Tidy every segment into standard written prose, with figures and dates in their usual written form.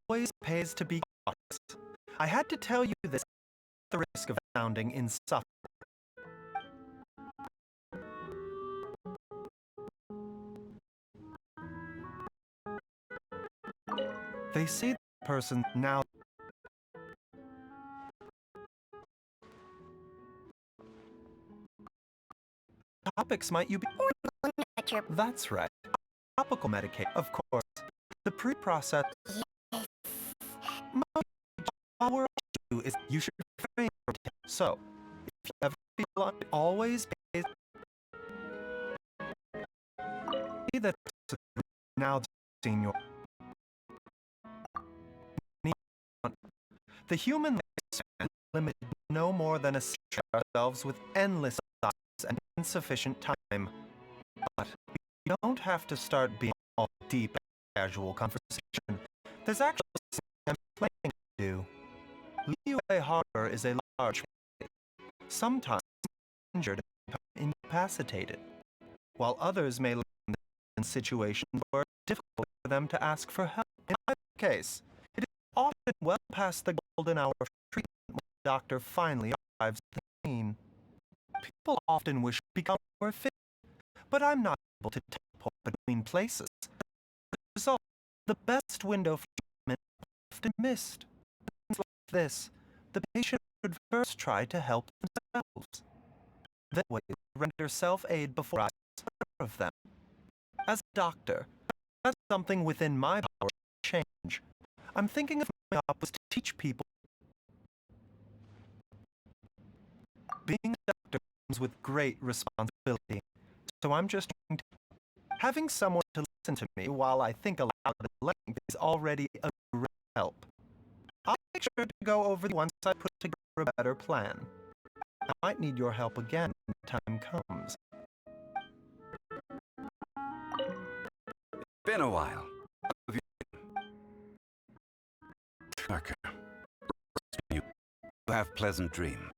always pays to be cautious. I had to tell you this at the risk of sounding insufferable. They say the person now topics might you be. That's right. Topical medication, of course. The pre-process. All we're do is you should refrain from it. So, if you ever feel like it always pays that now senior. The human lifespan is limited no more than a ourselves with endless thoughts and insufficient time. But you don't have to start being all deep and casual conversation. There's actually something I'm planning to do. Liyue Harbor is a large place. Sometimes injured and incapacitated, while others may land in situations where it's difficult for them to ask for help. In my case, it is often well past the golden hour of treatment when the doctor finally arrives at the scene. People often wish to become more efficient, but I'm not able to teleport between places. As a result, the best window for treatment is often missed. Things like this, the patient should first try to help themselves. That way, they render self-aid before I serve them. As a doctor, that's something within my power to change. I'm thinking of my job was to teach people. Being a doctor comes with great responsibility, so I'm just trying to. Having someone to listen to me while I think aloud at length is already a great help. I'll make sure to go over once I put together a better plan. I might need your help again when the time comes. Been a while. Parker, you have pleasant dreams.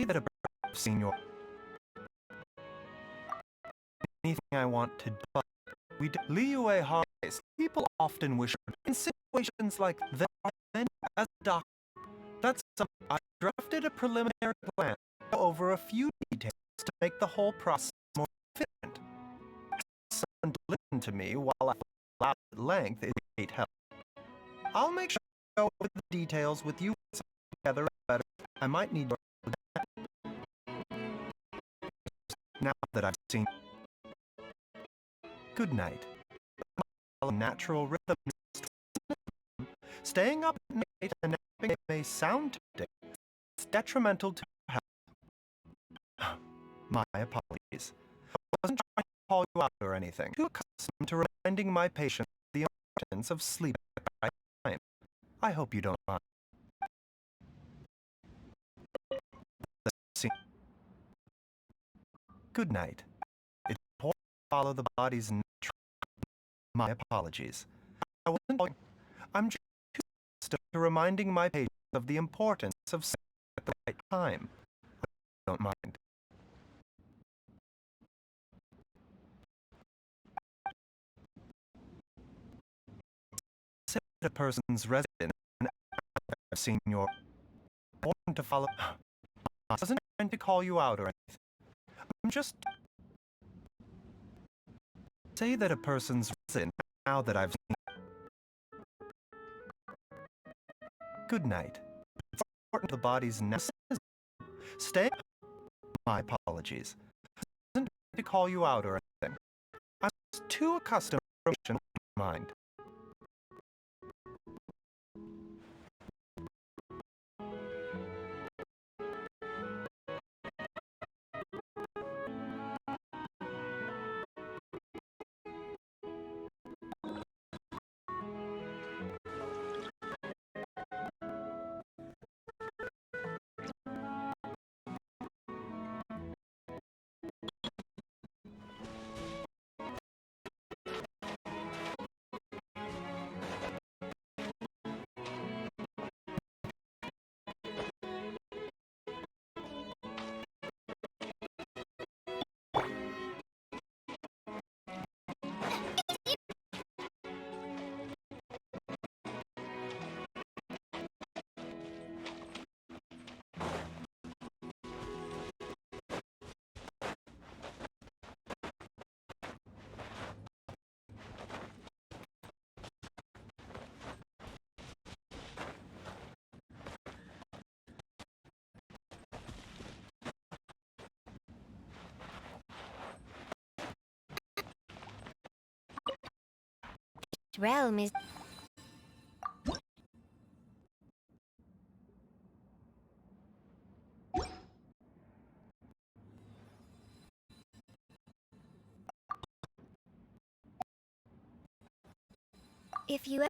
That a senior. Anything I want to do. We do. Liyue Harbor. People often wish in situations like that. Then, as a doctor, that's something I drafted a preliminary plan over a few details to make the whole process more efficient. Someone to listen to me while I allow at length is great help. I'll make sure to go over the details with you together better. I might need your now that I've seen. Good night. My natural rhythm. Staying up at night and napping may sound tempting. It's detrimental to your health. My apologies. I wasn't trying to call you out or anything. Too accustomed to reminding my patients the importance of sleep at the right time. I hope you don't mind. Good night. It's important to follow the body's natural. My apologies. I wasn't. I'm just too accustomed to reminding my patients of the importance of sleep at the right time. I don't mind. Say a person's resident and I've seen your important to follow. I wasn't trying to call you out or anything. I'm just say that a person's resident now that I've seen. Good night. It's important to the body's necessity. Stay. My apologies. I wasn't trying to call you out or anything. I'm just too accustomed to mind. realm is... If you ever...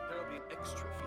There'll be an extra fee.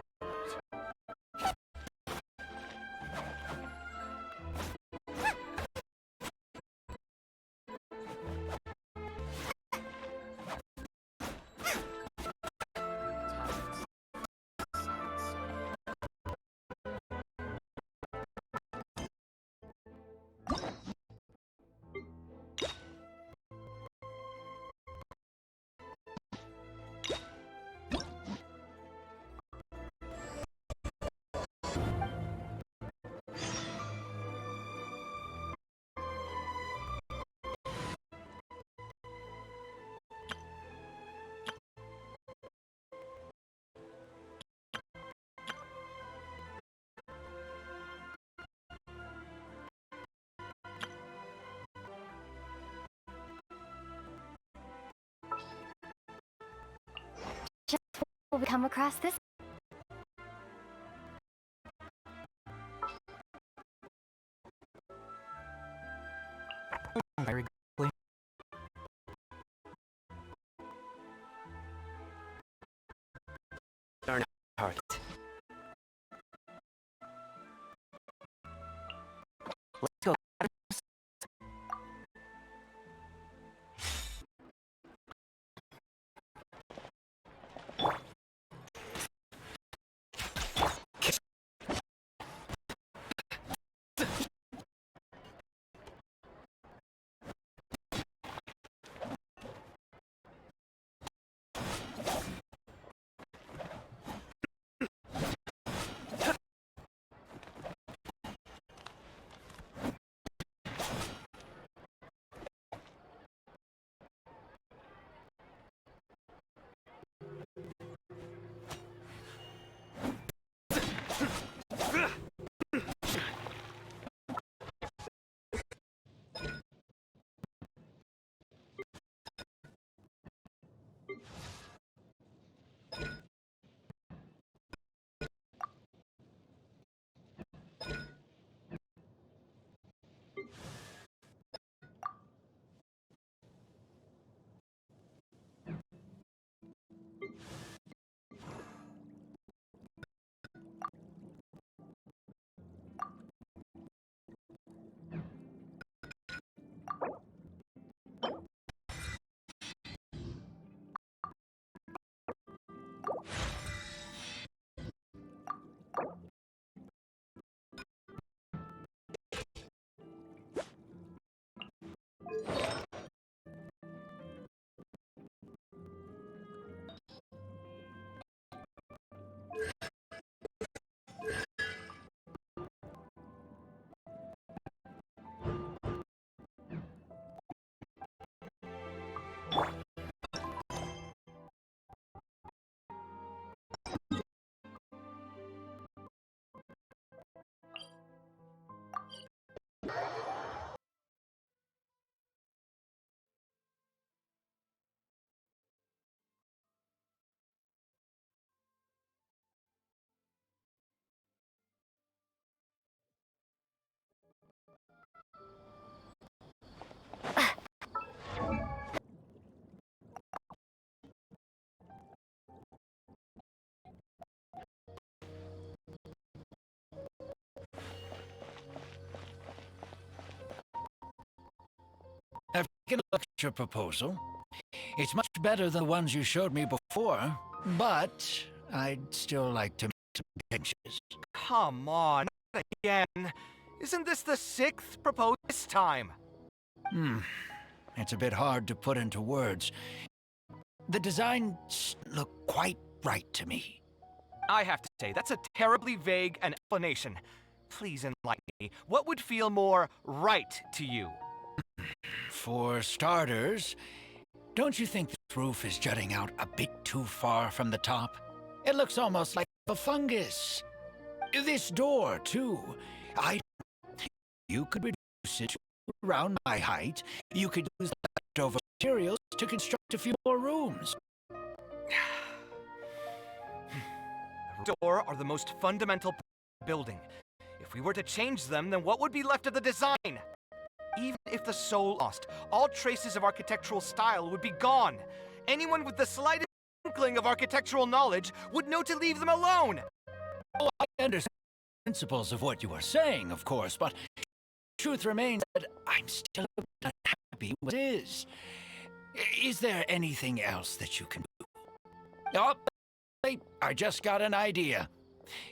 Will we come across this? Very darn heart. Let's go. I've taken a look at your proposal. It's much better than the ones you showed me before, but I'd still like to make some changes. Come on, not again. Isn't this the 6th proposal this time? It's a bit hard to put into words. The designs look quite right to me. I have to say, that's a terribly vague explanation. Please enlighten me. What would feel more right to you? For starters, don't you think this roof is jutting out a bit too far from the top? It looks almost like a fungus. This door, too. You could reduce it to around my height. You could use leftover materials to construct a few more rooms. The door are the most fundamental part of the building. If we were to change them, then what would be left of the design? Even if the soul lost, all traces of architectural style would be gone. Anyone with the slightest inkling of architectural knowledge would know to leave them alone. Oh, I understand the principles of what you are saying, of course, but the truth remains that I'm still not happy with this. Is there anything else that you can do? Oh, I just got an idea.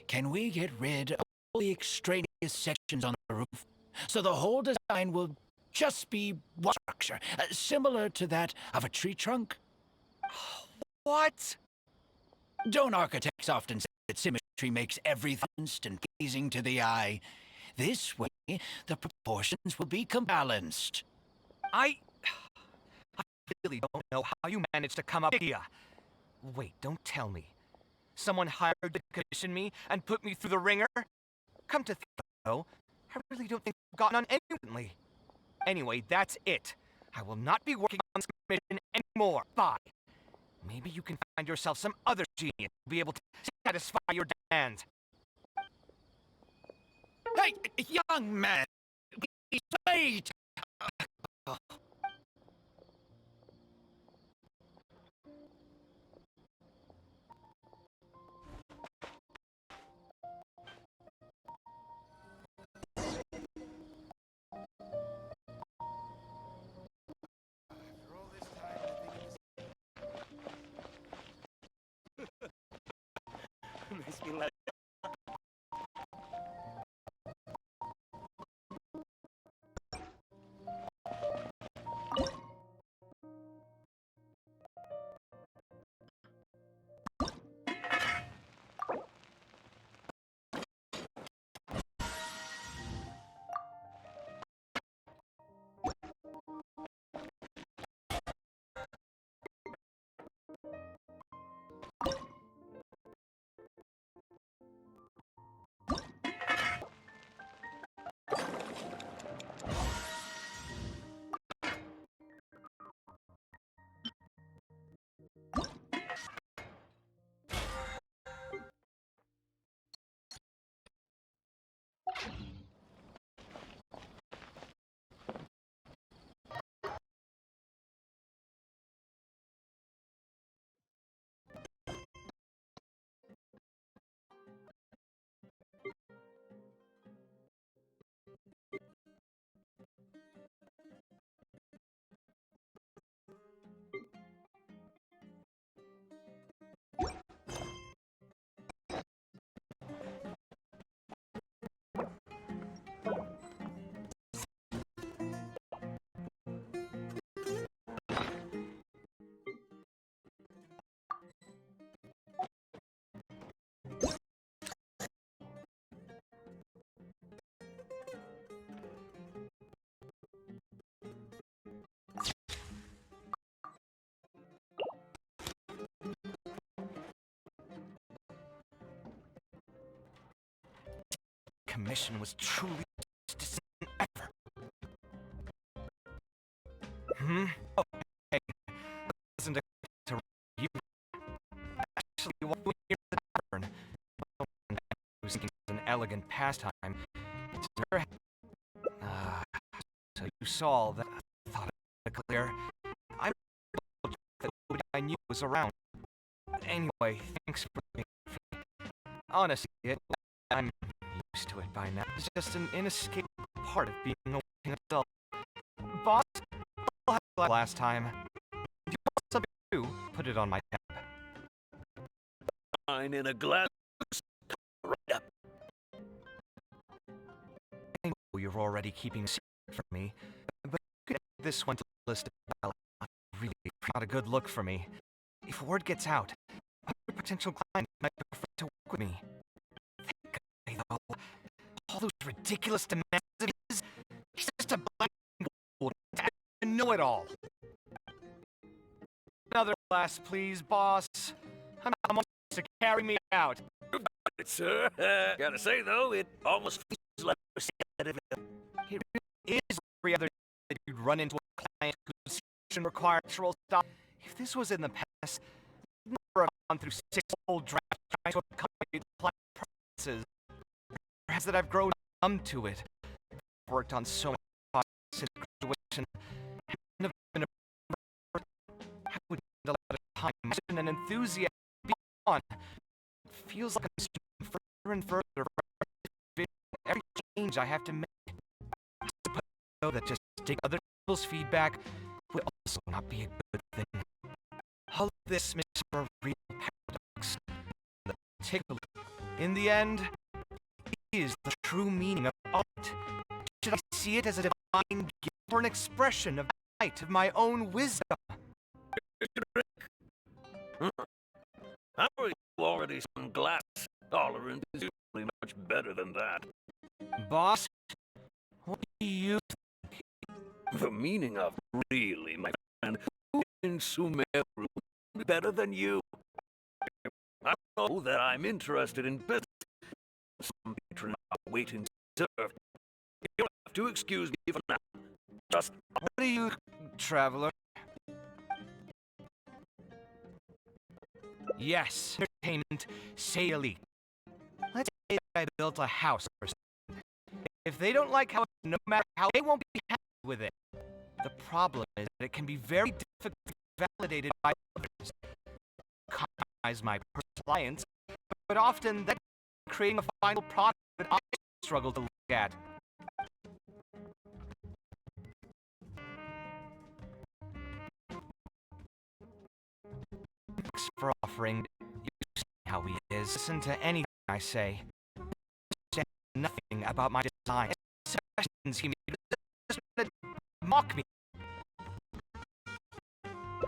Can we get rid of all the extraneous sections on the roof, so the whole design will just be one structure, similar to that of a tree trunk? What? Don't architects often say that symmetry makes everything balanced and pleasing to the eye? This way, the proportions will be balanced. I really don't know how you managed to come up with the idea. Wait, don't tell me. Someone hired to commission me and put me through the ringer? Come to think of it, though, I really don't think I've gotten on instantly. Anyway, that's it. I will not be working on this commission anymore. Bye. Maybe you can find yourself some other genius who will be able to satisfy your demands. Hey, young man! Please wait! Commission was truly the best decision ever. Oh, hey. Listen to you. Actually, while we were here at the tavern, I was thinking it was an elegant pastime. It's very... so you saw that I thought it was clear. I'm that nobody I knew was around. Anyway, thanks for being here. Honestly, I'm used to it by now. It's just an inescapable part of being a working adult. Boss, still had it last time. If you want something new, put it on my tab. Wine in a glass. Right up. I know you're already keeping a secret from me, but you can add this one to the list of well, really not a good look for me. If word gets out, other potential clients might prefer to work with me. Think of it, though. All those ridiculous demands of his. He's just a black gold know-it-all. Another glass, please, boss. I'm almost to carry me out. Right, sir. Gotta say, though, it almost feels like we're seeing it. It really is every other day that you'd run into a client whose situation requires natural stop. If this was in the past, I'd never have gone through 6 old drafts trying to accommodate the client's preferences. Perhaps that I've grown numb to it. I've worked on so many projects since graduation. And have been I would need a lot of time and enthusiasm to be on. It feels like I'm stretching further and further from every change I have to make. I suppose know that just taking other people's feedback would also not be a good thing. All of this makes for a real paradox. Take a look. In the end, what is the true meaning of art? Should I see it as a divine gift or an expression of the light of my own wisdom? How are you already some glass tolerant is usually much better than that. Boss, what do you The meaning of really, my friend, who in Sumeru better than you? I know that I'm interested in business. Some patrons are waiting to serve. You don't have to excuse me for now. Just What do you, traveler? Yes, entertainment, say elite. Let's say that I built a house or something. If they don't like how, no matter how, they won't be happy with it. The problem is that it can be very difficult to be validated by others. Compromise my personal clients, but often that creating a final product that I struggle to look at. Thanks for offering. You see how he is. Listen to anything I say. Say nothing about my design. Suggestions he made. Just wanna mock me.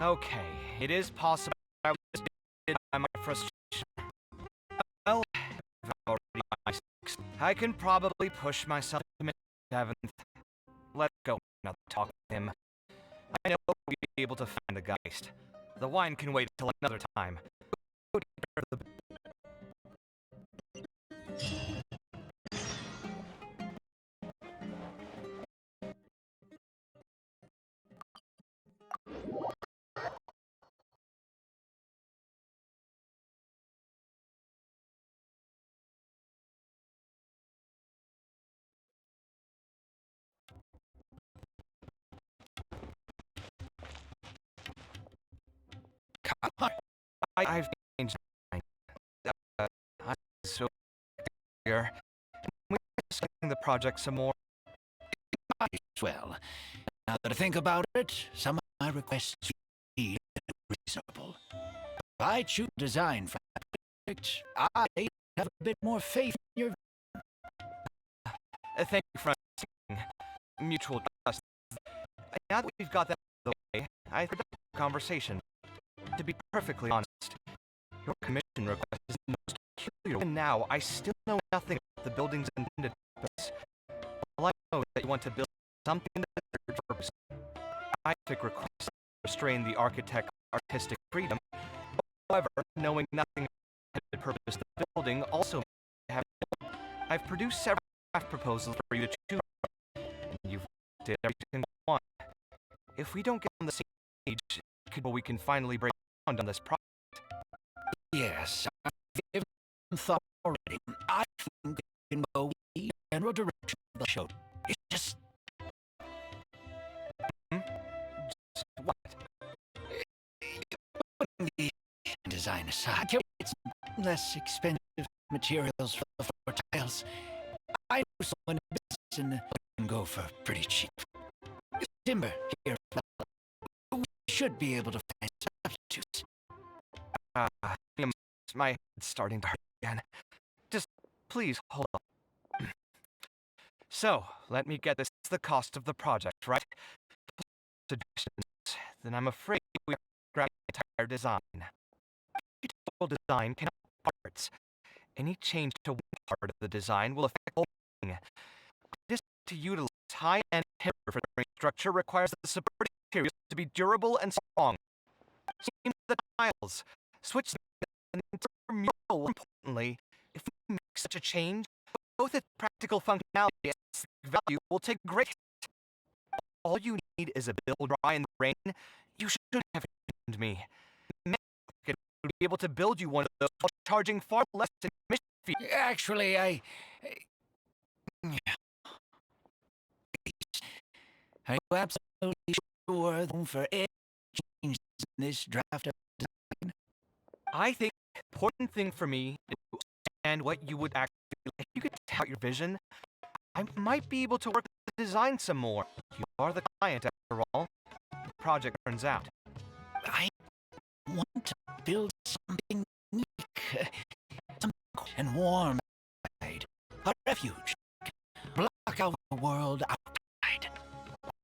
Okay, it is possible I was defeated by my frustration. Well, I've already my mistakes. I can probably push myself to Mr. 7th. Let's go another talk with him. I know we'll be able to find the Geist. The wine can wait till another time. Go take care of the I've changed my mind. I'm so here. We're discussing the project some more. Might as well. Now that I think about it, some of my requests be reasonable. If I choose design for that project, I have a bit more faith in your... Thank you for understanding. Mutual trust. Now that we've got that out of the way, I forgot the conversation. To be perfectly honest, your commission request is the most peculiar, and now I still know nothing about the building's intended purpose. All I know is that you want to build something that serves your purpose. Scientific requests restrain the architect's artistic freedom. However, knowing nothing about the intended purpose of the building also means I have. I've produced several draft proposals for you to choose from, and you've did every single one. If we don't get on the same page, we can finally break ground on this project. Yes, I've given some thought already. I think we can go in the general direction of the show. It's just... Just what? Putting the design aside, can we get some less expensive materials for the floor tiles? I know someone in business and can go for pretty cheap. Timber here. should be able to find substitutes. My head's starting to hurt again. Just please hold on. So, let me get this. It's the cost of the project, right? Suggestions. Then I'm afraid we have to grab the entire design. Total design cannot be parts. Any change to one part of the design will affect the whole thing. This to utilize high-end timber for the frame structure requires the supporting materials to be durable and strong. Same with the tiles. Switch them and the entire mural. More importantly, if we make such a change, both its practical functionality and its value will take great hit. All you need is a build dry in the rain. You shouldn't have informed me. Maybe I could be able to build you one of those while charging far less in commission fee. Actually, Are you absolutely sure for any changes in this draft of design? I think the important thing for me is to understand what you would actually like. If you could tell out your vision, I might be able to work with the design some more. You are the client after all. The project turns out. I want to build something unique, something cool and warm outside, a refuge, block out the world outside.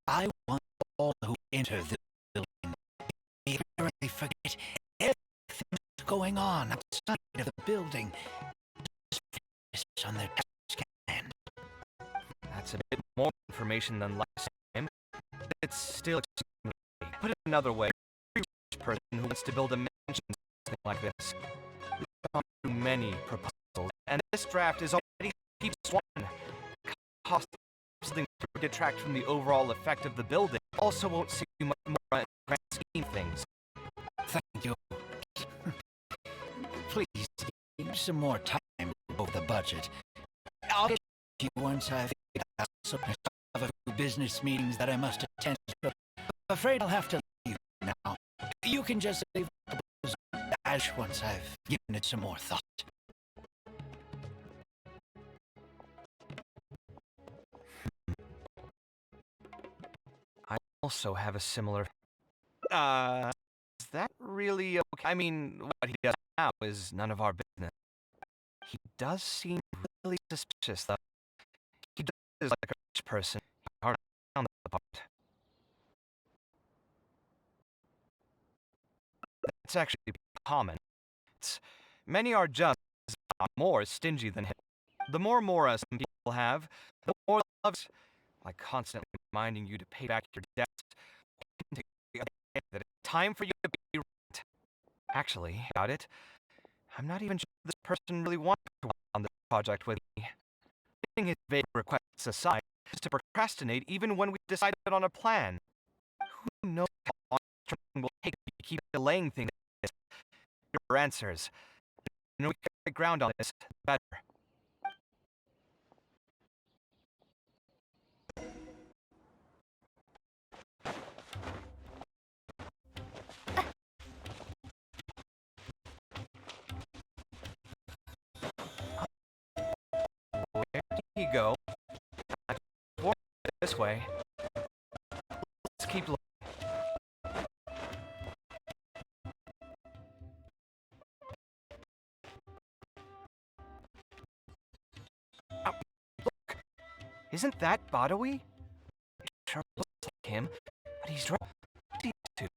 I want all who enter the building to literally forget everything that's going on outside of the building. Just focus on their task at hand. That's a bit more information than last time. But it's still extremely vague. Put it another way, every rich person who wants to build a mansion something like this. We've gone through many proposals, and this draft is already keeps one. Cost something to detract from the overall effect of the building. Also won't see much more in the grand scheme of things. Thank you. Please, give some more time over the budget. I'll get to you once I've figured out some stuff. I have a few business meetings that I must attend. I'm afraid I'll have to leave you now. You can just leave the dash once I've given it some more thought. I also have a similar... Is that really okay? I mean, what he does now is none of our business. He does seem really suspicious, though. He does like a rich person. Hard on the part. It's actually common. Many are just more stingy than him. The more mora some people have, the more loves. Like constantly reminding you to pay back your debts. That it's time for you to be right. Actually, about it, I'm not even sure this person really wants to work on this project with me. Putting his vague requests aside is to procrastinate even when we decided on a plan. Who knows how long this training will take if you keep delaying things like this? Your answers. The more we can get ground on this, the better. Where did he go? This way. Let's keep looking. Look! Isn't that Badawi? It sure looks like him, but he's drunk. What did he do?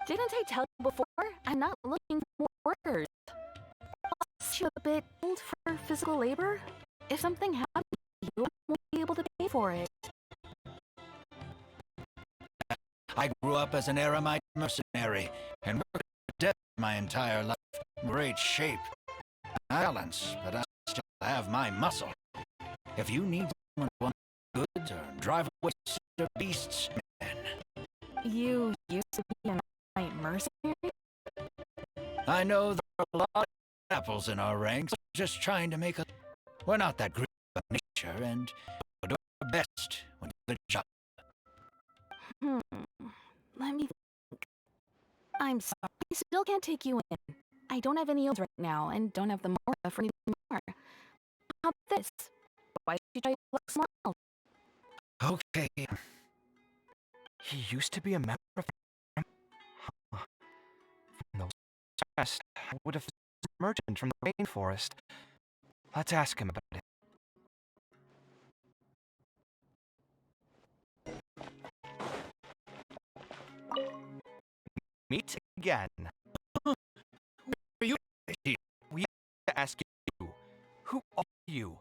Didn't I tell you before? I'm not looking for workers. Plus, you're a bit old for physical labor. If something happened to you, I won't be able to pay for it. I grew up as an Aramite mercenary and worked to death my entire life. Great shape. Balance, but I still have my muscle. If you need someone to want goods or drive away the beasts, man. You used to be an Aramite mercenary? I know there are a lot of apples in our ranks, just trying to make a... We're not that great of nature, and we'll do our best when we do the job. Let me think. I'm sorry, I still can't take you in. I don't have any yields right now, and don't have the mora for anything more. How about this? Why don't you try to look somewhere else? Okay. He used to be a member of... west, I would have found a merchant from the rainforest. Let's ask him about it. Meet again. Are you here? We have to ask you. Who are you?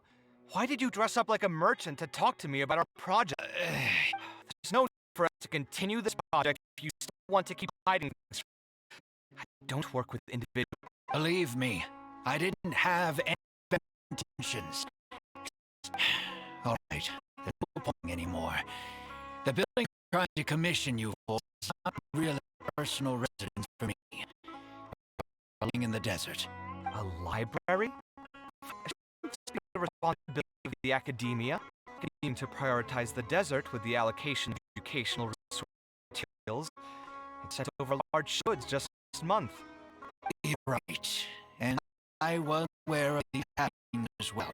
Why did you dress up like a merchant to talk to me about our project? There's no need for us to continue this project if you still want to keep hiding things. I don't work with individuals. Believe me, I didn't have any bad intentions. All right, there's no point anymore. The building I'm trying to commission you for is not really a personal residence for me. We're living in the desert. A library? Shouldn't this be the responsibility of the academia? Continuing to prioritize the desert with the allocation of educational resource materials. It sent over large goods just last month. You're right, and I was aware of these happening as well.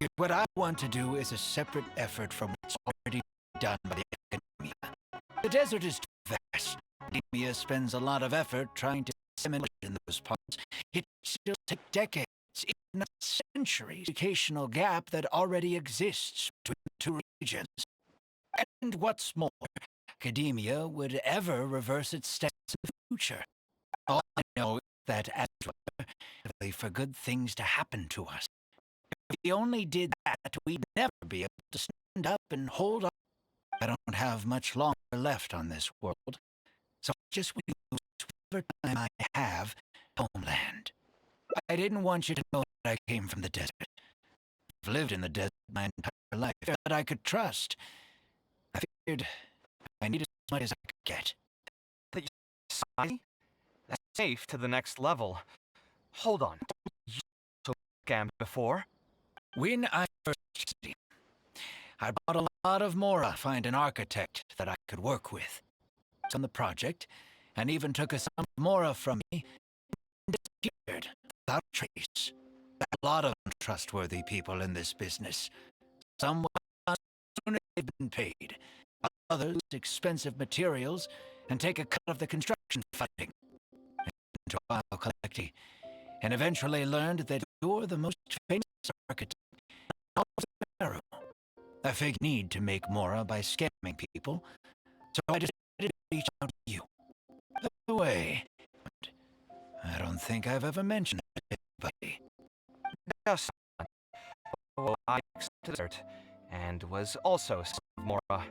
Yet what I want to do is a separate effort from what's already done by the academia. The desert is too vast. Academia spends a lot of effort trying to disseminate in those parts. It still takes decades, if not centuries, educational gap that already exists between the two regions. And what's more, academia would ever reverse its steps in the future. All I know is that as well, for good things to happen to us. If we only did that, we'd never be able to stand up and hold on. I don't have much longer left on this world, so I just use whatever time I have homeland. I didn't want you to know that I came from the desert. I've lived in the desert my entire life that I could trust. I figured I needed as much as I could get. Society? That's safe to the next level. Hold on. You also scammed before? When I first came, I bought a lot of Mora, find an architect that I could work with. On the project, and even took a sum of Mora from me and disappeared without trace. A lot of untrustworthy people in this business. Some will soon as they've been paid. Others expensive materials and take a cut of the construction funding. And while collecting, and eventually learned that you're the most famous architect in all of the Pharaoh. I figured need to make Mora by scamming people, so I decided to reach out to you. By the way, I don't think I've ever mentioned it to anybody. Just oh, I accepted desert, and was also son of Mora.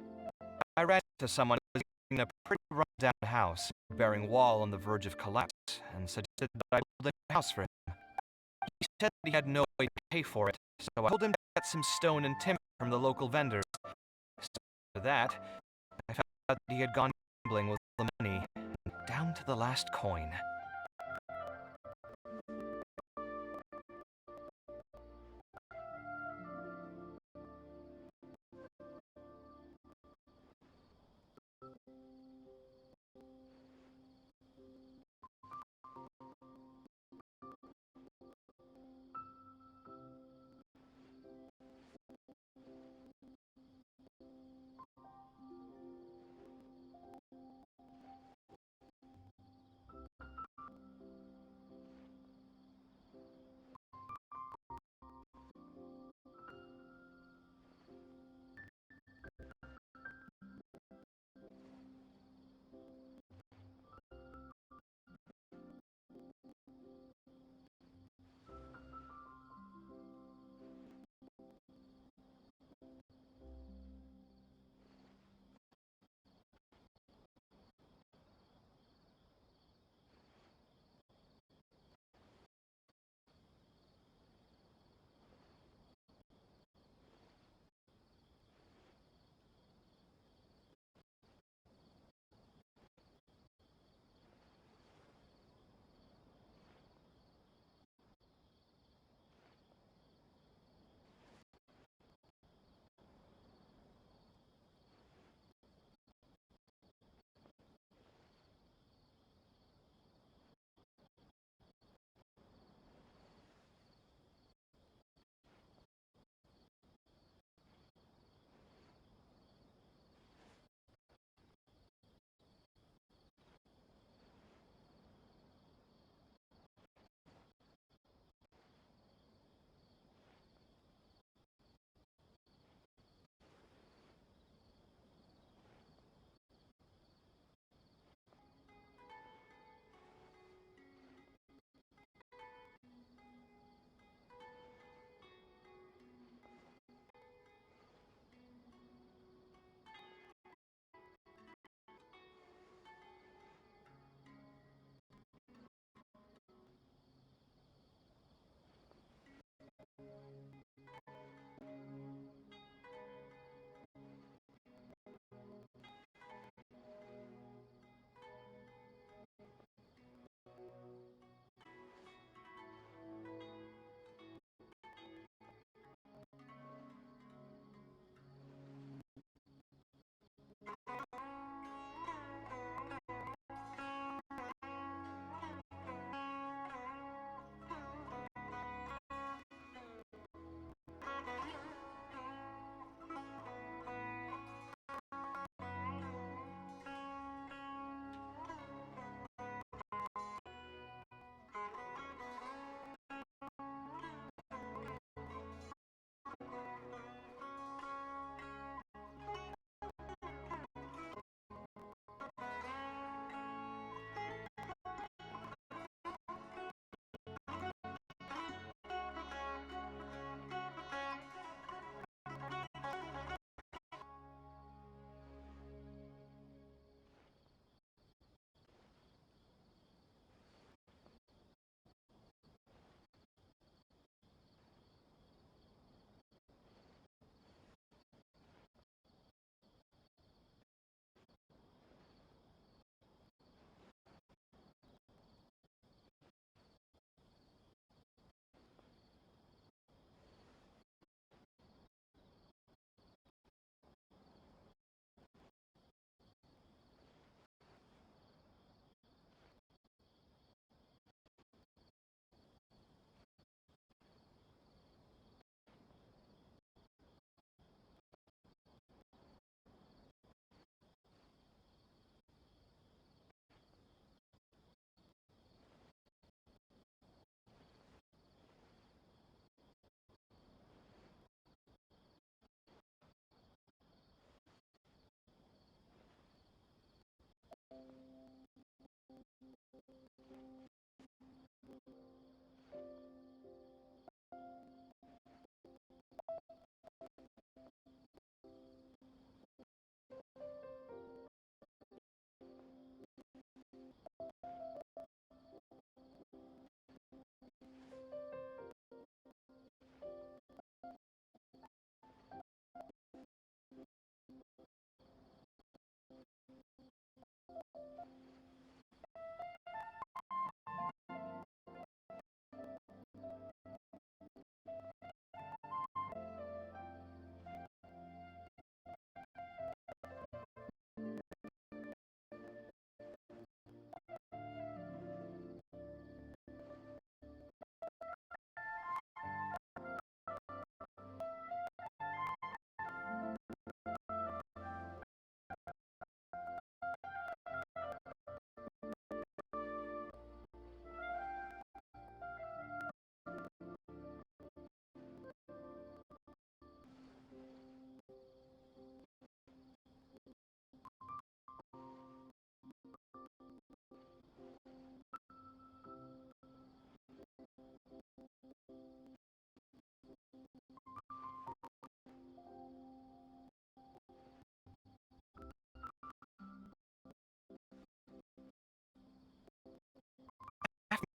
I ran into someone who was in a pretty run-down house, bearing wall on the verge of collapse, and suggested that I build a house for him. He said that he had no way to pay for it, so I told him to get some stone and timber from the local vendors. So after that, I found out that he had gone gambling with all the money, down to the last coin.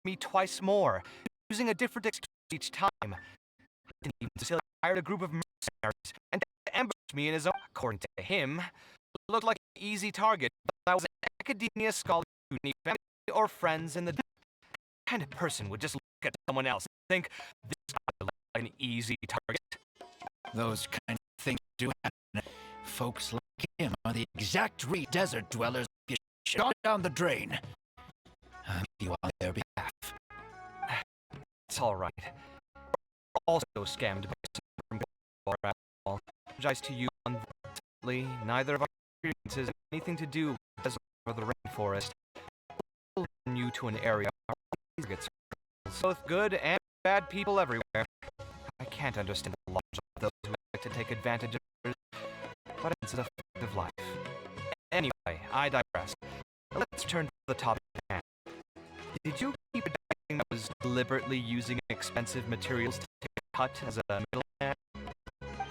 Me twice more, using a different excuse each time. I didn't even Cecilia hired a group of mercenaries and ambushed me in his own. According to him, it looked like an easy target, but I was an academia scholar who need family or friends in the kind of person would just look at someone else and think this guy looks like an easy target. Those kind of things do happen. Folks like him are the exact desert dwellers you shot down the drain. I'm you on their behalf. It's all right. We're also scammed by someone from Ball. Apologize to you unfortunately. Neither of our experiences have anything to do with the desert or the rainforest. We'll send you to an area where targets are both good and bad people everywhere. I can't understand the logic of those who like to take advantage of others, but it's a fact of life. Anyway, I digress. Let's turn to the topic at hand. Did you keep admitting I was deliberately using expensive materials to take a cut as a middleman?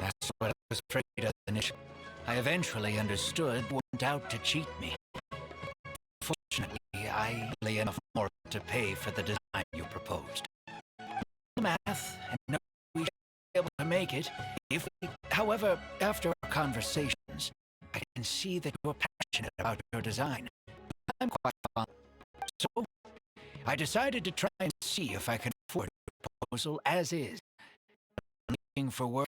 That's what I was afraid of initially. I eventually understood you weren't out to cheat me. Fortunately, I had enough more to pay for the design you proposed. The math, and no, we should be able to make it. If we, however, after our conversations, I can see that you're passionate about your design. I'm quite fond. So, I decided to try and see if I could afford your proposal as is. I'm looking for work.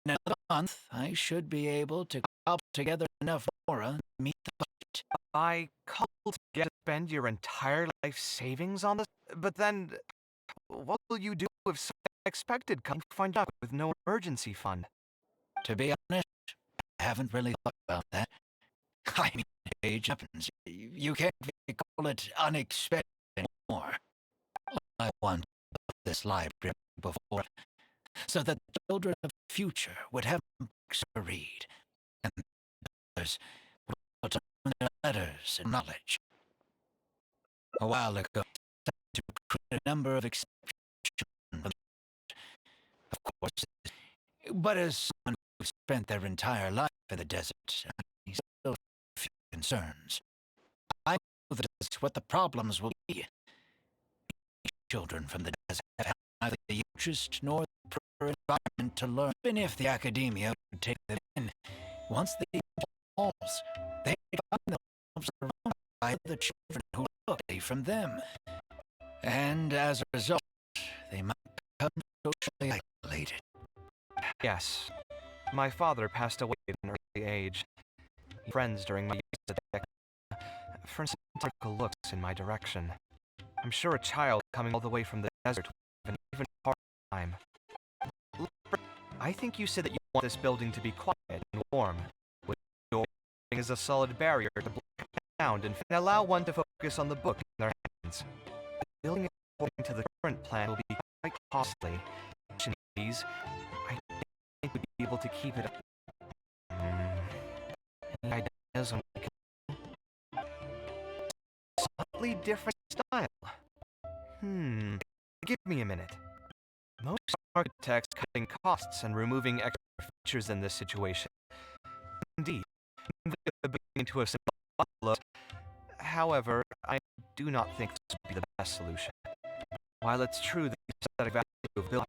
In another month, I should be able to cobble together enough Mora to meet the budget. I called to get to spend your entire life savings on this, but then what will you do if something unexpected comes to find out with no emergency fund? To be honest, I haven't really thought about that. I mean, age happens. You can't really call it unexpected anymore. I want this library before, so that the children of the future would have books to read, and others would to learn their letters and knowledge. A while ago, I decided to create a number of exceptions, of course, but as someone who spent their entire life in the desert, I still have a few concerns. I know that that's what the problems will be. Children from the desert have neither the interest nor the proper environment to learn. Even if the academia would take them in, once they enter the halls, they find themselves surrounded by other children who look away from them. And as a result, they might become socially isolated. Yes. My father passed away at an early age. He had friends during my years at the for some critical looks in my direction. I'm sure a child coming all the way from the desert would have an even harder time. I think you said that you want this building to be quiet and warm, with your building as a solid barrier to block sound and allow one to focus on the book in their hands. The building according to the current plan will be quite costly. These, I think we'd be able to keep it up. Any ideas on slightly different style? Give me a minute. Most architects cutting costs and removing extra features in this situation. Indeed, the beginning to a simple model. However, I do not think this would be the best solution. While it's true that the aesthetic value of building,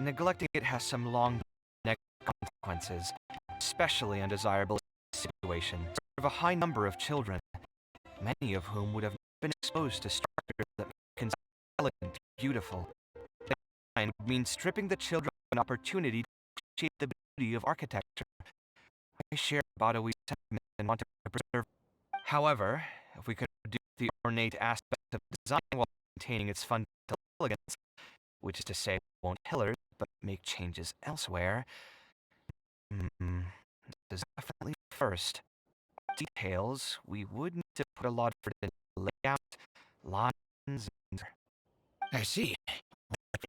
neglecting it has some long negative consequences, especially undesirable situations. Of a high number of children, many of whom would have been exposed to structures that make them elegant, beautiful. And means stripping the children of an opportunity to appreciate the beauty of architecture. I share Badawi's sentiment and want to preserve. However, if we could reduce the ornate aspect of design while maintaining its fundamental elegance, which is to say, we won't pillars, but make changes elsewhere, this is definitely the first. Details, we would need to put a lot of effort into layout, lines, and... I see.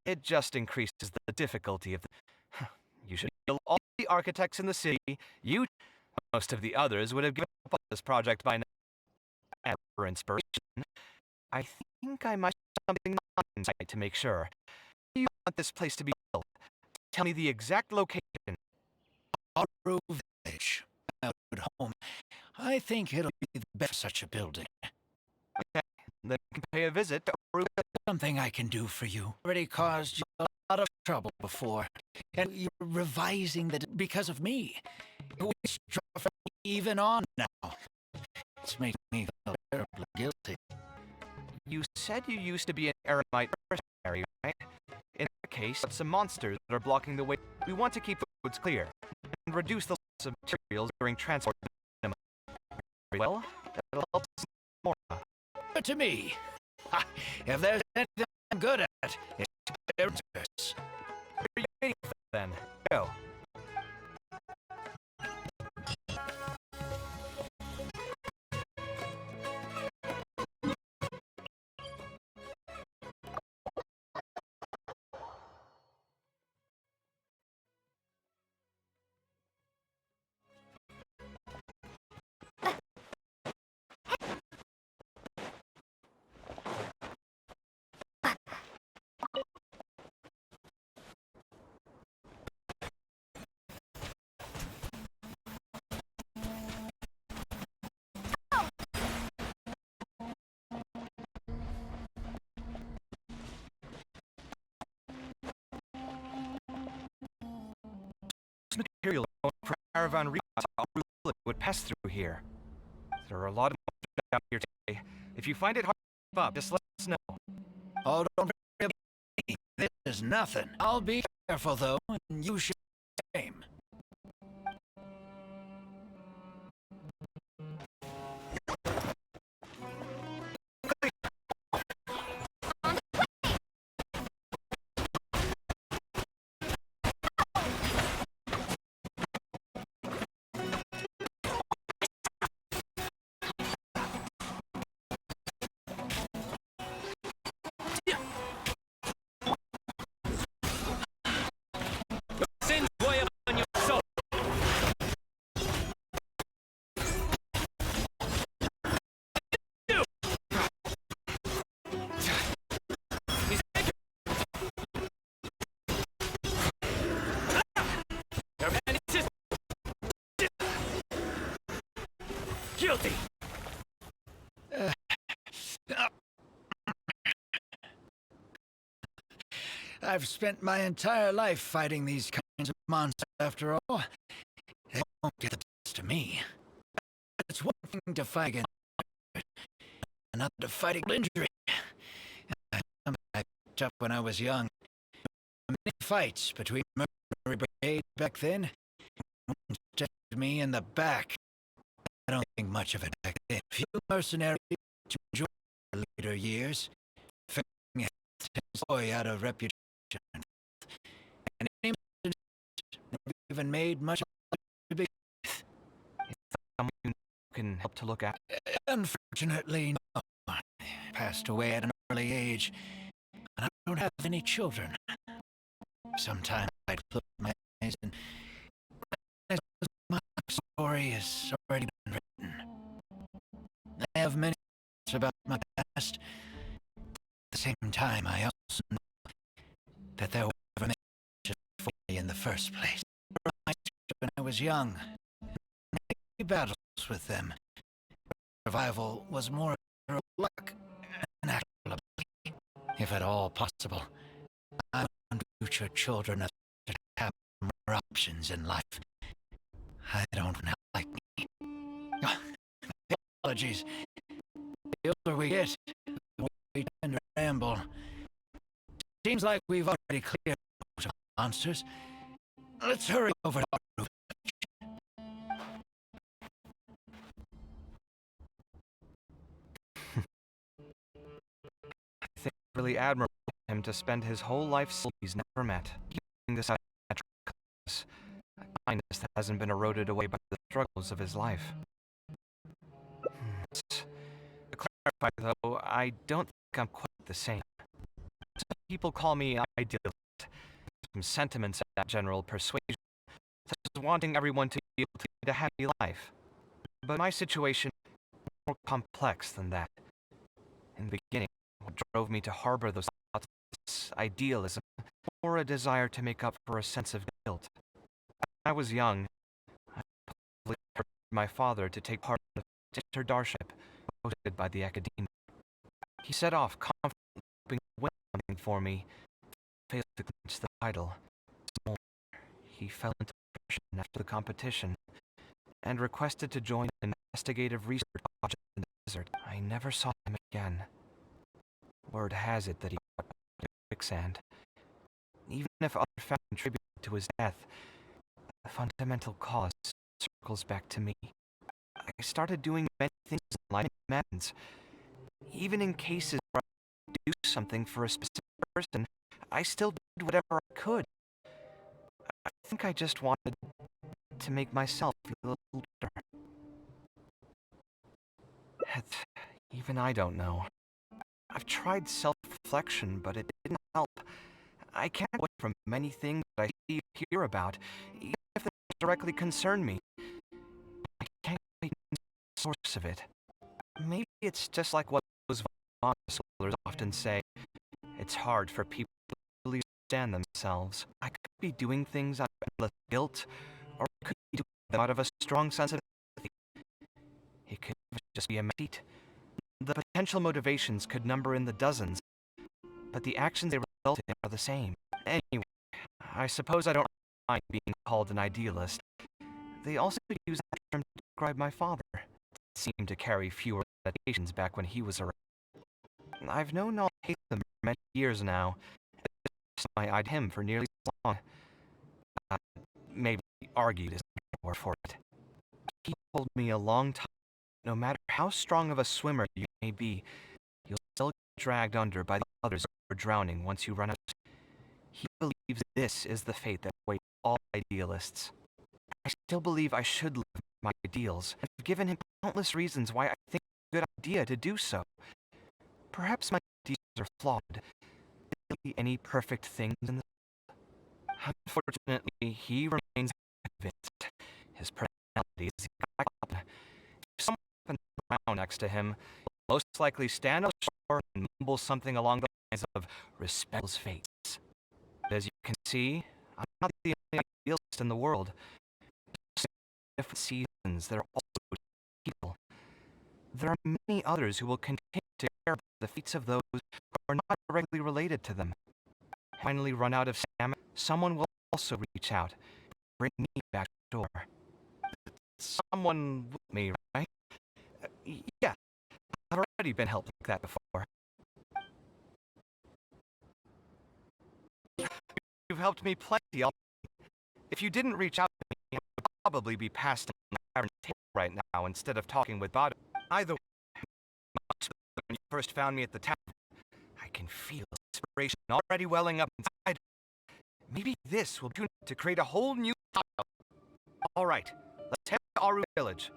It just increases the difficulty of the... You should kill all the architects in the city. Most of the others would have given up on this project by now. And for inspiration, I think I might have something on inside to make sure. Where do you want this place to be built? Tell me the exact location. Aru Village, out at home. I think it'll be the best for such a building. Okay, then we can pay a visit to Aru Village. Something I can do for you. Already caused you a lot of trouble before, and you're revising that because of me. Which for even on now. It's making me feel terribly guilty. You said you used to be an eremite mercenary, right? In that case, some monsters that are blocking the way. We want to keep the roads clear and reduce the loss of materials during transport. Well, that'll help us more. But to me, if there's anything I'm good at, it's characters. What are you waiting for then? Go. Material for caravan route would pass through here. There are a lot of monsters down here today. If you find it hard to keep up, just let us know. Oh, don't worry. This is nothing. I'll be careful, though, and you should do the same. Guilty! I've spent my entire life fighting these kinds of monsters, after all. They won't get the best of me. It's one thing to fight against another to fight against injury. I picked up when I was young. Many fights between mercenary brigade back then. One stabbed me in the back. I don't think much of it back then. Few mercenaries to enjoy the later years. Figuring his boy out of reputation. And any never even made much to begin with. Someone you can help to look at. Unfortunately, no. Passed away at an early age, and I don't have any children. Sometimes I'd close my eyes and I suppose my story has already been written. I have many thoughts about my past. At the same time, I also know that there were ever mentioned for me in the first place. When I was young, many battles with them. Survival was more of luck than actual ability. If at all possible, I want future children of to have more options in life. I don't know like me. Apologies. The older we get, the more we tend to ramble. Seems like we've already cleared most of the monsters. Let's hurry over to our roof. I think it's really admirable of him to spend his whole life still he's never met. Keeping this kindness, a kindness that hasn't been eroded away by the struggles of his life. To clarify, though, I don't think I'm quite the same. Some people call me an idealist. Some sentiments of that general persuasion, such as wanting everyone to be able to lead a happy life. But my situation is more complex than that. In the beginning, what drove me to harbor those thoughts was idealism, or a desire to make up for a sense of guilt. When I was young, I publicly encouraged my father to take part in the internship hosted by the academia. He set off confidently hoping to win something for me, but failed to clinch the title. More, he fell into depression after the competition and requested to join an investigative research project in the desert. I never saw him again. Word has it that he got to quicksand. Even if other facts contributed to his death, the fundamental cause circles back to me. I started doing many things in life in amends. Even in cases where I do something for a specific person, I still did whatever I could. I think I just wanted to make myself feel a little better. Even I don't know. I've tried self-reflection, but it didn't help. I can't get away from many things that I see or hear about, even if they don't directly concern me. I can't quite know the source of it. Maybe it's just like what those von scholars often say. It's hard for people to really understand themselves. I could be doing things out of endless guilt, or I could be doing them out of a strong sense of empathy. It could just be a mistake. The potential motivations could number in the dozens, but the actions they result in are the same. Anyway, I suppose I don't mind being called an idealist. They also use that term to describe my father. It seemed to carry fewer connotations back when he was around. I've known all hate them for many years now. I eyed him for nearly so long. Maybe argued is the word for it. He told me a long time, no matter how strong of a swimmer you may be, you'll still get dragged under by the others who are drowning once you run out. He believes this is the fate that awaits all idealists. I still believe I should live my ideals, and have given him countless reasons why I think it's a good idea to do so. Perhaps my ideas are flawed. There can't be any perfect things in this world. Unfortunately, he remains convinced. His personality is the exact opposite. If someone happens around next to him, will most likely stand on the shore and mumble something along the lines of respect his fates. But as you can see, I'm not the only idealist in the world. Different seasons, there are also people. There are many others who will continue to care about the fates of those who are not directly related to them. Finally run out of stamina, someone will also reach out, bring me back to the door. Someone with me, right? Yeah, I've already been helped like that before. You've helped me plenty. If you didn't reach out to me, I would probably be passed on the tavern table right now instead of talking with Bada. Either way, much better when you first found me at the tavern. I can feel inspiration already welling up inside. Maybe this will be to create a whole new style. All right, let's head to Aru Village.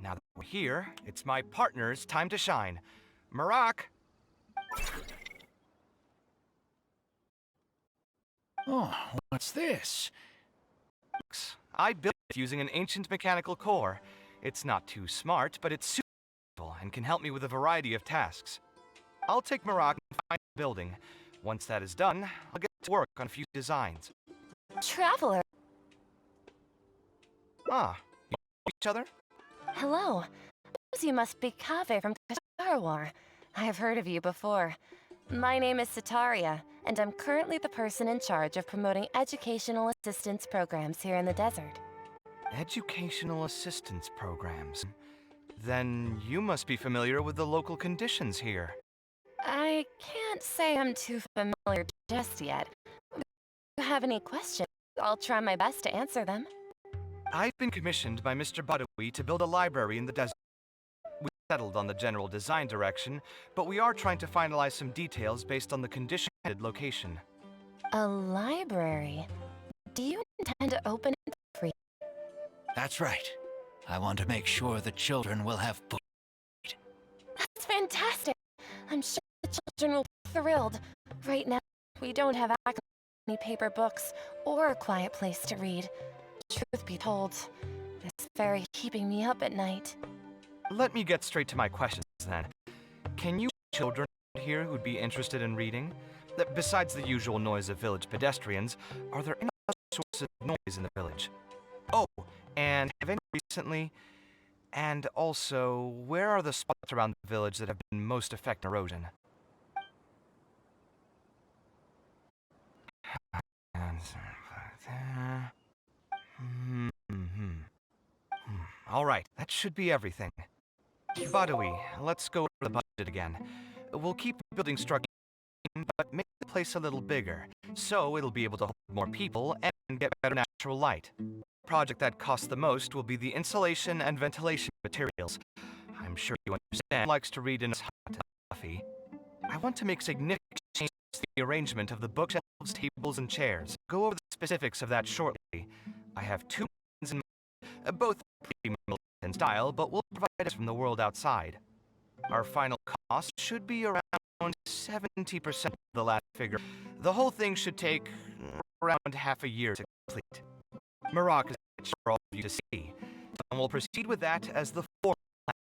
Now that we're here, it's my partner's time to shine. Marak! Oh, what's this? I built it using an ancient mechanical core. It's not too smart, but it's super useful and can help me with a variety of tasks. I'll take Marak and find the building. Once that is done, I'll get to work on a few designs. Traveler, Ah, you know each other? hello. Suppose you must be Kaveh from Kasharwar. I have heard of you before. My name is Sataria, and I'm currently the person in charge of promoting educational assistance programs here in the desert. Educational assistance programs. Then you must be familiar with the local conditions here. I can't say I'm too familiar just yet. If you have any questions, I'll try my best to answer them. I've been commissioned by Mr. Badawi to build a library in the desert. We settled on the general design direction, but we are trying to finalize some details based on the condition-headed location. A library? Do you intend to open it for free? That's right. I want to make sure the children will have books. That's fantastic! I'm sure the children will be thrilled. Right now, we don't have access to any paper books or a quiet place to read. Truth be told, this ferry keeping me up at night. Let me get straight to my questions then. Can you children here who'd be interested in reading? Besides the usual noise of village pedestrians, are there any other sources of noise in the village? Oh, and have any recently? And also, where are the spots around the village that have been most affected by erosion? All right, that should be everything. Badawi, let's go over the budget again. We'll keep the building structure, but make the place a little bigger, so it'll be able to hold more people and get better natural light. The project that costs the most will be the insulation and ventilation materials. I'm sure you understand likes to read in his hot and coffee. I want to make significant changes to the arrangement of the bookshelves, tables, and chairs. Go over the specifics of that shortly. I have two plans in mind, both pretty in style, but will provide us from the world outside. Our final cost should be around 70% of the last figure. The whole thing should take around half a year to complete. Marak is for all of you to see, and we'll proceed with that as the formal plan.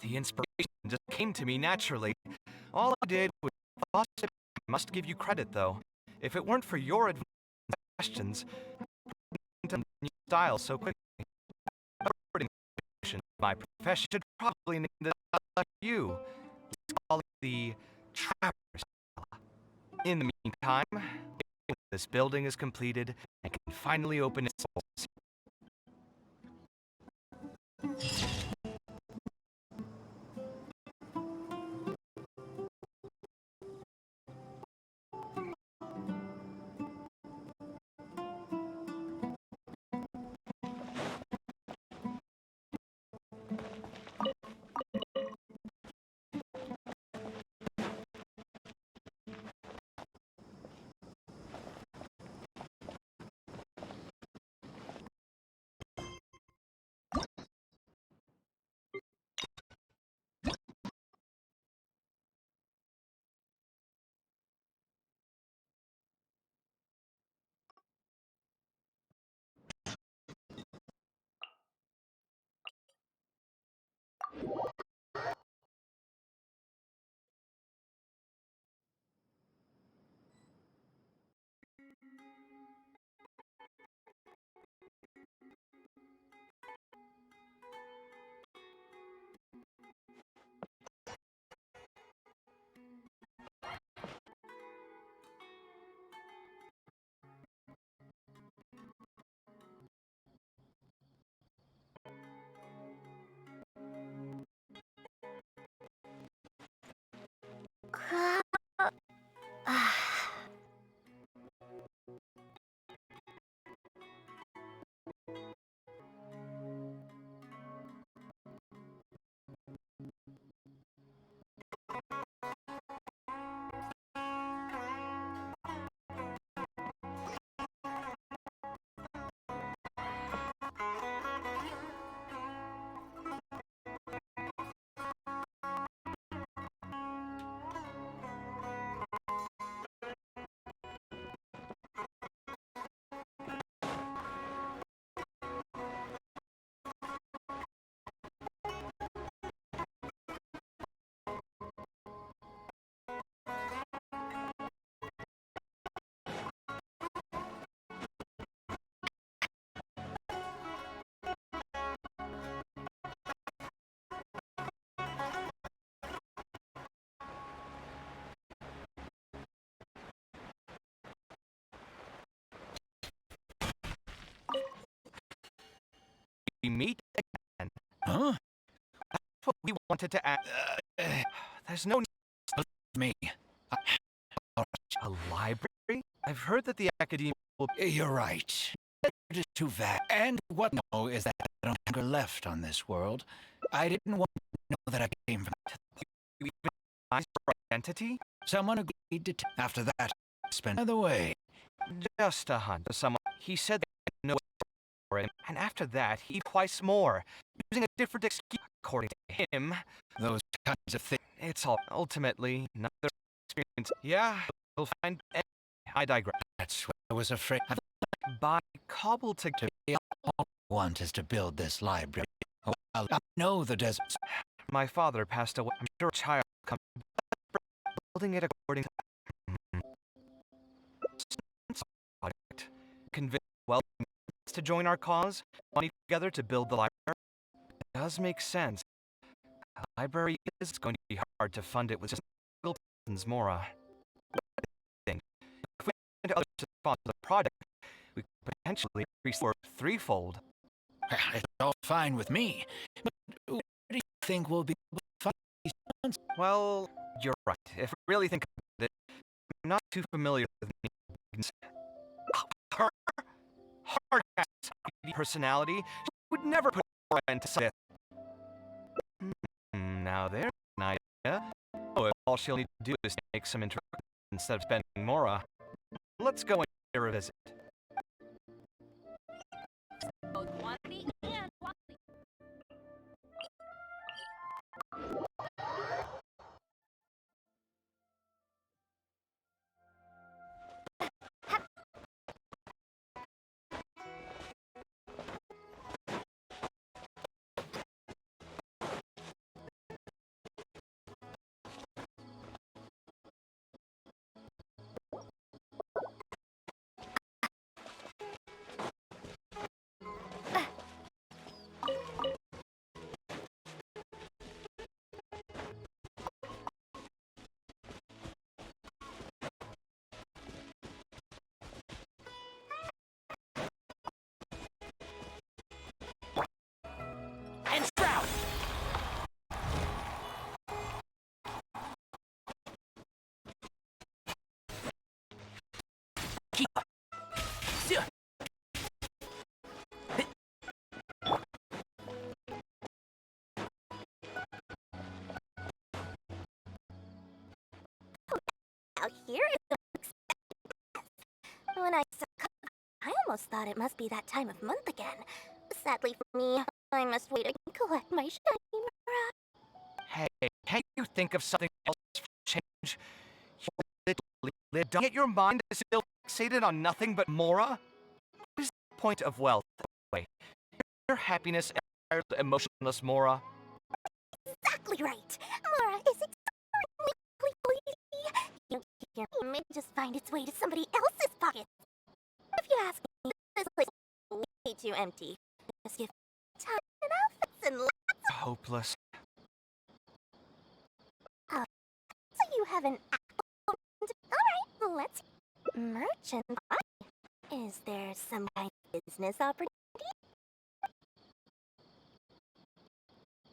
The inspiration just came to me naturally. All I did was thought I must give you credit, though. If it weren't for your advice and suggestions, I wouldn't have new style so quickly. My profession should probably name this like you. Let's call it the Trapper style. In the meantime, this building is completed and can finally open its doors. we meet again. Huh? That's what we wanted to ask. There's no need Me. a library? I've heard that the Academia will... You're right. It is too vast. And what I know is that I don't longer left on this world. I didn't want to know that I came from You even eyes for identity? someone agreed to. After that, I spent another way. Just a hunt for someone. He said they had no for him, and after that, he twice more, using a different excuse according to him. Those kinds of things. It's all ultimately another experience. Yeah, we'll find. I digress. That's what I was afraid of. By cobble to All I want is to build this library. Oh, I know the deserts. my father passed away. I'm sure a child will come. Building it according to project. Convince well to join our cause. Money together to build the library. It does make sense. A library is going to be hard to fund it with just Mora. What do you think? If we find others to sponsor the project, we could potentially increase our threefold. It's all fine with me. But what do you think will be able to find these funds? Well, you're right. If we really think about it, I'm not too familiar with names. Her hard-ass personality, she would never put her into this. Now there's an idea. Oh, if all she'll need to do is make some introductions instead of spending Mora. Let's go and pay her a visit. Out here is unexpected. When I saw it, I almost thought it must be that time of month again. Sadly for me, I must wait and collect my shiny Mora. Hey, can't you think of something else for change? You literally don't get your mind still fixated on nothing but Mora? What is the point of wealth, anyway? Your happiness and emotionless Mora? Exactly right. Mora is extremely greedy. You may just find its way to somebody else's pockets. If you ask me, this place is way too empty. Just give time and outfits and lots. Hopeless. So you have an apple. Alright, let's merchant. Is there some kind of business opportunity?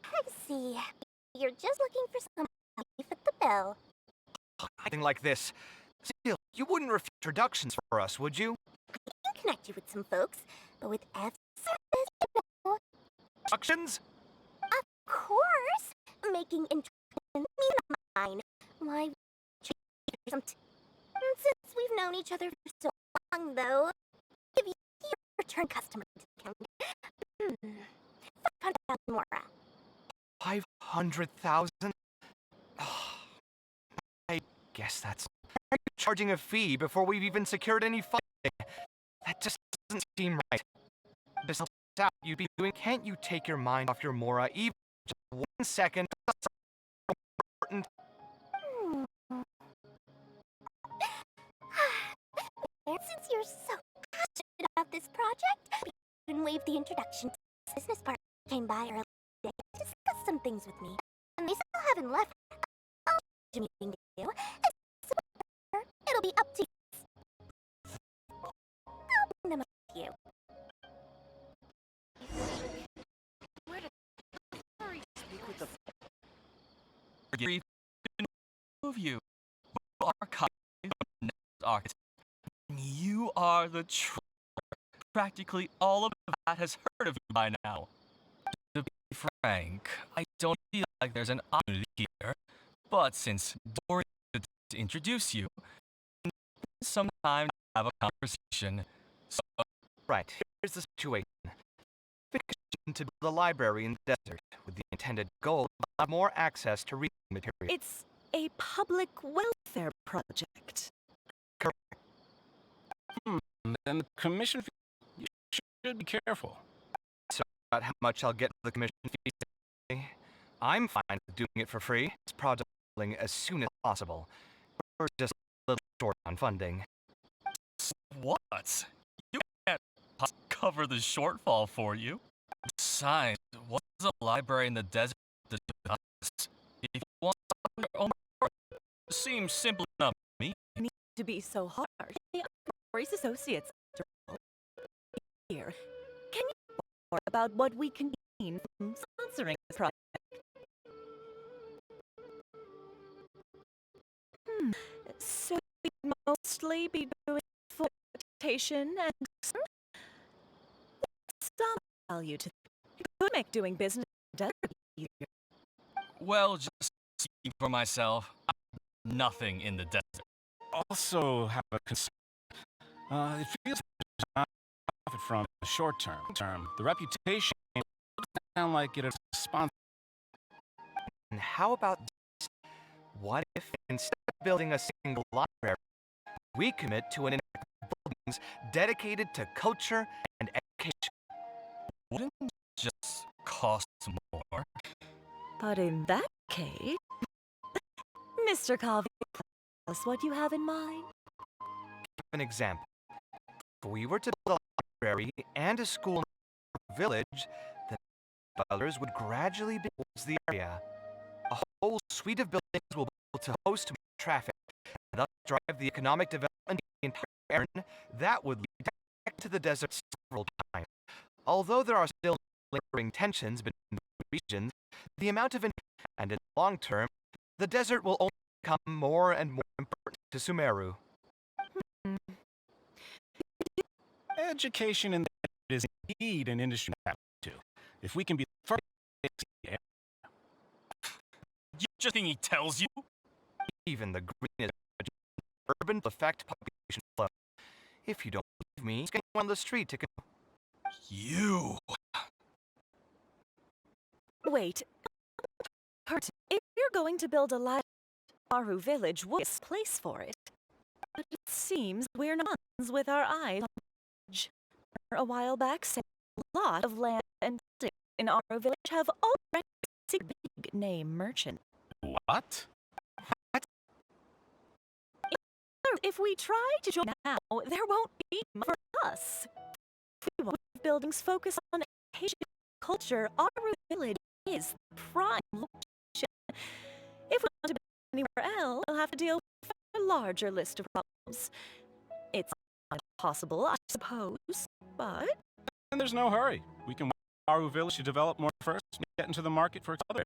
I see. You're just looking for some to fit the bill. Anything like this. Still, you wouldn't refuse introductions for us, would you? I can connect you with some folks, but with F's service, Introductions? of course, making introductions means mine. Why? Since we've known each other for so long, though, give you your return customer discount. 500,000 more. 500,000? I guess that's... Are you charging a fee before we've even secured any funding? That just doesn't seem right. Just help us out, you'd be doing... Can't you take your mind off your Mora even just 1 second? Important. Since you're so passionate about this project, we can waive the introduction. Business partner came by earlier today to discuss some things with me, and they still haven't left. I'll have a meeting to do. It'll be up to you. I'll bring them up to you. argue of you. You are kind of architect. You are the truth. Practically all of that has heard of you by now. To be frank, I don't feel like there's an opportunity here, but since Dory decided to introduce you, some time to have a conversation. So, Right, here's the situation. Fiction to build a library in the desert with the intended goal of have more access to reading material. It's a public welfare project. then the commission fee, you should be careful. So about how much I'll get for the commission fee. I'm fine with doing it for free. It's project building as soon as possible. We're just a little short on funding. What? You can't cover the shortfall for you. Besides, what's a library in the desert to do with us? If you want your own work, it seems simple enough to me. You need to be so harsh. They are Dory's associates, after all. Here, can you talk more about what we can gain from sponsoring this project? So we'd mostly be doing transportation and some value to it could make doing business in the desert easier. Well, just speaking for myself, I have nothing in the desert. Also have a concern. It feels there's not profit from the short term. The reputation doesn't sound like it is a sponsor. And how about this? What if instead of building a single library, we commit to an network of buildings dedicated to culture and education? Wouldn't it just cost more? But in that case, Mr. Coffee, tell us what you have in mind. Give an example. If we were to build a library and a school in our village, then others would gradually build towards the area. A whole suite of buildings will be able to host more traffic, and thus drive the economic development of the entire area. That would lead back to the desert several times. Although there are still lingering tensions between the regions, the amount of and in the long term, the desert will only become more and more important to Sumeru. Education in the desert is indeed an industry to. If we can be the first. You just think he tells you? Even the green is urban to affect population flow. If you don't believe me, go on the street to. You. Wait. Kurt, if you're going to build a library, Aru Village would be a place for it. But it seems we're not with our eyes on the edge. A while back, said a lot of land and buildings in Aru Village have already a big name merchant. What? If we try to join now, there won't be much for us. If we want buildings focused on education and culture, Aru Village is the prime location. If we want to build anywhere else, we'll have to deal with a larger list of problems. It's not impossible, I suppose, but... And there's no hurry. We can wait for Aru Village to develop more first and get into the market for others.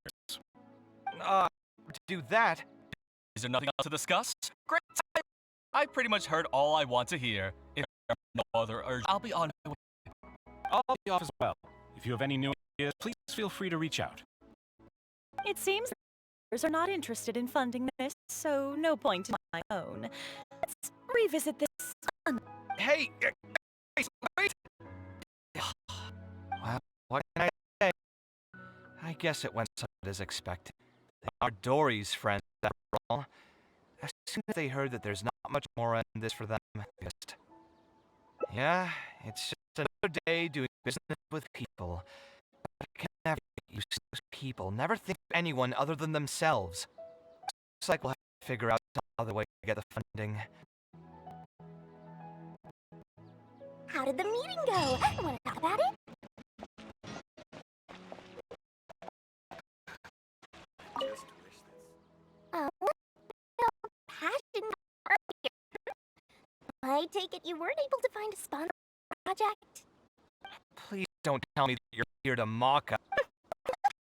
To do that, Is there nothing else to discuss? Great. I pretty much heard all I want to hear. If there are no other urge, I'll be on my way. I'll be off as well. If you have any new ideas, please feel free to reach out. It seems others are not interested in funding this, so no point in my own. Let's revisit this. hey, wait! Well, what can I say? I guess it went somewhat as expected. They are Dory's friends, after all. As soon as they heard that there's not much more in this for them, yeah, it's just another day doing business with people. But I can never get used to those people. Never think of anyone other than themselves. Looks like we'll have to figure out some other way to get the funding. How did the meeting go? Want to talk about it? Passion earlier. I take it you weren't able to find a sponsor project? Please don't tell me that you're here to mock us.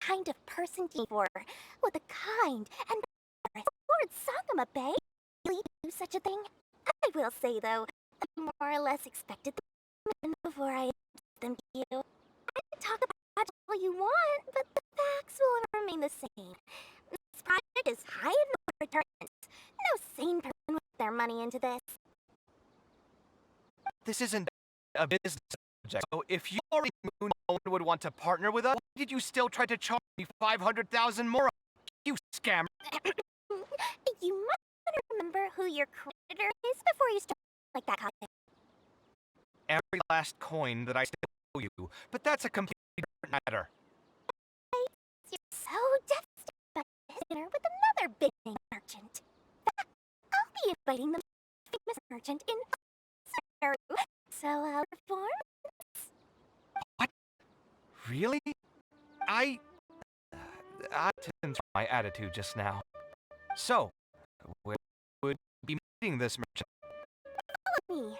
kind of person do you for? With a kind and Lord Sakuma Bay really do such a thing? I will say though, I more or less expected them before I introduced them to you. I can talk about it all you want, but the facts will remain the same. This project is high in returns. No sane person would put their money into this. This isn't a business project, so if you already knew no one would want to partner with us, why did you still try to charge me 500,000 more? You scammer! You must remember who your creditor is before you start like that kind of thing. Every last coin that I still owe you, but that's a completely different matter. You're so devastated by this dinner with another big name merchant. I'll be inviting the famous merchant in Saru, so I'll perform. What? Really? I didn't try my attitude just now. So, where would you be meeting this merchant? Follow me.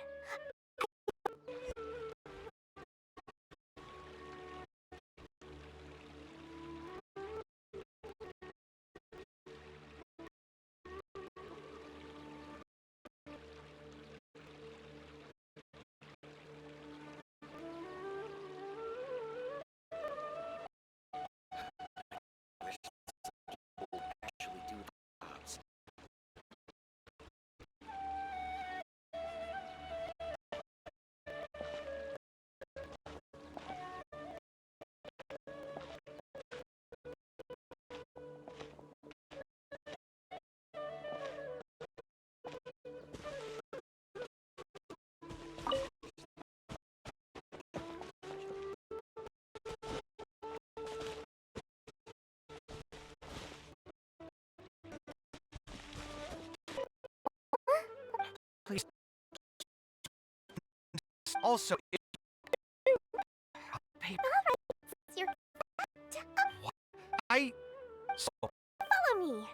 Please. Also, paper. It's your What? So, follow me.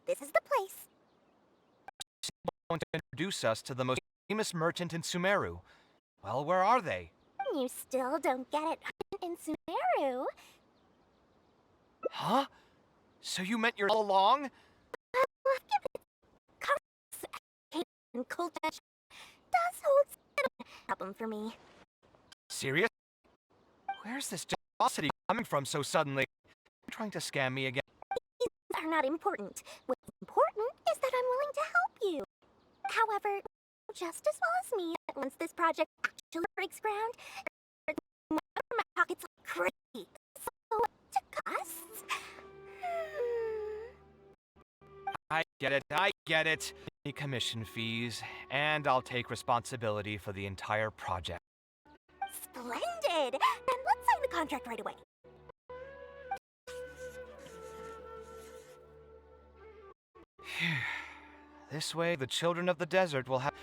This is the place. going to introduce us to the most famous merchant in Sumeru. Well, where are they? You still don't get it in Sumeru. Huh? So you meant you're all along? And culture does hold some problem for me. Serious? Where's this generosity coming from so suddenly? You're trying to scam me again? These are not important. What's important is that I'm willing to help you. However, just as well as me, once this project actually breaks ground, my pockets like crazy. So, to costs. I get it. The commission fees, and I'll take responsibility for the entire project. Splendid! Then let's sign the contract right away. This way, the children of the desert will have...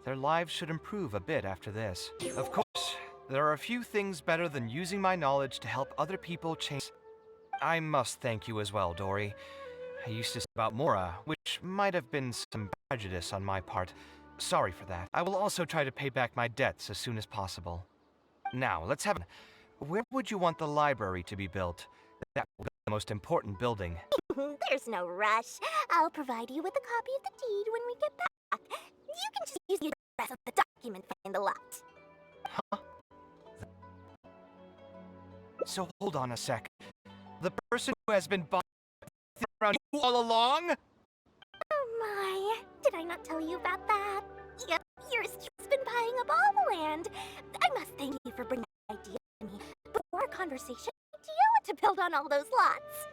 Their lives should improve a bit after this. Of course, there are a few things better than using my knowledge to help other people change. I must thank you as well, Dory. I used to say about Mora, which might have been some prejudice on my part. Sorry for that. I will also try to pay back my debts as soon as possible. Now, let's have... Where would you want the library to be built? That will be the most important building. There's no rush. I'll provide you with a copy of the deed when we get back. You can just use the address of the document in the lot. Huh? So hold on a sec. The person who has been buying around you all along? Oh my, did I not tell you about that? Yep, yours has been buying up all the land. I must thank you for bringing that idea to me. Before our conversation, idea to build on all those lots.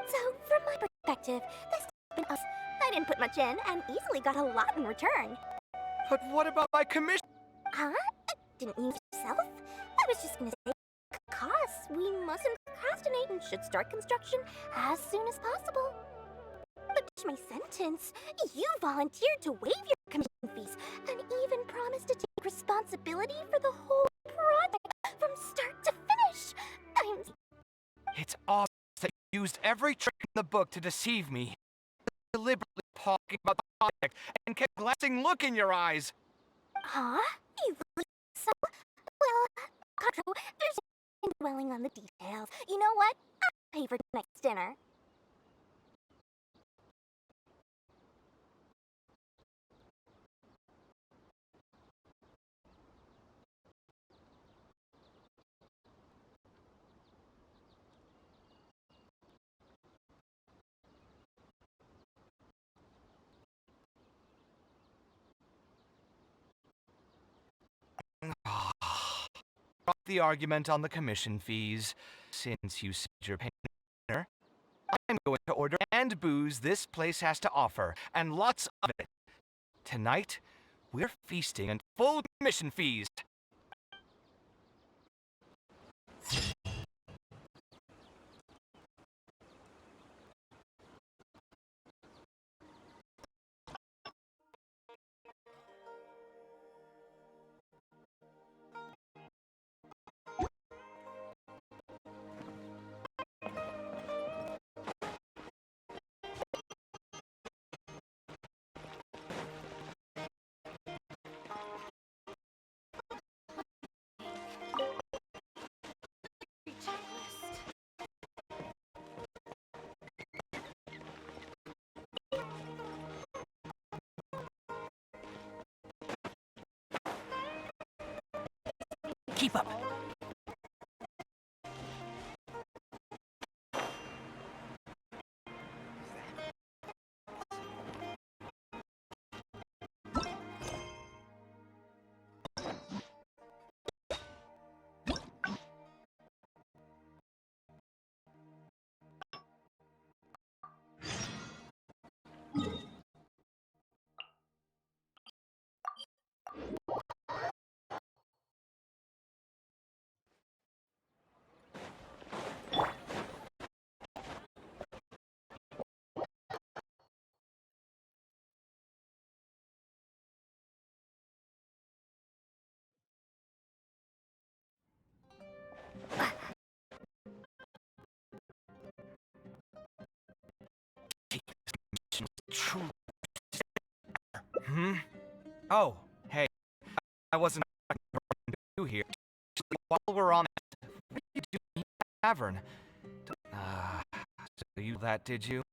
So, from my perspective, this has been us. I I didn't put much in and easily got a lot in return. But what about my commission? Huh? Didn't you yourself? I was just gonna say, costs. We mustn't procrastinate and should start construction as soon as possible. But to my sentence, you volunteered to waive your commission fees and even promised to take responsibility for the whole project from start to finish. It's obvious that you used every trick in the book to deceive me. Deliberately talking about the project and kept a glassing look in your eyes. Huh? You really think so? Well, Quattro, there's no point in dwelling on the details. You know what? I'll pay for tonight's dinner. Drop the argument on the commission fees. Since you said you're paying dinner, I'm going to order and booze this place has to offer, and lots of it. Tonight, we're feasting and full commission fees. Keep up. True. Hmm? Oh, hey. I wasn't expecting you here. While we're on it, what did you do in the tavern? So you that, did you?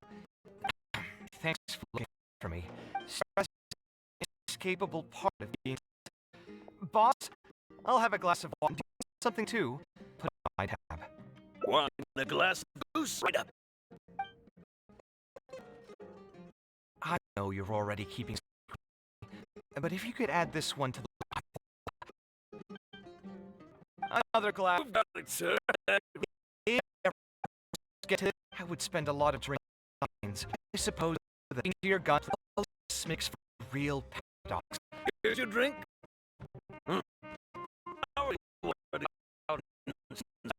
Thanks for looking for me. Stress is an inescapable part of being... Boss, I'll have a glass of wine. Something too. Put on my tab. Wine in a glass of goose. Right up. I know you're already keeping secret, but if you could add this one to the... Another glass. You've got it, sir. If I get it, I would spend a lot of drinking wines. I suppose that into your gut makes for real paradox. Here's your drink. How are you already out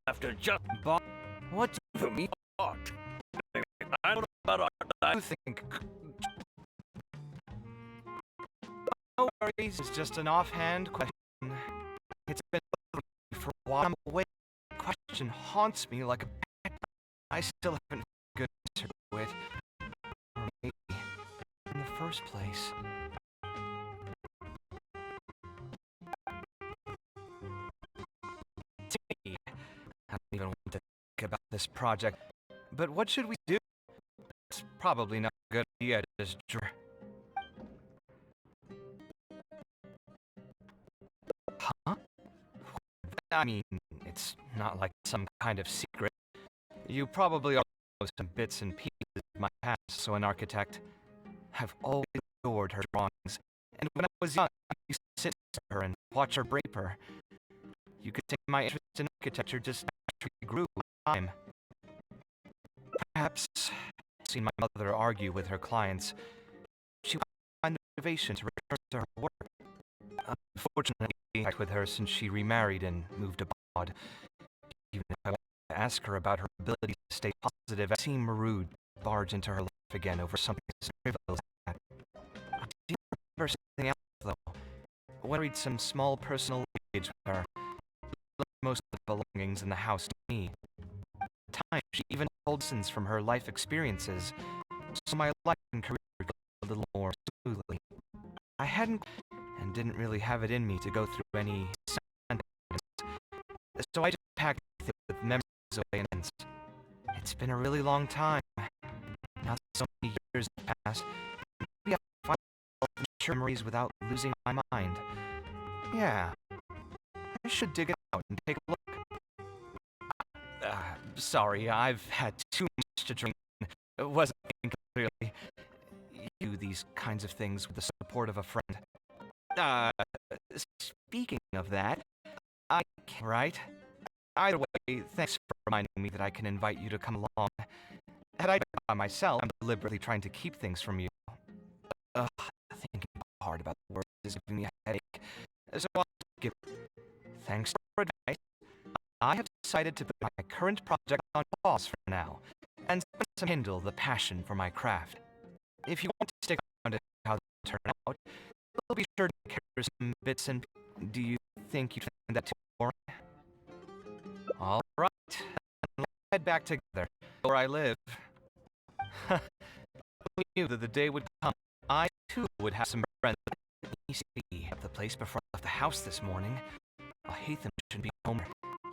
after just Bob, what for me art? I don't know about art, but do I you think? No worries, it's just an offhand question. It's been bothering me for a while. I'm away. The question haunts me like a bat. I still haven't found a good answer to it. Or maybe, in the first place. I don't even want to think about this project. But what should we do? It's probably not a good idea to just Huh? I mean, it's not like some kind of secret. You probably all know some bits and pieces of my past, so an architect. I've always adored her drawings, and when I was young, I used to sit next to her and watch her paper. You could say my interest in architecture just naturally grew with time. Perhaps I've seen my mother argue with her clients, she would find the motivation to return to her work. Unfortunately, I worked with her since she remarried and moved abroad. Even if I wanted to ask her about her ability to stay positive, it seemed rude to barge into her life again over something as trivial as that. I do remember something else, though. When I read some small personal luggage with her, she left most of the belongings in the house to me. At the time, she even told lessons from her life experiences, so my life and career would go a little more smoothly. I hadn't and didn't really have it in me to go through any so I just packed it with memories away and it's been a really long time. Now that so many years have passed, maybe I'll find myself memories without losing my mind. Yeah, I should dig it out and take a look. Sorry, I've had too much to drink. Wasn't thinking clearly. You do these kinds of things with the support of a friend. Speaking of that, right? Either way, thanks for reminding me that I can invite you to come along. Had I done it by myself, I'm deliberately trying to keep things from you. Thinking hard about the words is giving me a headache. So I'll give. Thanks for advice. I have decided to put my current project on pause for now, and kindle the passion for my craft. If you want to stick around to see how they turn out, we'll be sure to capture some bits and. Do you think you'd find that too boring? All right, let's head back together, where I live. I knew that the day would come. I too would have some friends. Let me see the place before I left the house this morning. Hatham shouldn't be home.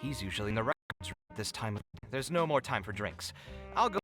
He's usually in the records room at this time. There's no more time for drinks. I'll go.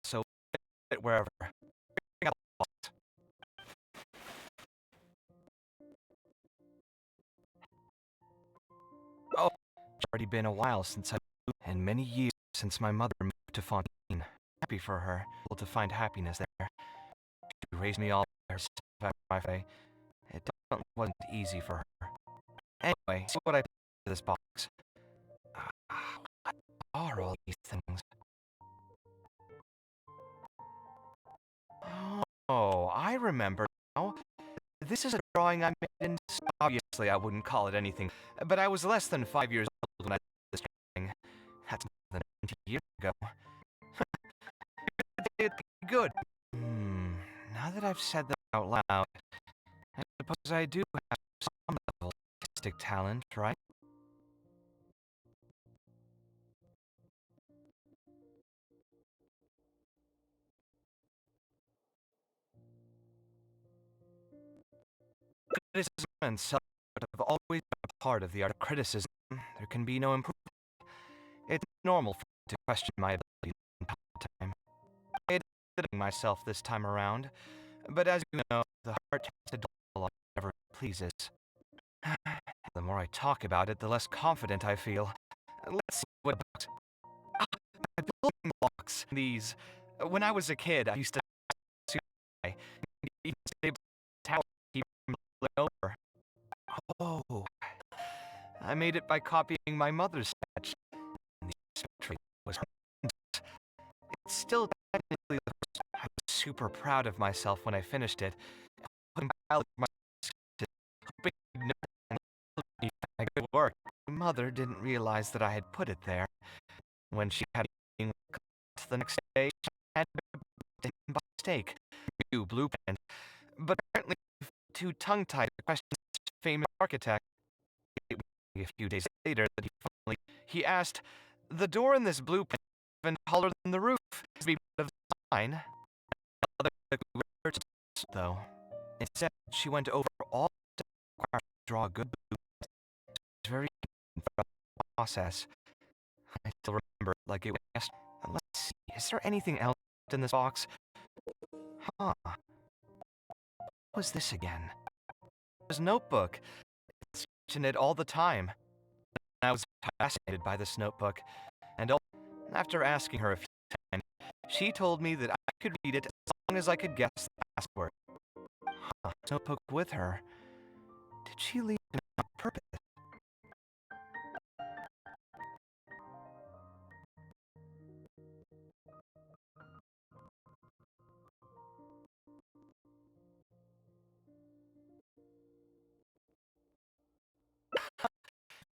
So wherever. Oh, it's already been a while since I moved, and many years since my mother moved to Fontaine. Happy for her, able to find happiness there. She raised me all by herself after my family. It definitely wasn't easy for her. Anyway, see what I put in this box. What are all these things? Oh, I remember now. This is a drawing I made in. Obviously, I wouldn't call it anything, but I was less than 5 years old when I did this drawing. That's more than 20 years ago. It's good. Now that I've said that out loud, I suppose I do have some level of artistic talent, right? Criticism and self-doubt have always been a part of the art of criticism. There can be no improvement. It's normal for me to question my ability from time to time. I admitted myself this time around, but as you know, the heart tends to dwell on whatever it pleases. The more I talk about it, the less confident I feel. see what about. Ah, my building blocks. These. When I was a kid, I used to even stay by the tower to keep from falling over. Oh, I made it by copying my mother's sketch. And the sketch was horrendous. It's still technically the first. I was super proud of myself when I finished it. Putting my sketches, hoping you'd know and tell me my good work. My mother didn't realize that I had put it there. When she had a meeting with the next day, she had to him by mistake. New blueprint. But apparently, too tongue-tied to question such a famous architect. It was a few days later that he asked, "The door in this blueprint is even taller than the roof. Is to be part of the sign?" My mother quickly researched this, though. Instead, she went over all the steps required to draw a good blueprint. It was very thorough process. I still remember it like it was yesterday. Let's see, is there anything else in this box? Huh. What was this again? His notebook. It's in it all the time. I was fascinated by this notebook, and after asking her a few times, she told me that I could read it as long as I could guess the password. Huh, notebook with her. Did she leave it on purpose?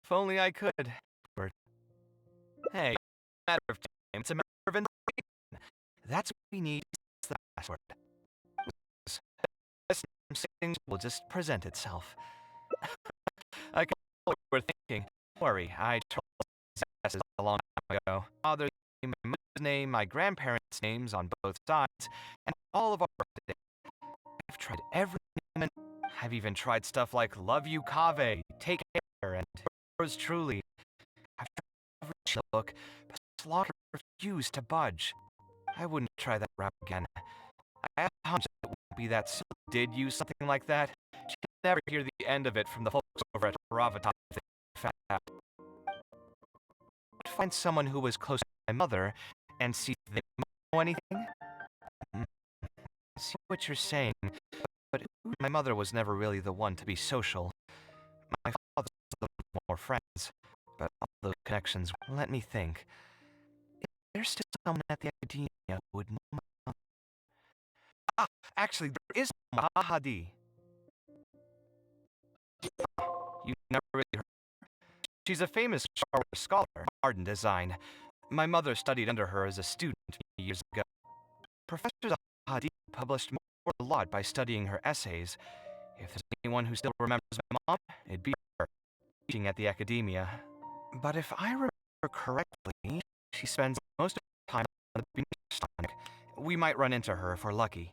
If only I could. Hey, matter of time, it's a matter of information. That's what we need is the password. This thing will just present itself. I can tell what you were thinking. Don't worry, I told guesses a long time ago. Father's name, my mother's name, my grandparents' names on both sides, and all of our birthdays. I've tried every name, and I've even tried stuff like Love You Kave, Take Care, and Yours Truly. I've tried every look, but Slaughter refused to budge. I wouldn't try that route again. I have a hunch it won't be that Sue did use something like that. She'd never hear the end of it from the folks over at Ravatar if they found out. I'd find someone who was close to my mother and see if they know anything. I see what you're saying, but my mother was never really the one to be social. My father was the one with more friends, but all those connections. Let me think. Is there still someone at the academia who would know my mother? Ah, actually, there is Mahadi. You never really heard of her? She's a famous Star Wars scholar in art and design. My mother studied under her as a student many years ago. Professor Mahadi published more a lot by studying her essays. If there's anyone who still remembers my mom, it'd be her, teaching at the academia. But if I remember correctly, she spends most of her time on the beach. We might run into her if we're lucky.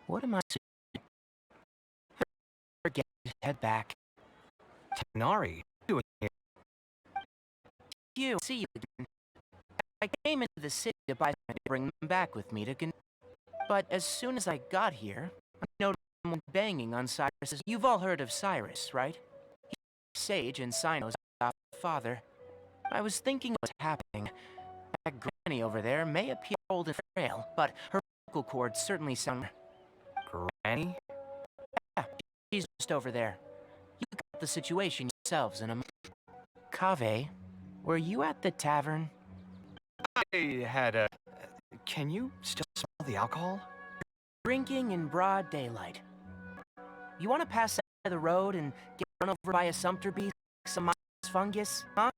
What am I saying? Forget it, head back. Tighnari, what are you doing here? You, see you again. I came into the city to buy something to bring them back with me to but as soon as I got here, I noticed someone banging on Cyrus's. You've all heard of Cyrus, right? He's Sage and Cyno's father. I was thinking what's happening. That granny over there may appear old and frail, but her vocal cords certainly sound... Granny? Yeah, she's just over there. You got the situation yourselves in a... Kaveh, were you at the tavern? I had a... Can you still smell the alcohol? Drinking in broad daylight. You want to pass out of the road and get run over by a sumpter beast like some fungus, huh?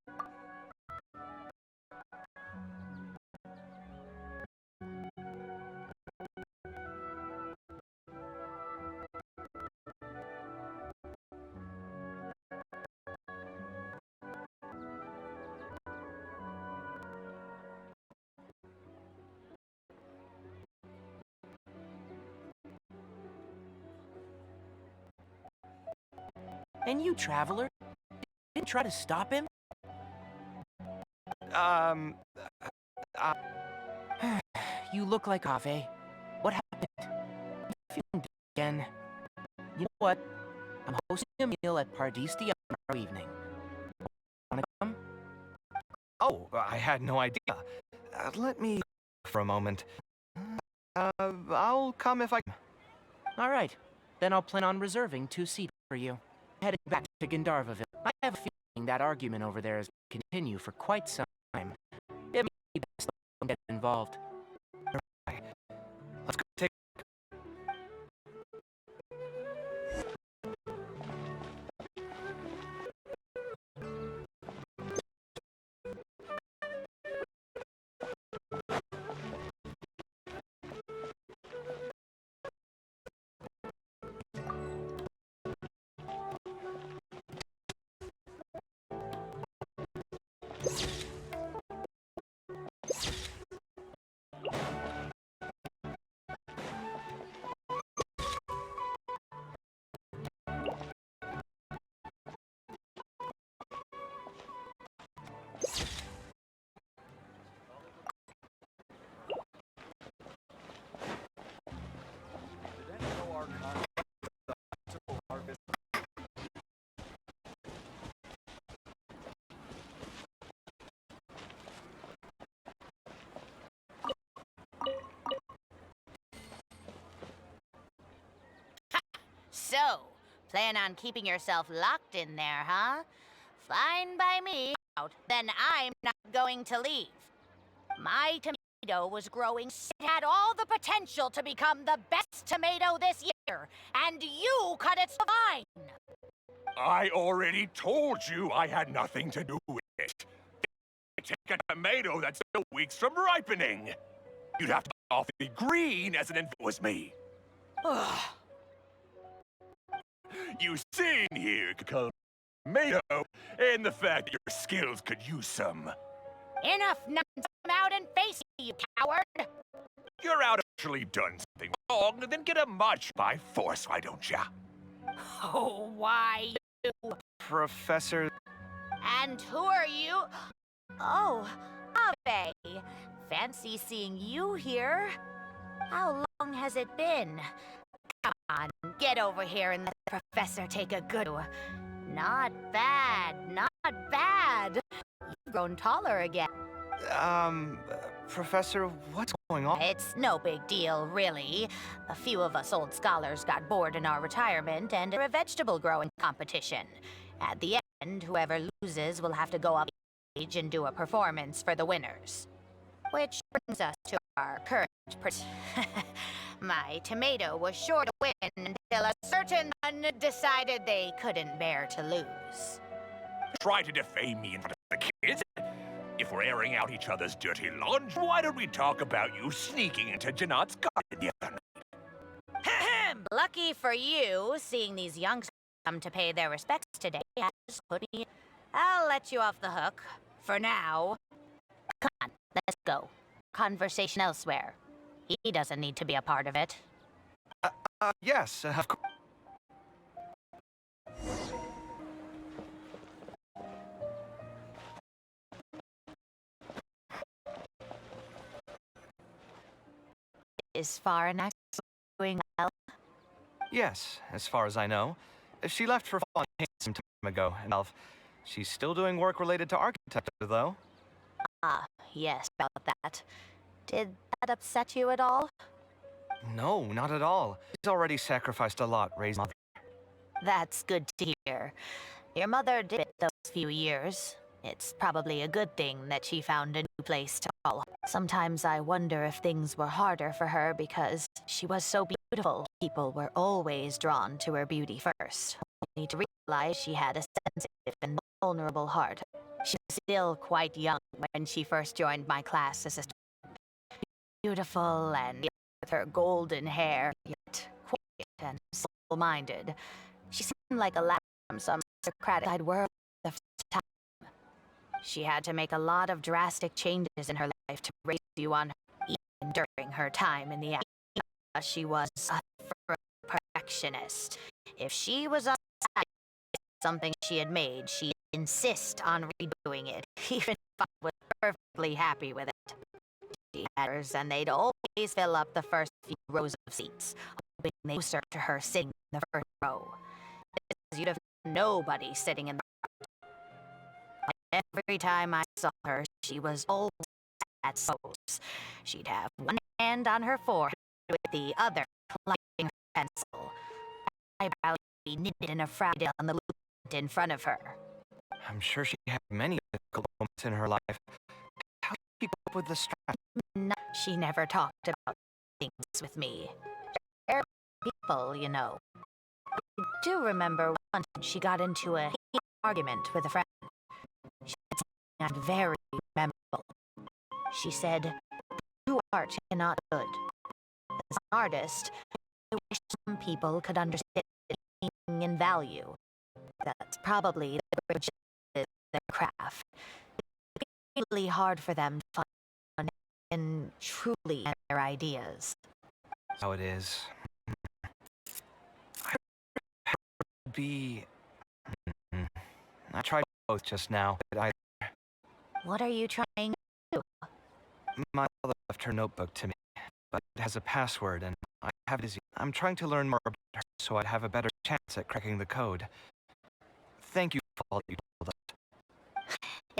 And you, traveler, didn't try to stop him? You look like Kaveh. What happened? You feeling good again? You know what? I'm hosting a meal at Pardistia tomorrow evening. Wanna come? Oh, I had no idea. Let me... for a moment. I'll come if I... All right. Then I'll plan on reserving 2 seats for you. Heading back to Gandharvaville. I have a feeling that argument over there is going to continue for quite some time. It may be best to get involved. Let's go take... So, plan on keeping yourself locked in there, huh? Fine by me. Then I'm not going to leave. My tomato was growing. It had all the potential to become the best tomato this year, and you cut its vine. I already told you I had nothing to do with it. Take a tomato that's still weeks from ripening. You'd have to be awfully green as an if it was me. You sing here, tomato, and the fact that your skills could use some. Enough nonsense! Come out and face me, you coward! You're out actually done something wrong, then get a march by force, why don't ya? Oh, why you? Professor... And who are you? Oh, Kaveh. Fancy seeing you here. How long has it been? Come on, get over here and let the professor take a good... Not bad, not bad. You've grown taller again. Professor, what's going on? It's no big deal, really. A few of us old scholars got bored in our retirement and a vegetable growing competition. At the end, whoever loses will have to go up stage and do a performance for the winners. Which brings us to our current My tomato was sure to win until a certain one decided they couldn't bear to lose. Try to defame me in front of the kids? If we're airing out each other's dirty laundry, why don't we talk about you sneaking into Janat's garden the other night? Lucky for you, seeing these youngsters come to pay their respects today has put me... I'll let you off the hook. For now. Come on, let's go. Conversation elsewhere. He doesn't need to be a part of it. Yes, of course. Is Farnax doing well? Yes, as far as I know. She left for Fontaine some time ago, and she's still doing work related to architecture, though. Ah, yes, about that. Did that upset you at all? No, not at all. She's already sacrificed a lot raising mother. That's good to hear. Your mother did it those few years. It's probably a good thing that she found a new place to call home. Sometimes I wonder if things were harder for her because she was so beautiful. People were always drawn to her beauty first, only to realize she had a sensitive and vulnerable heart. She was still quite young when she first joined my class as a student. Beautiful and with her golden hair, yet quiet and simple-minded. She seemed like a lamb from some Socratic world the first time. She had to make a lot of drastic changes in her life to raise you on her, even during her time in the academy. She was a perfectionist. If she was unsatisfied with something she had made, she'd insist on redoing it, even if I was perfectly happy with it. She had hers, and they'd always fill up the first few rows of seats, hoping they'd closer to her sitting in the first row. Because you'd have nobody sitting in the front. Every time I saw her, she was always at pose. She'd have one hand on her forehead with the other lighting her pencil. Her eyebrows would be knitted in a frown on the loop in front of her. I'm sure she had many difficult moments in her life. How did she keep up with the stress? No, she never talked about things with me. They're people, you know. I do remember once she got into a heated argument with a friend. She said something very memorable. She said, "True art cannot be good. As an artist, I wish some people could understand the meaning and value. That's probably the bridge of their craft. It's really hard for them to find and truly their ideas." How it is. I tried both just now, but What are you trying to do? my mother left her notebook to me, but it has a password, and I have it. I'm trying to learn more about her so I'd have a better chance at cracking the code. Thank you for all you told us.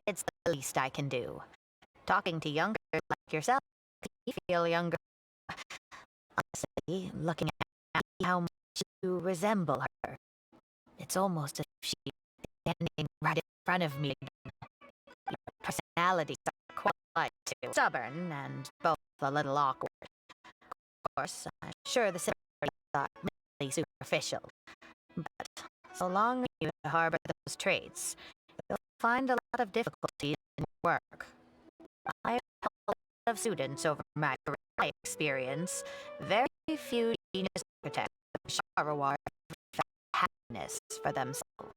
It's the least I can do. Talking to youngers like yourself makes me feel younger. Honestly, looking at how much you resemble her, it's almost as if she's standing right in front of me again. Your personalities are quite like too. Stubborn and both a little awkward. Of course, I'm sure the similarities are merely superficial. But so long as you harbor those traits, you'll find a lot of difficulties in work. I've helped a lot of students over my career experience. Very few genius architects are rewarded for happiness for themselves.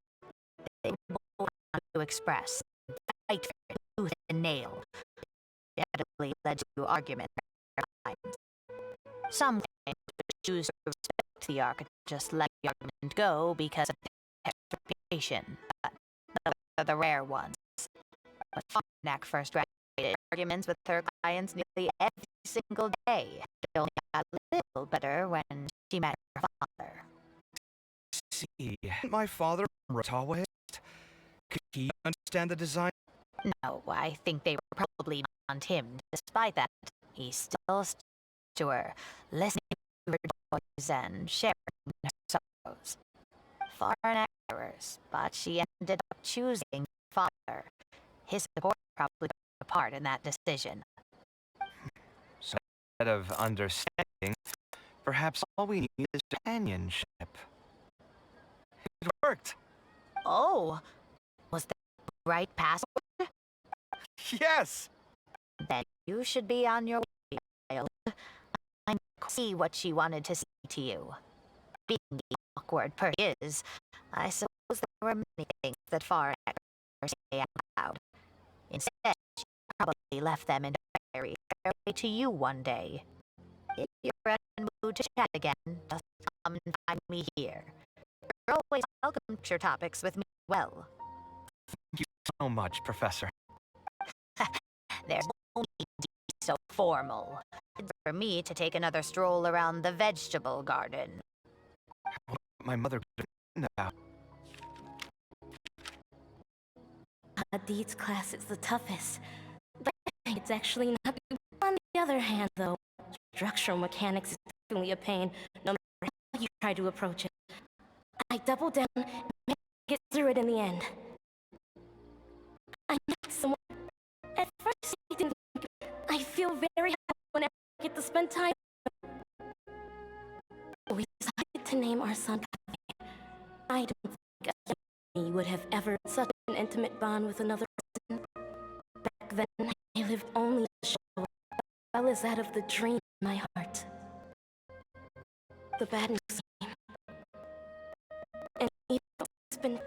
They both want to express, fight for tooth and nail. Inevitably led to argument at times. Some would choose to respect the architect, just let the argument go because of their reputation. But those are the rare ones. When Farnack first graduated, arguments with her clients nearly every single day. It only got a little better when she met her father. See, my father Rotawa. Could he understand the design? No, I think they were probably beyond him. Despite that, he still stood to her, listening to her joys and sharing her sorrows. Foreign errors, but she ended up choosing her father. His support probably played a part in that decision. So instead of understanding, perhaps all we need is companionship. It worked. Oh, was that the right password? Yes! Then you should be on your way, child. I can see what she wanted to say to you. Being the awkward person she is, I suppose there were many things that Farnack say out loud. Instead, she probably left them in her diary to way to you one day. If you're in a mood to chat again, just come and find me here. You're always welcome to share topics with me as well. Thank you so much, Professor. There's no need to be so formal. It's for me to take another stroll around the vegetable garden. My mother about. Deed's class is the toughest, but I think it's actually not. On the other hand, though, structural mechanics is definitely a pain, no matter how you try to approach it. I double down and get through it in the end. I met someone. At first, I didn't think. I feel very happy whenever I get to spend time. We decided to name our son Kaveh. I don't think he would have ever had such an intimate bond with another person. Back then, I lived only the show, as well as that of the dream in my heart. The bad news came. And even though it's been,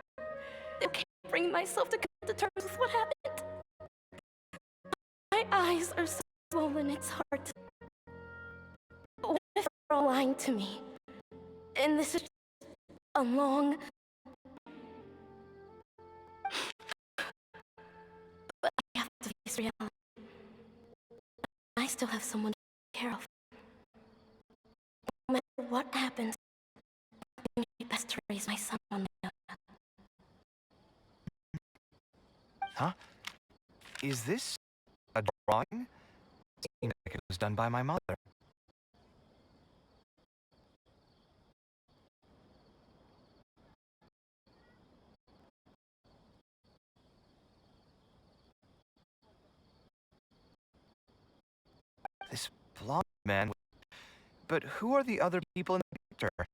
I can't bring myself to come to terms with what happened. My eyes are so swollen, it's hard to... What if they're all lying to me? And this is a long... But I have to face reality. I still have someone to take care of. No matter what happens, I'm doing my best to raise my son on my own. Huh? Is this a drawing? It seems like it was done by my mother. This blonde man. But who are the other people in the picture?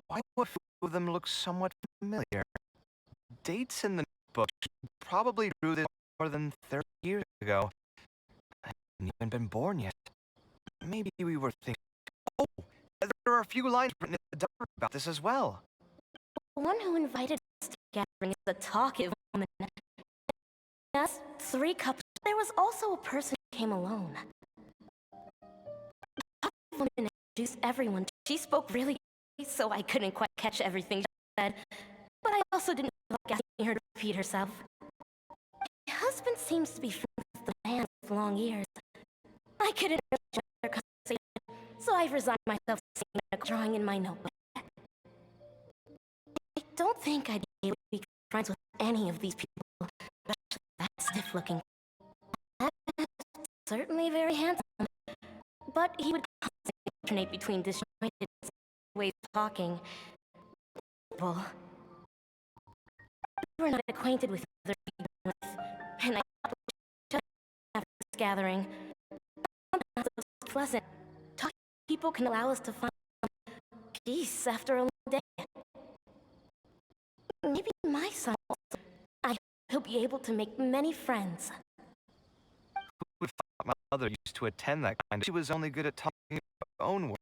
Why do a few of them look somewhat familiar? Dates in the notebook. She probably drew this more than 30 years ago. I hadn't even been born yet. Maybe we were thinking. Oh, there are a few lines written in the diary about this as well. The one who invited us to the gathering is a talkative woman. Us, 3 couples. There was also a person who came alone. The talkative woman introduced everyone. She spoke really quickly, so I couldn't quite catch everything she said. But I also didn't like asking her to repeat herself. My husband seems to be friends with the man with long ears. I couldn't enjoy their conversation, so I resigned myself to seeing a drawing in my notebook. I don't think I'd be able to be friends with any of these people, especially that stiff-looking. Certainly very handsome, but he would constantly alternate between disjointed ways of talking. Well, we were not acquainted with other people with, and I thought we should after this gathering. Sometimes it was pleasant. Talking to people can allow us to find peace after a long day. Maybe my son also. I hope he'll be able to make many friends. Who would thought my mother used to attend that kind of... She was only good at talking about her own work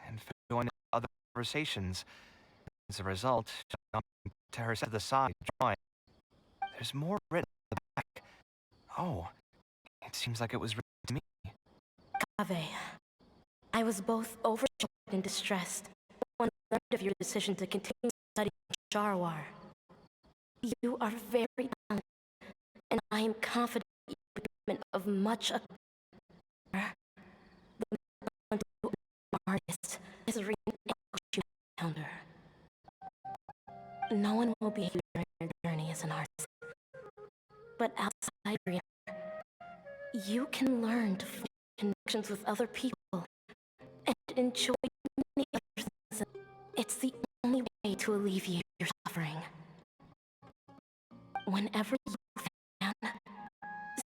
and joining other conversations. As a result, she got to her to the side, drawing. There's more written at the back. Oh, it seems like it was written to me. Kaveh, I was both overjoyed and distressed when I learned of your decision to continue studying Sharwar. You are very talented, and I am confident in your commitment of much of the artist is a real you encounter. No one will be here during your journey as an artist. But outside your you can learn to form connections with other people and enjoy many other things. It's the only way to alleviate your suffering. Whenever you can,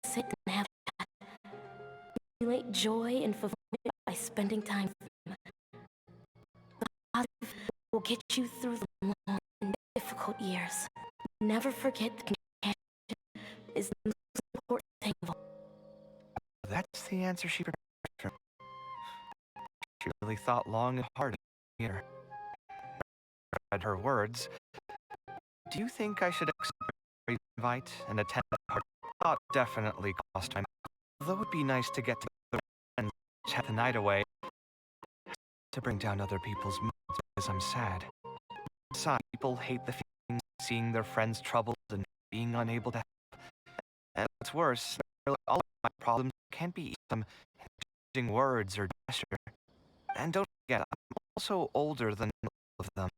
sit and have a chat. Emulate joy and fulfillment by spending time with them. The positive will get you through the long and difficult years. Never forget that communication is the most important thing of all. That's the answer she prepared for me. She really thought long and hard here. Read her words. Do you think I should accept her invite and attend that party? Definitely cost time. Although it would be nice to get together and chat tempt the night away. To bring down other people's moods because I'm sad. Some people hate the feeling of seeing their friends troubled and being unable to help. And what's worse, nearly all of my problems can't be some encouraging words or gesture. And don't forget, I'm also older than all of them.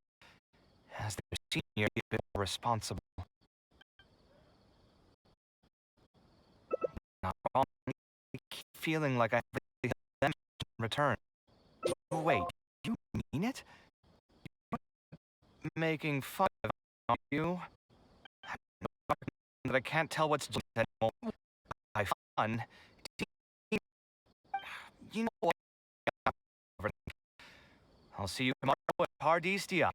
As their senior, a bit more responsible. Not wrong. I keep feeling like I really help them in return. Wait, you mean it? You're making fun of me, aren't you? That I can't tell what's just anymore. By fun, you know what? I'll see you tomorrow at Pardis DI.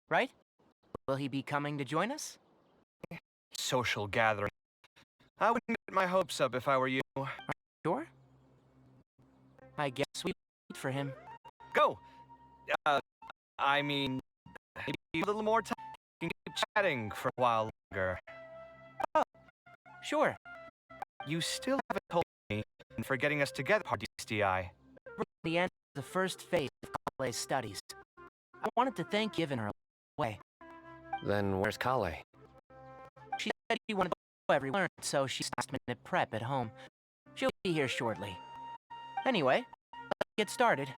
Right? Will he be coming to join us? Social gathering. I wouldn't get my hopes up if I were you. Sure? I guess we wait for him. Go! I mean, maybe a little more time. We can keep chatting for a while longer. Oh, sure. You still haven't told me for getting us together, Pardis DI. The end of the first phase of Kale's studies. I wanted to thank you, given her way. Then where's Kale? She said she wanted to go everywhere, so she's last-minute prep at home. She'll be here shortly. Anyway, let's get started.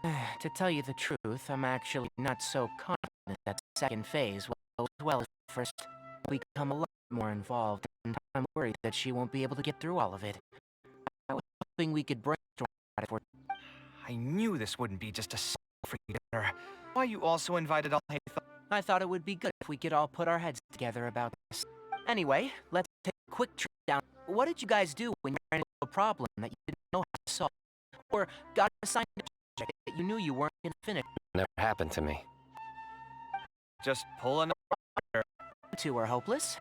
To tell you the truth, I'm actually not so confident that the second phase will go as well as the first. We become a lot more involved, and I'm worried that she won't be able to get through all of it. I was hoping we could brainstorm about it for... I knew this wouldn't be just a free dinner. Why you also invited all Hathel? I thought it would be good if we could all put our heads together about this. Anyway, let's take a quick trip down. What did you guys do when you ran into a problem that you didn't know how to solve? Or got assigned a project that you knew you weren't going to finish? Never happened to me. Just pulling a... You two are hopeless.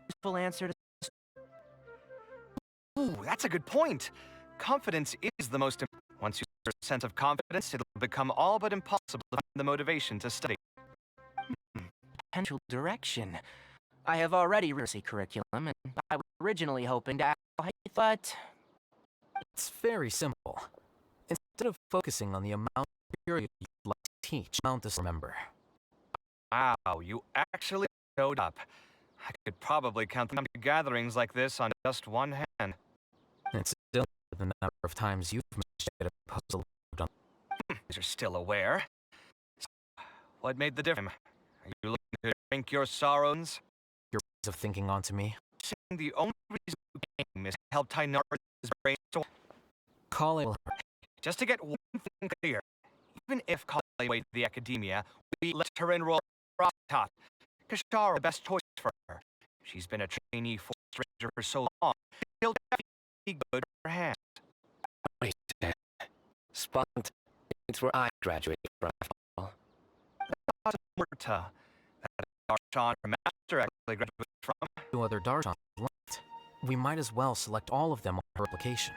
Useful answer to... Ooh, that's a good point. Confidence is the most important. Once you have a sense of confidence, it'll become all but impossible to find the motivation to study. Potential direction. I have already read the curriculum, and I would originally hoping to but It's very simple. Instead of focusing on the amount of period you'd like to teach, amount to remember. Wow, you actually showed up. I could probably count the number of gatherings like this on just one hand. It's still the number of times you've managed to get a puzzle done. You're still aware. So, what made the difference? Are you looking to drink your sorrows? Your ways of thinking onto me. Saying the only reason you came is to help tie Naruto's brain storm. Kale will hurt. Just to get one thing clear, even if Kale went to the academia, we let her enroll in Ratat. Kashara, the best choice for her. She's been a trainee force ranger for so long, she'll definitely be good for her hands. Wait, Spont, it's where I graduated from. Murta, that Darshan, her master, actually graduated from. 2 other Darshans left. We might as well select all of them on her application.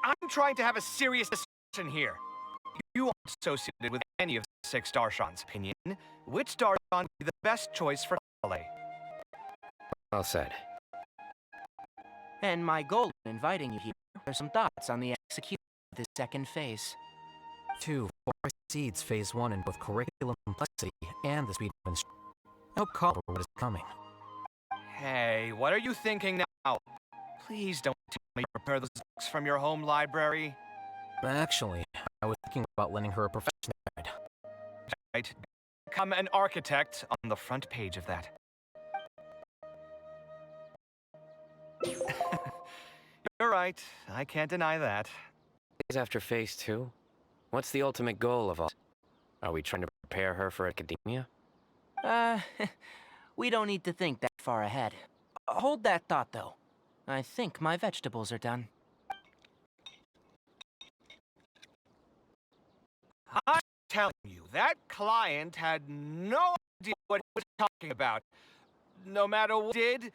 I'm trying to have a serious discussion here. You aren't associated with any of the 6 Darshans' opinion. Which Darshan would be the best choice for Kale? Well said. and my goal in inviting you here are some thoughts on the execution of this second phase. 2 exceeds Phase 1 in both curriculum complexity and the speed of instruction. I hope Kale what is coming. Hey, what are you thinking now? Please don't tell me you prepare those books from your home library. Actually, I was thinking about lending her a professional guide. Right. Become an architect on the front page of that. You're right. I can't deny that. After Phase 2? What's the ultimate goal of all? Are we trying to prepare her for academia? We don't need to think that far ahead. Hold that thought, though. I think my vegetables are done. I'm telling you, that client had no idea what he was talking about. No matter what he did,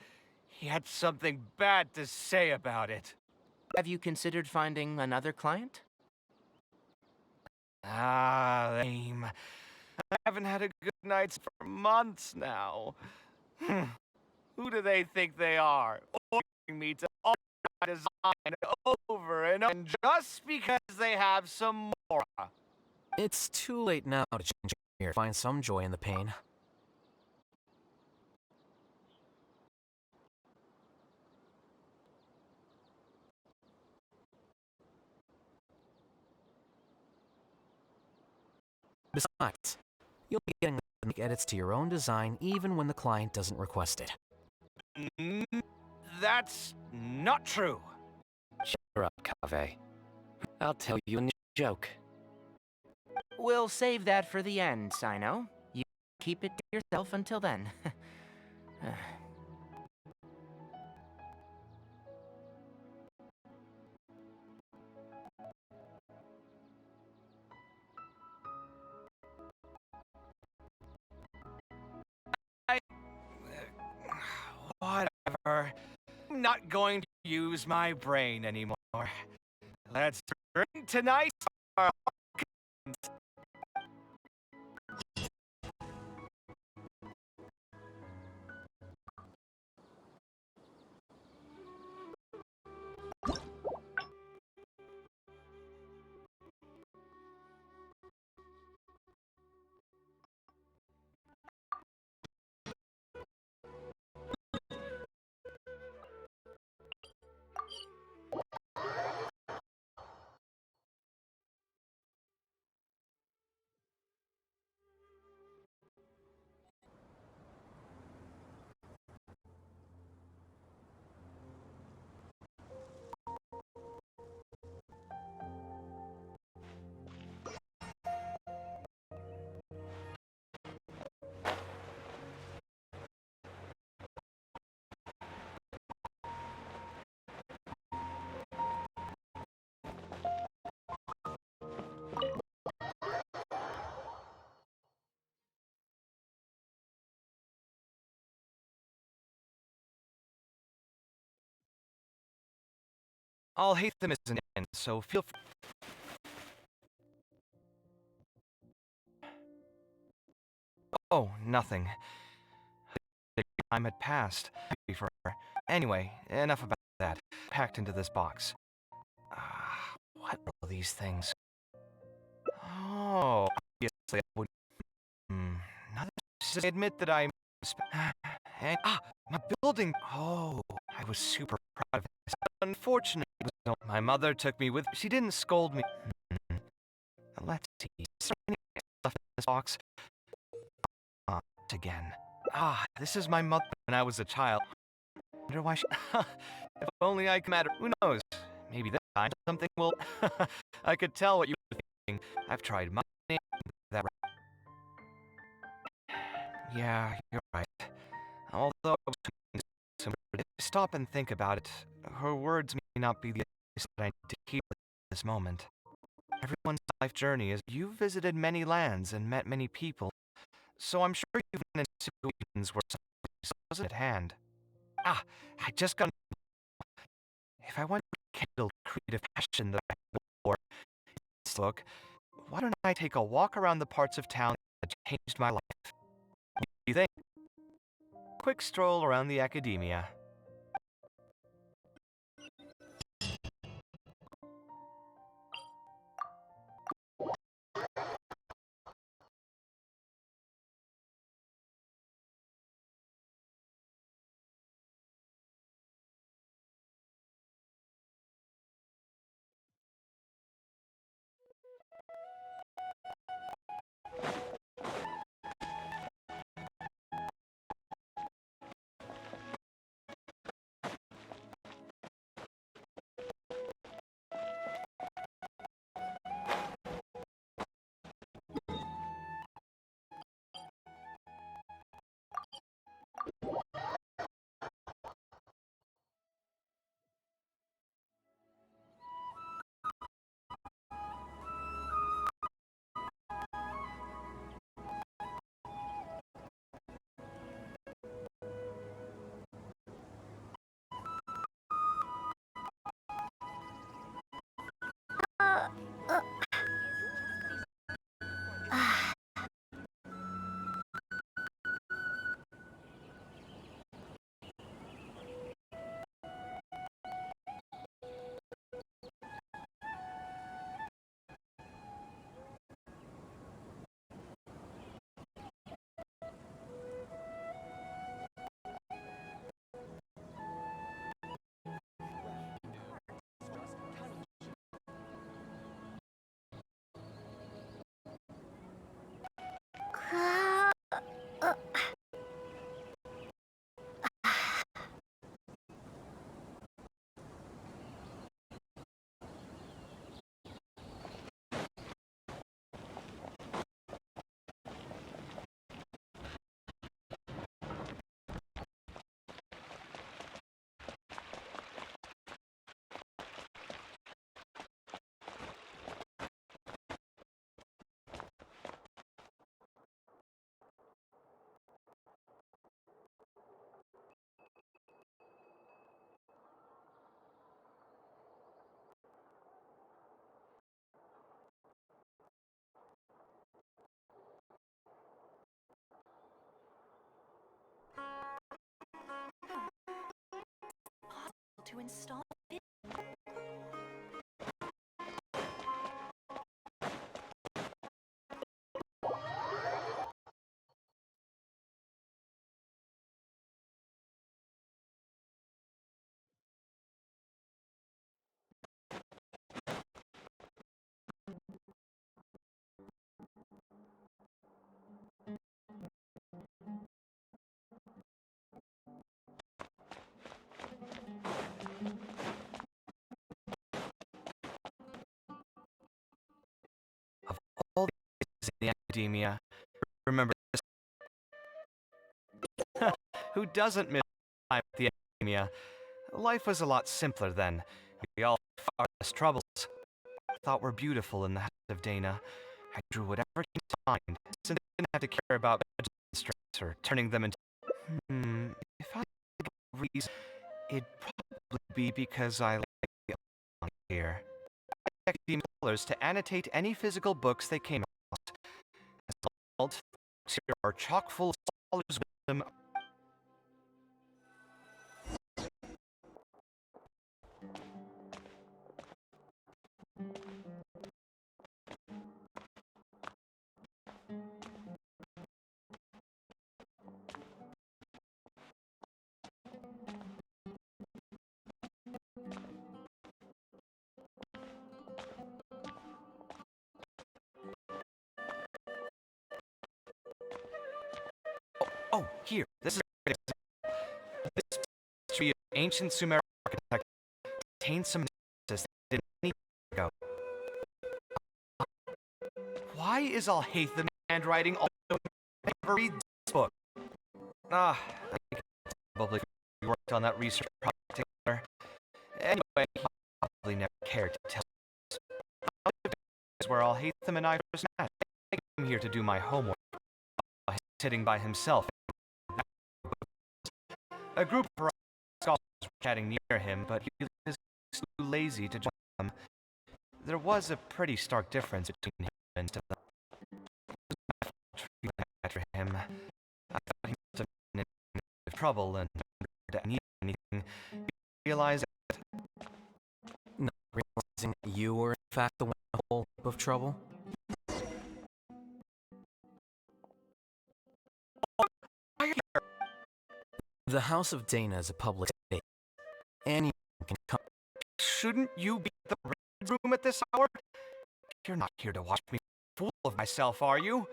he had something bad to say about it. Have you considered finding another client? Ah, lame. I haven't had a good night for months now. Who do they think they are? Ordering me to alter my design over and over just because they have some more. It's too late now to change here. Find some joy in the pain. Besides, you'll be getting to make edits to your own design even when the client doesn't request it. That's not true. Cheer up, Kaveh. I'll tell you a joke. We'll save that for the end, Sino. You keep it to yourself until then. Whatever. I'm not going to use my brain anymore. Let's drink tonight. I'll hate them as an end, so feel free. Oh, nothing. The time had passed before her. Anyway, enough about that. Packed into this box. What are all these things? Oh, obviously I would. Now that I admit that I'm. And, my building. Oh, I was super proud of this. Unfortunately, my mother took me with. She didn't scold me. Let's see. Is there any stuff in this box? Again. This is my mother when I was a child. I wonder why she. If only I could matter. Who knows? Maybe this time something will. I could tell what you were thinking. I've tried my name. That. Yeah, you're right. Although I was stop and think about it, her words may not be the advice that I need to hear at this moment. Everyone's life journey is you've visited many lands and met many people, so I'm sure you've been in situations where something wasn't at hand. I just got. If I want to kindle the creative passion that I have for this book, why don't I take a walk around the parts of town that changed my life? What do you think? Quick stroll around the academia. To install it. Of all the places in the academia, remember this. Who doesn't miss time at the academia? Life was a lot simpler then. We all had far less troubles. I thought were beautiful in the house of Dana. I drew whatever came to mind, since I didn't have to care about stress or turning them into. If I could give a reason, it'd probably be because I like the art here. Academic colors to annotate any physical books they came across. As a result, books here are chock full of scholars' wisdom. Oh, here. This is a great example. This tree of ancient Sumerian architecture contains some analysis that didn't need to go. Why is Alhaitham handwriting also never read this book? I think probably worked on that research project together. Anyway, he probably never cared to tell us. Where Alhaitham and I first met. I came here to do my homework. Sitting by himself. A group of scholars were chatting near him, but he was too lazy to join them. There was a pretty stark difference between him and them. After him, I thought he must have been in trouble and didn't need anything. He realized that. Not realizing that you were in fact the one in a whole heap of trouble? The House of Dana is a public space. Anyone can come. Shouldn't you be in the red room at this hour? You're not here to watch me fool of myself, are you?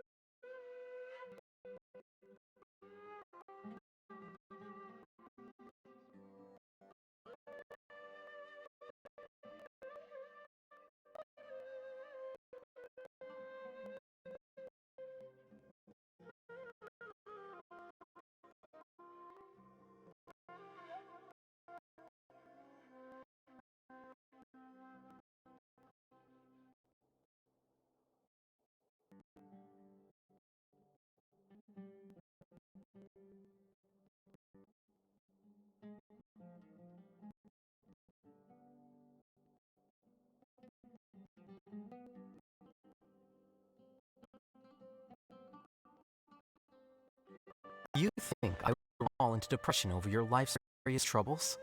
You think I would fall into depression over your life's various troubles?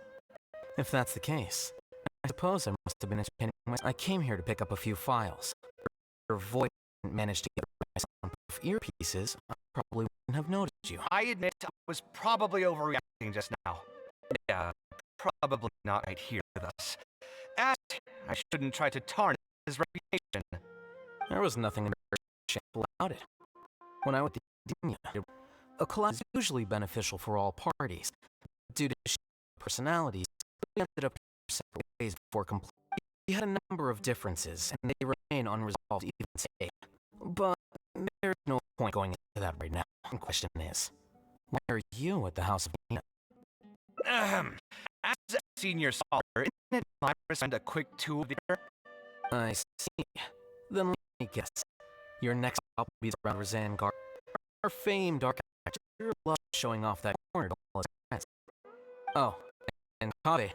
If that's the case, I suppose I must have been entertaining myself. I came here to pick up a few files. Your voice didn't manage to get my soundproof earpieces, I probably wouldn't have noticed you. I admit I was probably overreacting just now. Yeah, probably not right here with us. And I shouldn't try to tarnish his reputation. There was nothing shameful about it. When I went to Academia, a collab is usually beneficial for all parties. Due to personalities, we ended up separate ways before completing. We had a number of differences, and they remain unresolved even today. But there's no point going into that right now. The question is, why are you at the House of Dana? As a senior scholar, isn't it my to send a quick tour of the air? I see. Then let me guess. Your next stop will be around Razan Garden. Our famed architect loves showing off that corner to all his friends. Oh, and Kaveh.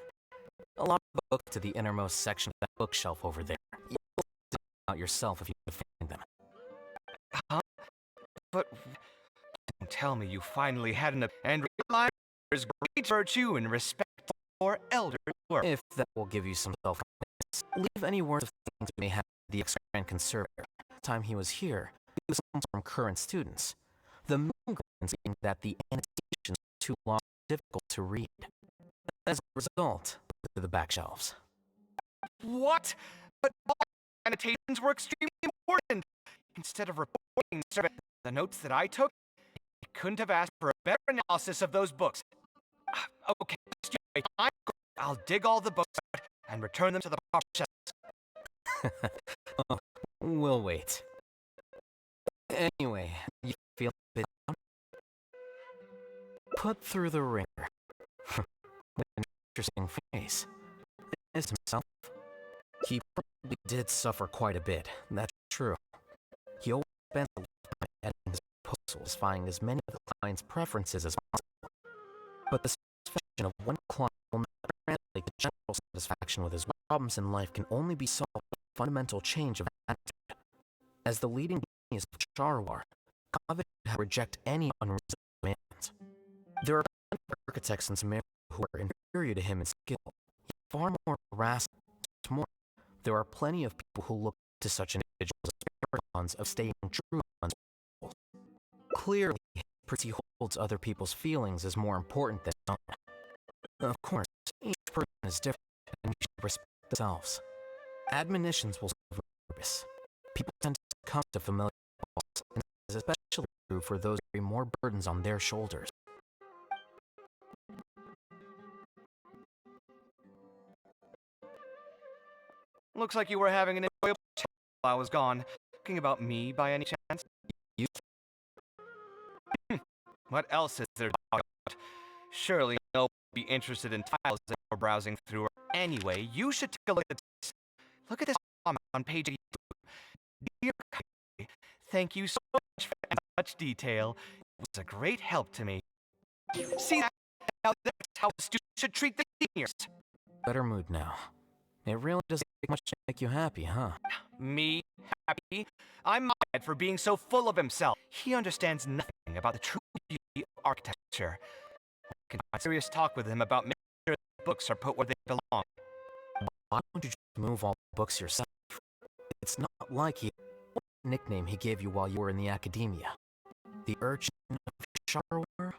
A lot of books to the innermost section of that bookshelf over there. You'll dig out yourself if you can find them. Huh? But don't tell me you finally had an and realized there's great virtue and respect for elder work. If that will give you some self-confidence, leave any words of things you may have with the ex-grand conservator. The time he was here, he was from current students. The main grievance being that the annotations were too long and difficult to read. As a result, to the back shelves. What? But all annotations were extremely important. Instead of reporting the notes that I took, I couldn't have asked for a better analysis of those books. Okay, just wait. I'll dig all the books out and return them to the proper shelves. Oh, we'll wait. Anyway, you feel a bit down? Put through the ringer. With an interesting face. As himself, he probably did suffer quite a bit, that's true. He always spent a lot of time editing his proposals, finding as many of the client's preferences as possible. But the satisfaction of one client will not translate to general satisfaction with his problems in life can only be solved with a fundamental change of attitude. As the leading genius of Sharwar, Kaveh would reject any unreasonable demands. There are architects in Sumeria who are inferior to him in skill, yet far more harassing. More, there are plenty of people who look to such individuals as paragons of staying true to one's principles. Clearly, he holds other people's feelings as more important than his own. Of course, each person is different, and we should respect themselves. Admonitions will serve a purpose. People tend to succumb to familiar faults, and is especially true for those who carry more burdens on their shoulders. Looks like you were having an enjoyable chat while I was gone. Talking about me by any chance? You? What else is there to talk about? Surely no one would be interested in tiles that you're browsing through. Anyway, you should take a look at this. Look at this comment on page 82. Dear Kai, thank you so much for such detail. It was a great help to me. See that? Now that's how students should treat the seniors. Better mood now. It really doesn't take much to make you happy, huh? Me? Happy? I'm mad for being so full of himself. He understands nothing about the true beauty of architecture. I can have a serious talk with him about making sure the books are put where they belong. Why don't you just move all the books yourself? It's not like what nickname he gave you while you were in the academia. The Urchin of Sharwar?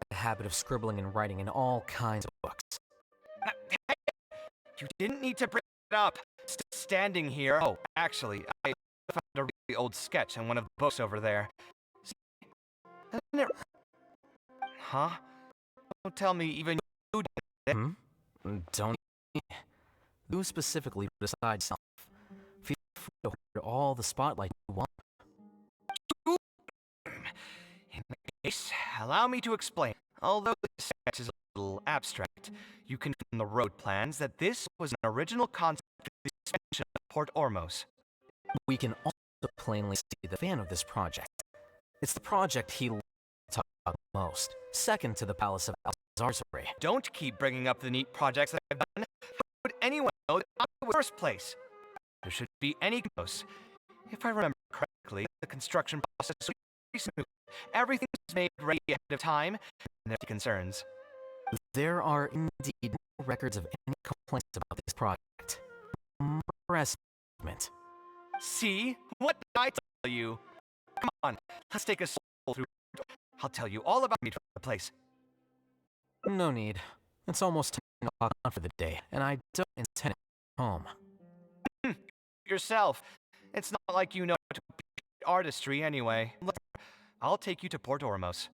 The habit of scribbling and writing in all kinds of books. You didn't need to bring it up. Standing here. Oh, actually, I found a really old sketch in one of the books over there. See, isn't it... Huh? Don't tell me even you did it. Don't you specifically decide yourself. Feel free to hold all the spotlight you want. In that case, allow me to explain. Although the sketch is a little abstract, you can see in the road plans that this was an original concept of the expansion of Port Ormos. We can also plainly see the fan of this project. It's the project he talks about most, second to the Palace of Alzarzare. Don't keep bringing up the neat projects that I've done. How would anyone know that I was in the first place? There shouldn't be any ghosts. If I remember correctly, the construction process was pretty smooth. Everything was made ready ahead of time, and there are concerns. There are indeed no records of any complaints about this project. More estimate. See? What did I tell you? Come on, let's take a stroll through. I'll tell you all about the place. No need. It's almost time to log on for the day, and I don't intend to go home. Yourself. It's not like you know how to appreciate artistry anyway. Look, I'll take you to Port Ormos.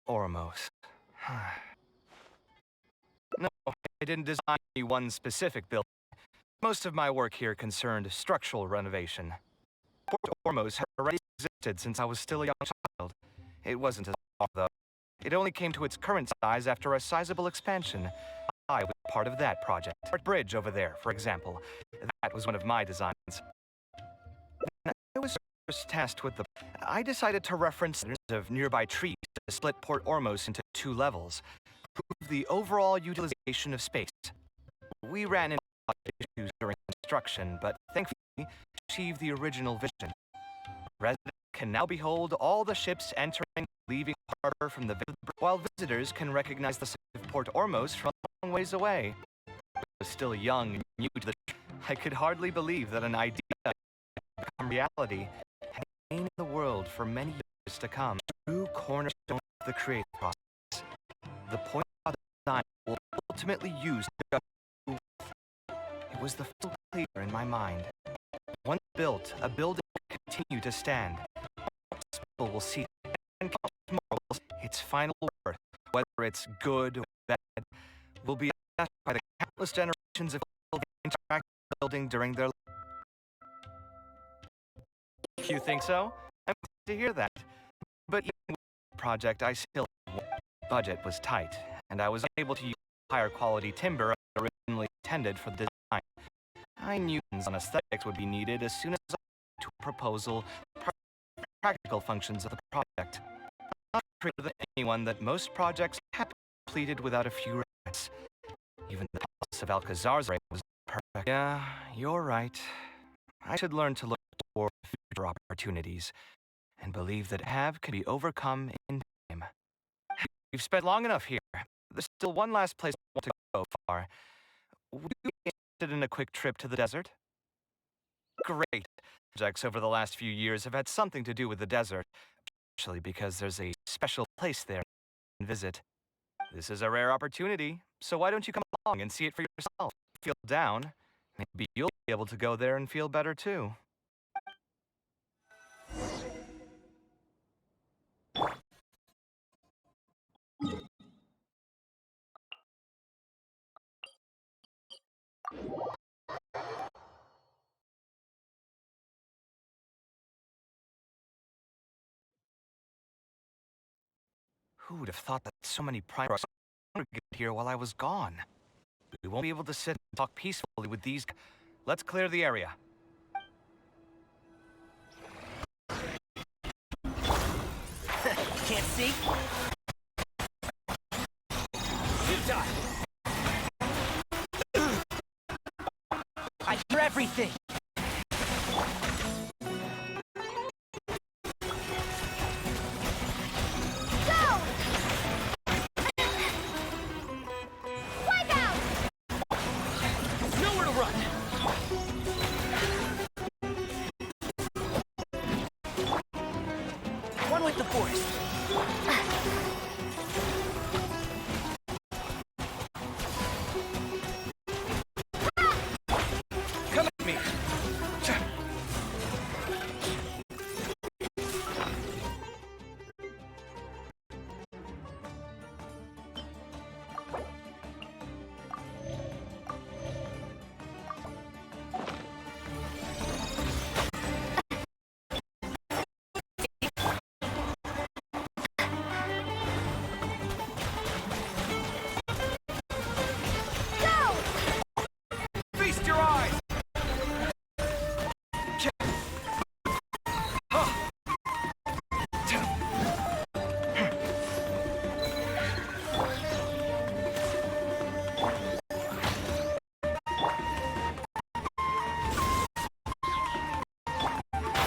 Ormos. No, I didn't design any one specific building. Most of my work here concerned structural renovation. Port Ormos had already existed since I was still a young child. It wasn't as far, though. It only came to its current size after a sizable expansion. I was part of that project. Port Bridge over there, for example. That was one of my designs. When I was first tasked with I decided to reference of nearby trees to split Port Ormos into 2 levels, improve the overall utilization of space. We ran into issues during construction, but thankfully achieved the original vision. Residents can now behold all the ships entering and leaving harbor from the while visitors can recognize the site of Port Ormos from a long ways away. I was still young and new to the I could hardly believe that an idea had become reality and remain in the world for many years to come. True cornerstone of the creative process. The point of design will ultimately use it was the full clear in my mind. Once built, a building will continue to stand. People will see it and tomorrow its final worth, whether it's good or bad, will be assessed by the countless generations of people that interact with the building during their life. You think so? I'm glad to hear that. But even with the project, I still budget was tight, and I was unable to use higher quality timber as originally intended for the design. I knew on aesthetics would be needed as soon as I got to a proposal practical functions of the project. I'm not afraid of anyone that most projects have completed without a few regrets. Even the Palace of Alcazar's was perfect. Yeah, you're right. I should learn to look toward future opportunities and believe that have can be overcome in time. We've spent long enough here. There's still one last place I want to go far. Would you be interested in a quick trip to the desert? Great. Projects over the last few years have had something to do with the desert, especially because there's a special place there to visit. This is a rare opportunity, so why don't you come along and see it for yourself? Feel down, maybe you'll be able to go there and feel better too. Who would have thought that so many primates would get here while I was gone? We won't be able to sit and talk peacefully with these. Let's clear the area. Can't see? You die! I hear everything! One with the force. Come at me. Feast your eyes!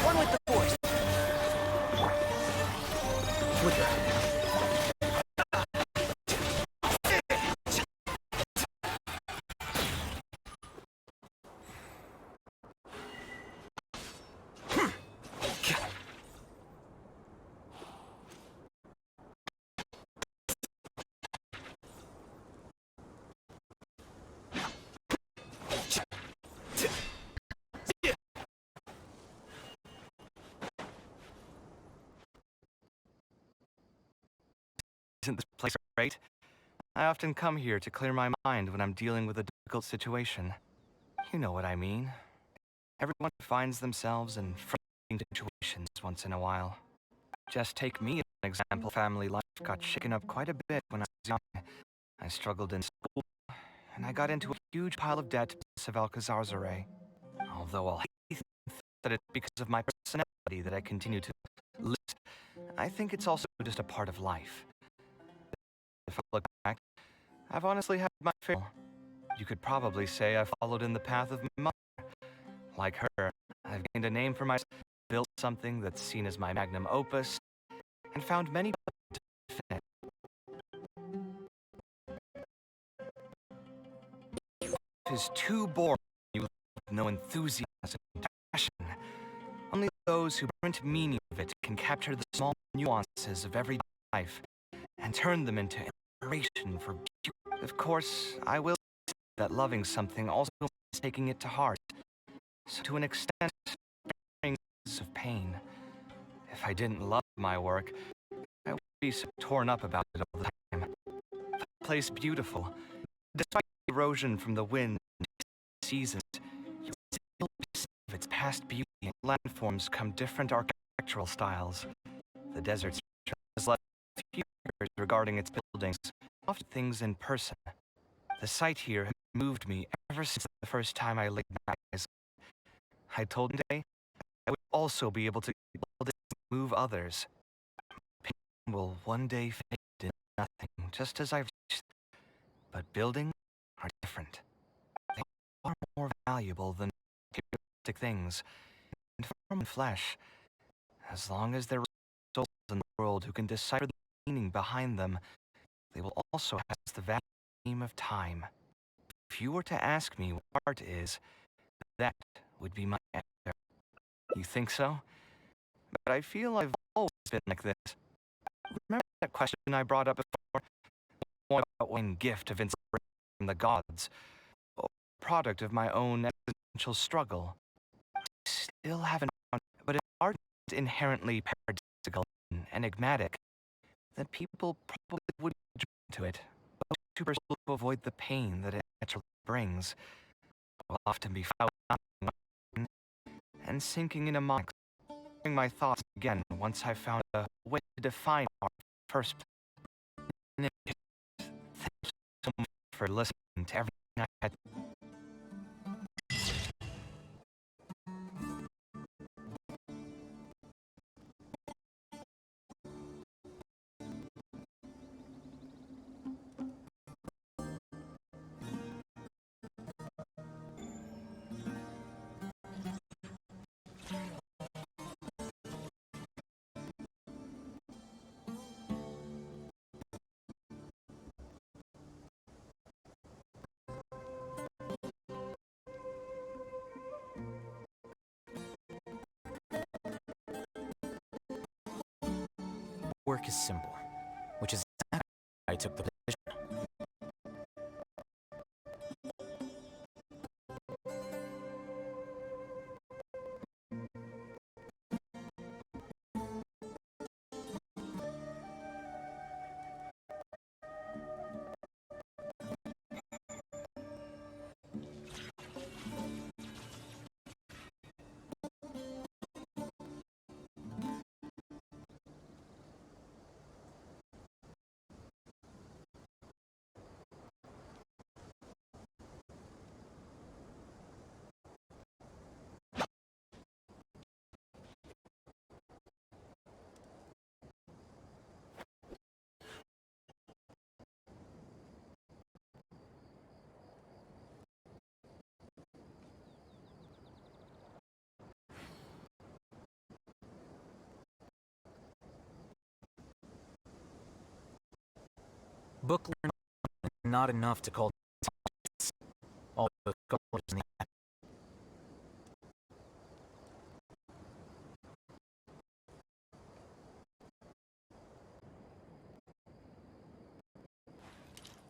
One with the force. Isn't this place great? I often come here to clear my mind when I'm dealing with a difficult situation. You know what I mean. Everyone finds themselves in frustrating situations once in a while. Just take me as an example. Family life got shaken up quite a bit when I was young. I struggled in school, and I got into a huge pile of debt to Alcazar's array. Although I'll hate that it's because of my personality, that I continue to list. I think it's also just a part of life. If I look back, I've honestly had my fill. You could probably say I followed in the path of my mother. Like her, I've gained a name for myself, built something that's seen as my magnum opus, and found many to defend it. It is too boring when you have no enthusiasm and passion. Only those who print meaning of it can capture the small nuances of everyday life and turn them into inspiration for beauty. Of course, I will say that loving something also means taking it to heart. So to an extent, bearing of pain. If I didn't love my work, I would be so torn up about it all the time. The place beautiful. Despite the erosion from the wind and seasons, you still perceive its past beauty, and landforms come different architectural styles. The desert has left few records regarding its buildings, often things in person. The sight here has moved me ever since the first time I laid my eyes. I told him today I would also be able to build and move others. Pain will one day fade into nothing, just as I've reached. But buildings are different. They are more valuable than materialistic things, and form and flesh. As long as there are souls in the world who can decipher the meaning behind them, they will also have the value of time. If you were to ask me what art is, that would be my answer. You think so? But I feel I've always been like this. Remember that question I brought up before? One about one gift of inspiration from the gods, or a product of my own existential struggle. I still haven't found it, but if art is inherently paradoxical and enigmatic, then people probably would be drawn to it, both to pursue to avoid the pain that it naturally brings. Will often be found and sinking in a monk, my thoughts again once I found a way to define art first. Thank you so much for listening to everything I had. Work is simple, which is exactly why I took the position. Book learned not enough to call all the scholars in the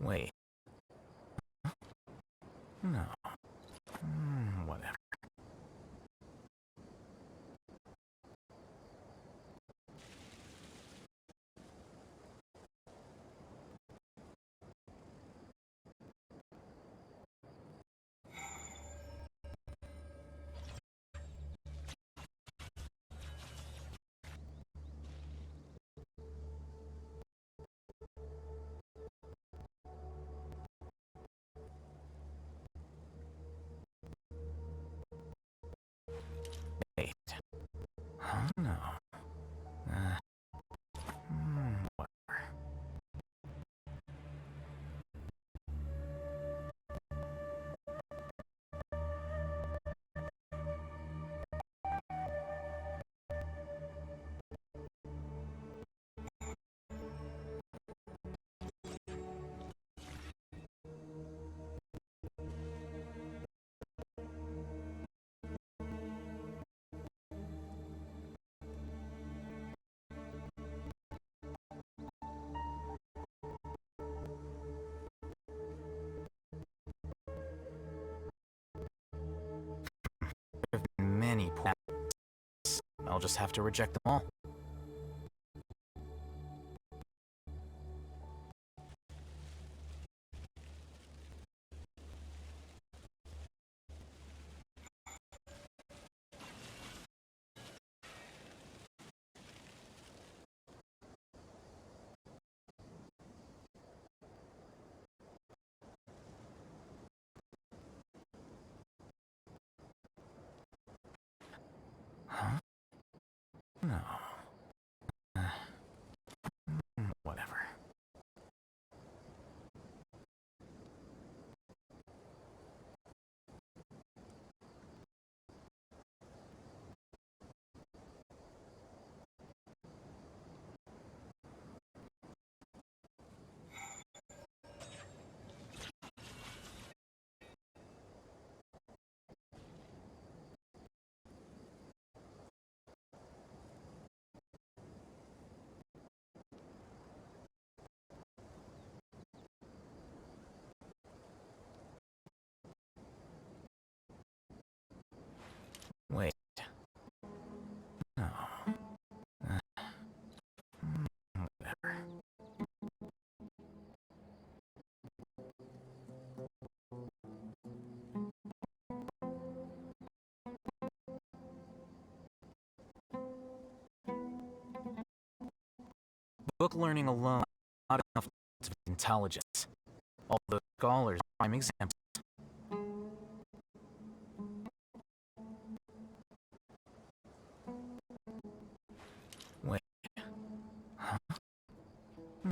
Wait. No. Whatever. No. Whatever. There have been many points. I'll just have to reject them all. Huh? No. Whatever. Wait. No. Whatever. Book learning alone is not enough of intelligence. All the scholars are prime examples. Wait. Huh? No.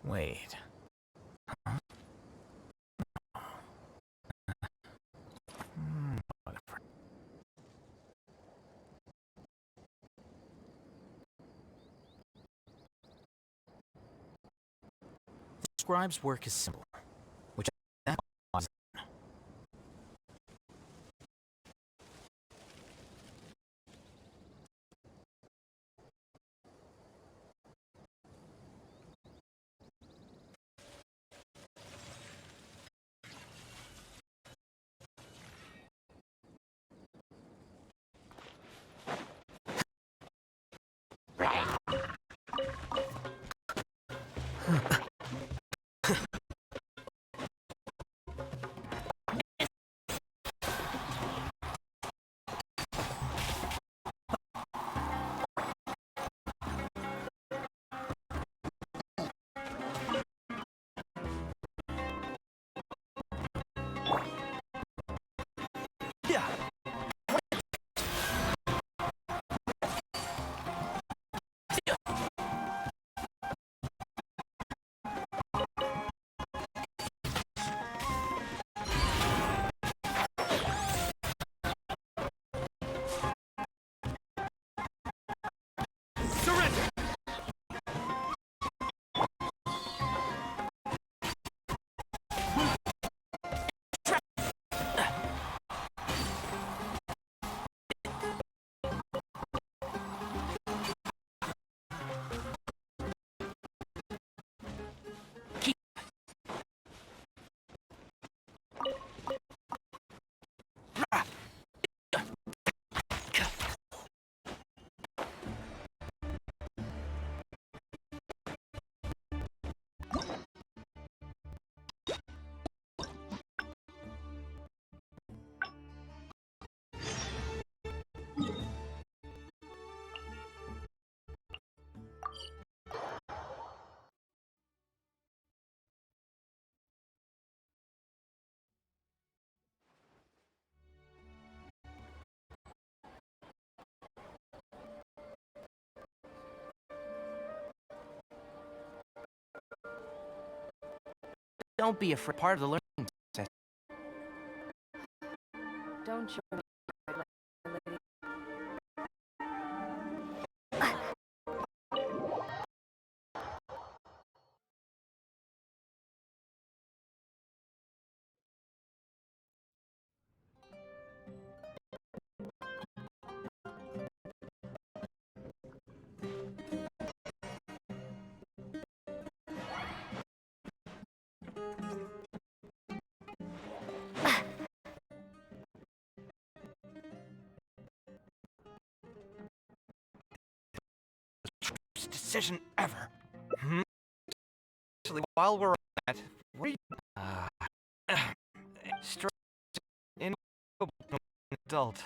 Wait. Huh? Whatever. The scribe's work is simple, which that was. Don't be afraid. Part of the learning process. Don't show me, lady. Decision ever. Actually, while we're at, what are you? Straight in adult.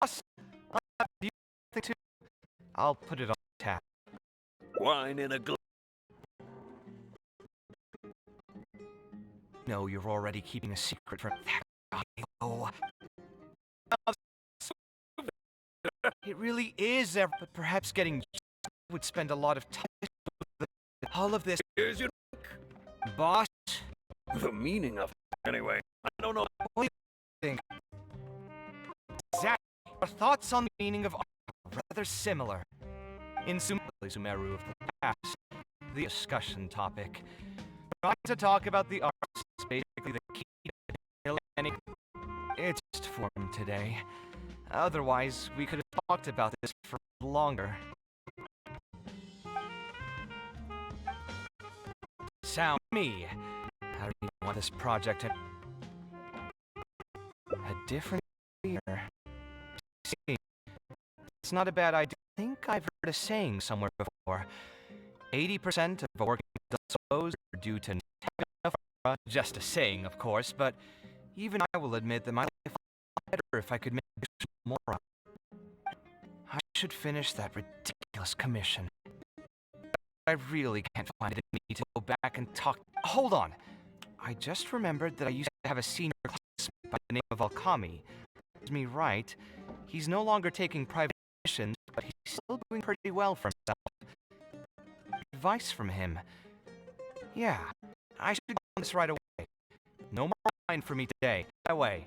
Boss, I'll have you think too. I'll put it on tap. Wine in a glass. No, you're already keeping a secret from that guy. Oh. It really is, but perhaps getting would spend a lot of time with all of this. Here's your boss. The meaning of it, anyway. I don't know. What do you think? Exactly. Our thoughts on the meaning of art are rather similar. In Sumeru of the past, the discussion topic. Trying to talk about the arts is basically the key to any. It's just formed today. Otherwise, we could have talked about this for longer. Sound me. How do you want this project to... A different year. See, it's not a bad idea. I think I've heard a saying somewhere before. 80% of working adults are due to not having enough. Just a saying, of course, but even I will admit that my life would be better if I could make more. I should finish that ridiculous commission. I really can't find it in me to go back and talk. Hold on. I just remembered that I used to have a senior classmate by the name of Alkami. Serves me right. He's no longer taking private missions, but he's still doing pretty well for himself. Advice from him. Yeah, I should go on this right away. No more wine for me today. That way.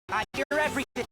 I hear everything.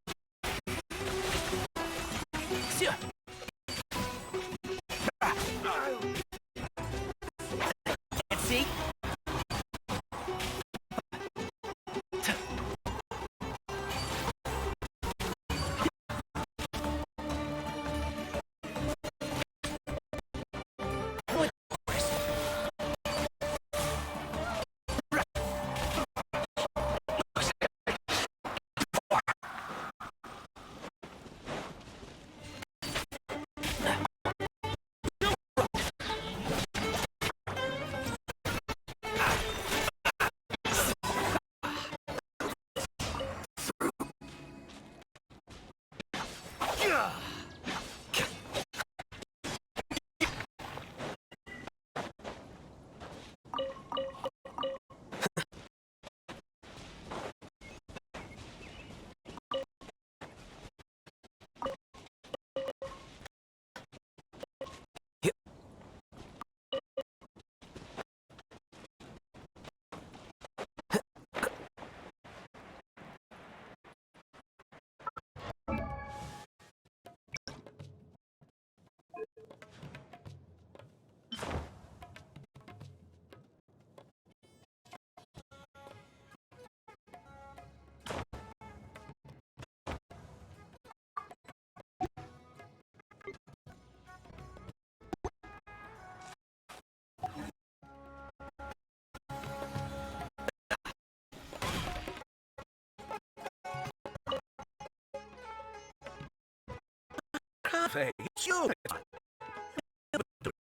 Hey, it's you.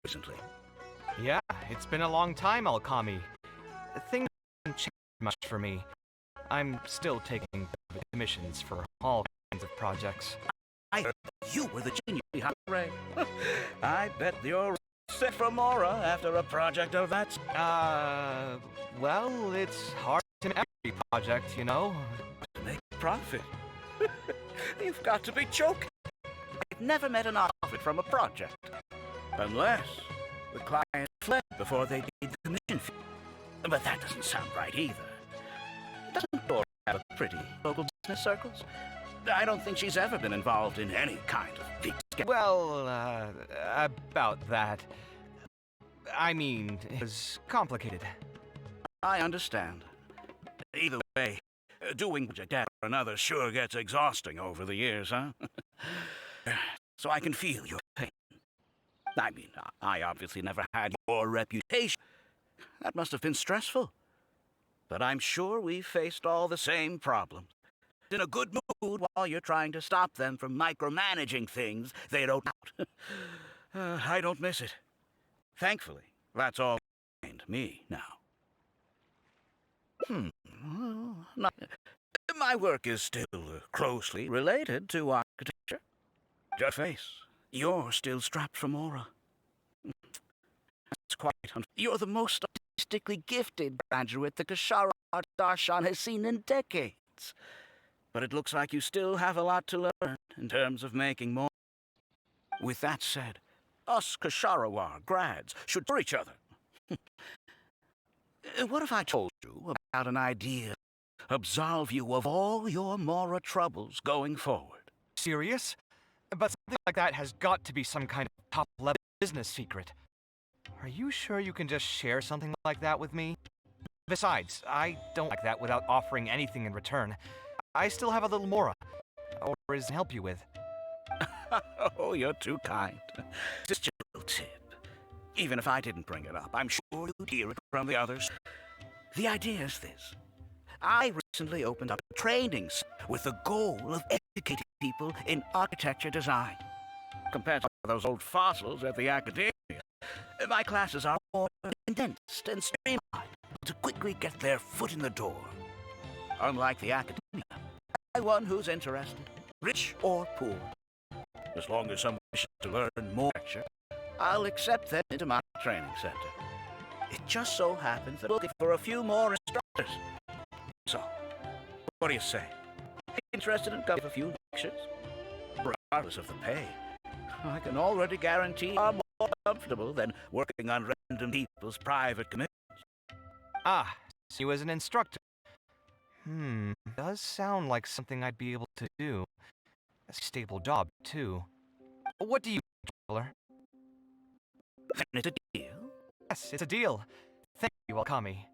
Recently. Yeah, it's been a long time, Alkami. Things haven't changed much for me. I'm still taking commissions for all kinds of projects. I heard you were the genius behind Ray. I bet you're set for Mora after a project of that. Well, it's hard in every project, you know. To make profit. You've got to be joking. I've never met an profit from a project. Unless the client fled before they paid the commission fee. But that doesn't sound right either. Doesn't Dora have a pretty local business circles? I don't think she's ever been involved in any kind of big scam. Well, about that. I mean, it was complicated. I understand. Either way, doing project after another sure gets exhausting over the years, huh? So I can feel your pain. I mean, I obviously never had your reputation. That must have been stressful. But I'm sure we've faced all the same problems. In a good mood while you're trying to stop them from micromanaging things they don't out. I don't miss it. Thankfully, that's all behind me now. My work is still closely related to architecture. Just face, you're still strapped for Mora. That's quite You're the most artistically gifted graduate the Kashara Art Darshan has seen in decades. But it looks like you still have a lot to learn in terms of making more. With that said, us Kasharawar grads should for each other. What if I told you about an idea to absolve you of all your Mora troubles going forward? Serious? But something like that has got to be some kind of top-level business secret. Are you sure you can just share something like that with me? Besides, I don't like that without offering anything in return. I still have a little Mora. Or is help you with? Oh, you're too kind. Just a little tip. Even if I didn't bring it up, I'm sure you'd hear it from the others. The idea is this. I recently opened up a training with the goal of educating people in architecture design. Compared to those old fossils at the academia, my classes are more condensed and streamlined to quickly get their foot in the door. Unlike the academia, anyone who's interested, rich or poor, as long as someone wishes to learn more architecture, I'll accept them into my training center. It just so happens that I'm looking for a few more instructors. So, what do you say? Interested in coming to a few lectures? Regardless of the pay, I can already guarantee I'm more comfortable than working on random people's private commitments. Ah, so you as an instructor. Does sound like something I'd be able to do. A stable job, too. What do you think, Traveler? It's a deal? Yes, it's a deal. Thank you, Alkami.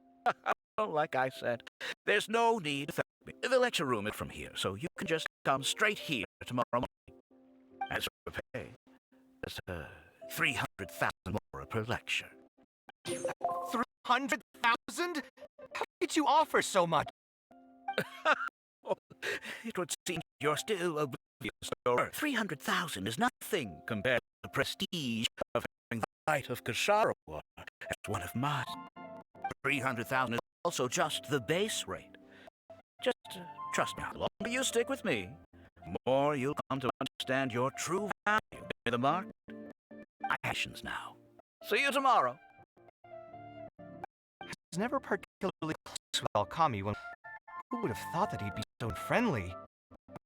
Like I said, there's no need to thank me. The lecture room is from here, so you can just come straight here tomorrow morning. As for pay, it's 300,000 more per lecture. 300,000? How did you offer so much? It would seem you're still oblivious to 300,000 is nothing compared to the prestige of having the right of Kasharawar as one of mine. 300,000 is also just the base rate. Just trust me, the longer you stick with me, the more you'll come to understand your true value in the market. My actions now. See you tomorrow. I was never particularly close with Alkami when... Who would have thought that he'd be so friendly?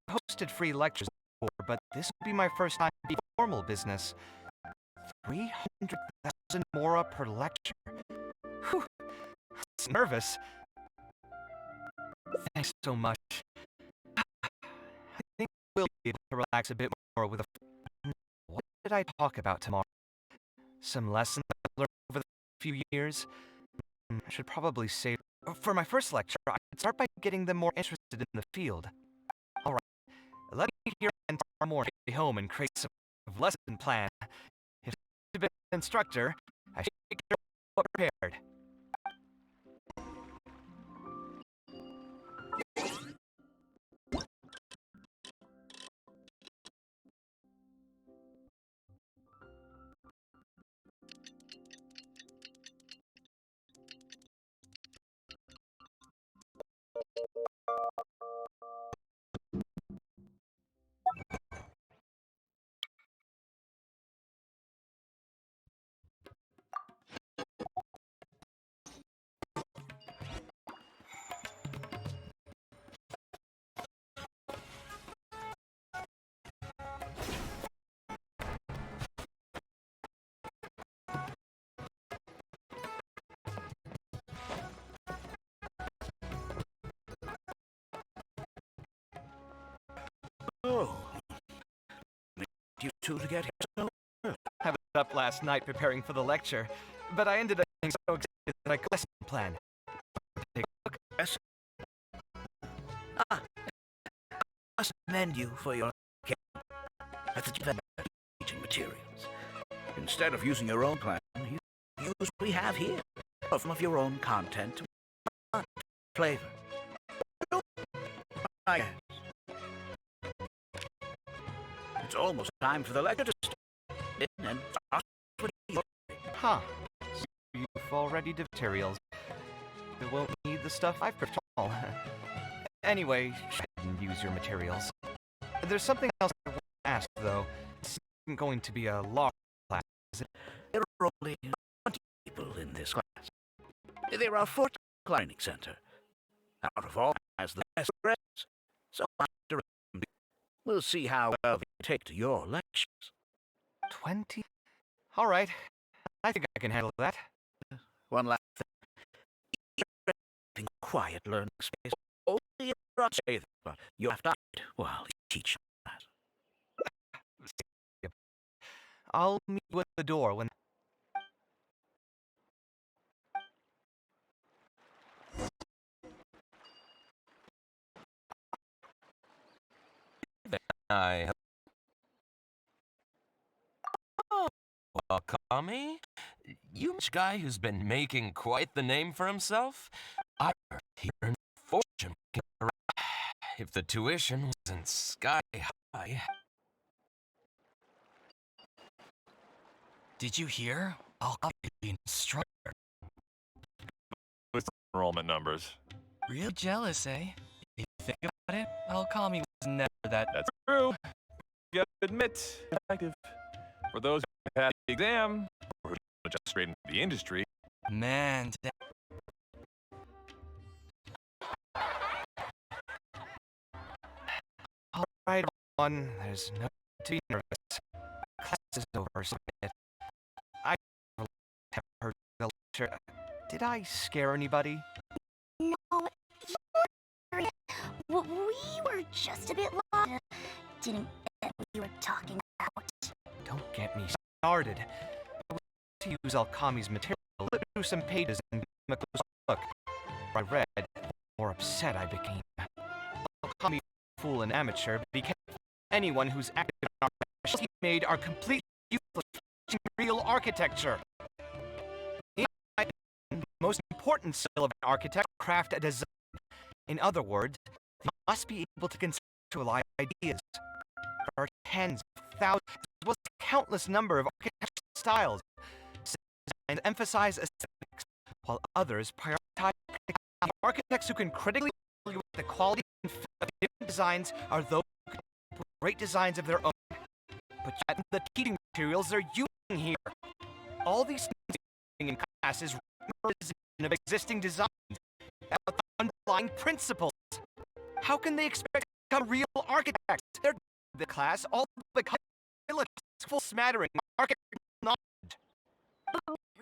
I've hosted free lectures before, but this would be my first time in formal business. 300,000 Mora per lecture. Whew. I'm nervous. Thanks so much. I think we'll be able to relax a bit more with a... What did I talk about tomorrow? Some lessons I've learned over the few years? I should probably save... For my first lecture, I could start by getting them more interested in the field. Alright, let me meet here and tomorrow morning home and create some lesson plan. If I'm an instructor, I should get prepared. you two to get here so early? I was up last night preparing for the lecture, but I ended up being so excited that I got a lesson plan. Take a look. Yes. I must commend you for your care at the development of teaching materials. Instead of using your own plan, you use what we have here. Some of your own content, flavor. I guess. It's almost time for the lecture to start. And Huh. So you've already did materials. You won't need the stuff I've prepared. All. Anyway, I didn't use your materials. There's something else I want to ask, though. This isn't going to be a large class, is it? There are only 20 people in this class. There are 4 learning center. Out of all, has the best grades. So we'll see how well they take to your lectures. 20? All right. I think I can handle that. One last thing. Quiet learning space. Only if you're say that, but you have to eat while you teach that. I'll meet you at the door when... Oh, Alkami? You guy who's been making quite the name for himself? I heard he earned a fortune. If the tuition wasn't sky high. Did you hear? Alkami being instructor. With enrollment numbers. Real jealous, eh? If you think about it, Alkami was never that. That's true. You have to admit, effective. For those who had the exam, or who just straight into the industry. Man, All right, everyone. There's no need to be nervous. Class is over, so I have heard the lecture. Did I scare anybody? No, you weren't. We were just a bit lost. Didn't get what you were talking about. Don't get me started. I was to use Alkami's material to do some pages and give him a close look. I read, the more upset I became. Alkami, fool and amateur, but be careful. Anyone who's active in our he made are completely useless for real architecture. In my opinion, the most important skill of an architect is craft a design. In other words, you must be able to conceptualize ideas. There are tens of thousands, as well as a countless number of architectural styles. Some designs emphasize aesthetics, while others prioritize practicality. Architects who can critically evaluate the quality and fit of different designs are those who can create great designs of their own. But yet, the teaching materials they're using here. All these things in class is representation of existing designs about the underlying principles. How can they expect to become real architects? They're the class all become a full smattering of architectural knowledge.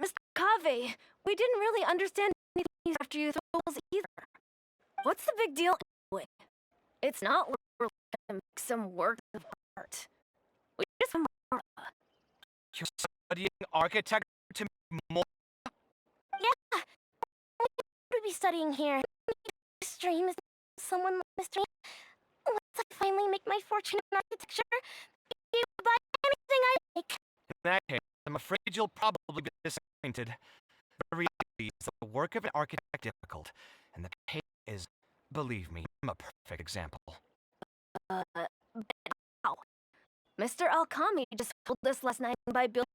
Mr. Kave, we didn't really understand anything after you throws either. What's the big deal anyway? It's not like we're to make some work of art. We just You're studying architecture to make more? Yeah, we would be studying here. Stream is someone like Mr. Once I finally make my fortune in architecture, be able to buy anything I like. In that case, I'm afraid you'll probably be disappointed. The reality is that the work of an architect is difficult, and the pay is, believe me, I'm a perfect example. But how? Mr. Alkami just told us last night by building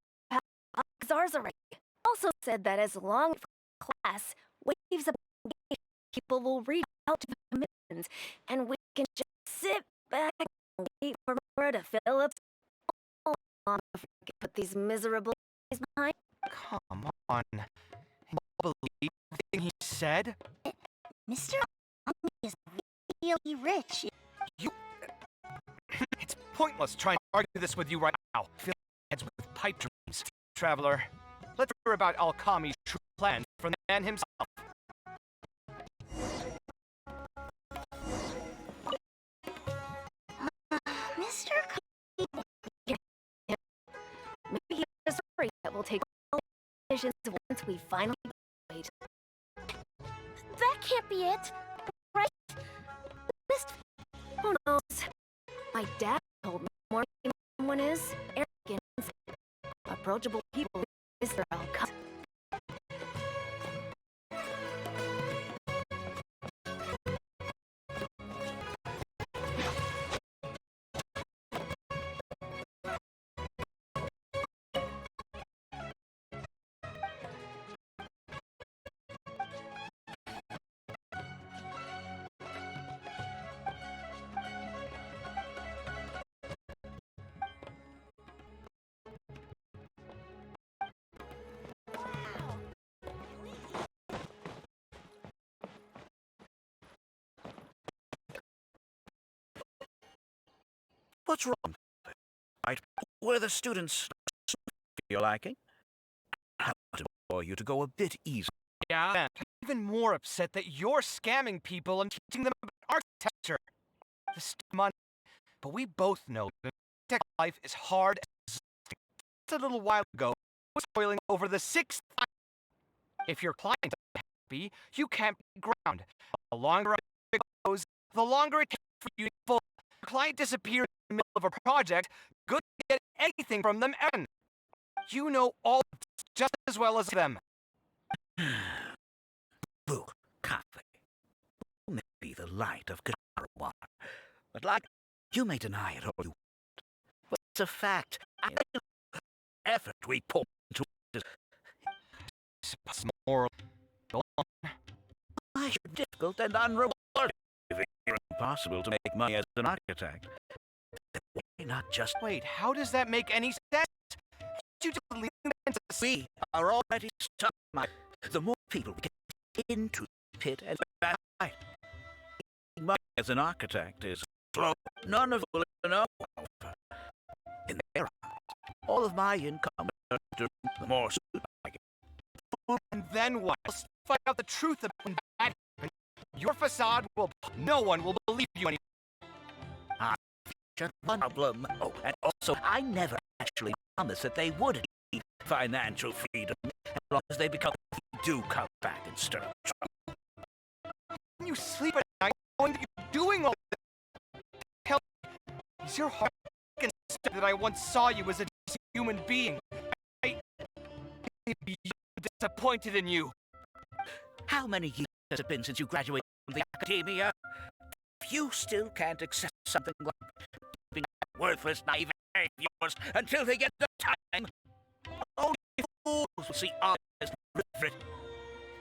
Zarzarek. Also said that as long as class waves of people will read out to the commissions, and we can just sit back and wait for more to fill up. Put these miserable days behind. Come on. You believe everything he said? Mr. Alkami is really rich. It's pointless trying to argue this with you right now. Fill heads with pipe dreams. Traveler, let's hear about Alkami's true plans from the man himself. Mr. Alkami, take all decisions once we finally graduate. That can't be it, right? Who knows? My dad told me more than someone is arrogant, approachable people is their outcome. What's wrong? Right, where the students feel liking? I want to implore you to go a bit easy. Yeah, I'm even more upset that you're scamming people and teaching them about architecture. This money, but we both know that tech life is hard and exhausting. Just a little while ago, I was toiling over the 6th time. If your client isn't happy, you can't be ground. The longer it goes, the longer it takes for you to full. Your client disappears in the middle of a project, good to get anything from them, and you know all of this just as well as them. Boo, Coffee. You may be the light of Karawa, but like you may deny it all you want. But it's a fact. Effort we put into it is more difficult and unrewarding. If it's impossible to make money as an architect, then why not just wait? How does that make any sense? You just leave them into we are already stuck. The more people we get into the pit and back, money as an architect is slow. None of us will know. In their eyes, all of my income is the more I get. And then what? Let's find out the truth about when that happened. Your facade will. No one will believe you anymore. Just one problem. Oh, and also, I never actually promised that they would achieve financial freedom as long as they do come back and stir up trouble. When you sleep at night, knowing that you're doing all this. Tell me, is your heart concerned that I once saw you as a decent human being? I may be disappointed in you. How many years has it been since you graduated from the academia? If you still can't accept something like being worthless, naive of yours until they get the time, only fools will see art as different.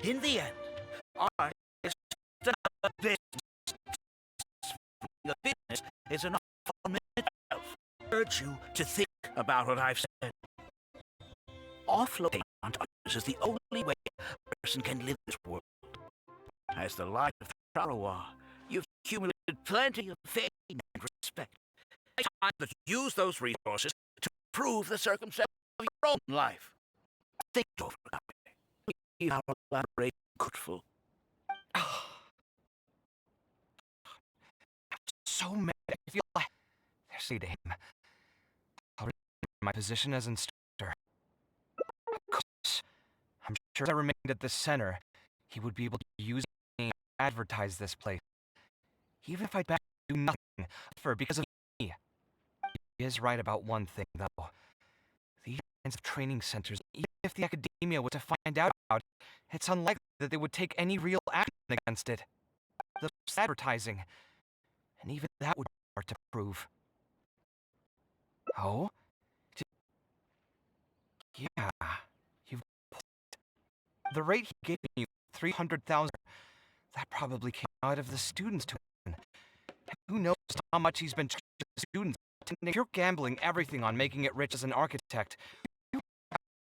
In the end, art is just a business. The business is an art form in itself. I urge you to think about what I've said. Offloading onto others is the only way a person can live this world. As the light of Tarawa, you've accumulated plenty of fame and respect. It's time that you use those resources to improve the circumstances of your own life. Think over it. We are elaborate grateful. I'm so mad. I feel like they're saying to him. I'll retain my position as instructor. Of course, I'm sure if I remained at the center, he would be able to use me to advertise this place. Even if I do nothing for because of me. He is right about one thing, though. These kinds of training centers, even if the academia was to find out about it, it's unlikely that they would take any real action against it. The advertising. And even that would be hard to prove. Oh? Yeah, you've got a point. The rate he gave me, 300,000, that probably came out of the students' tuition. Who knows how much he's been charging the students? If you're gambling everything on making it rich as an architect, you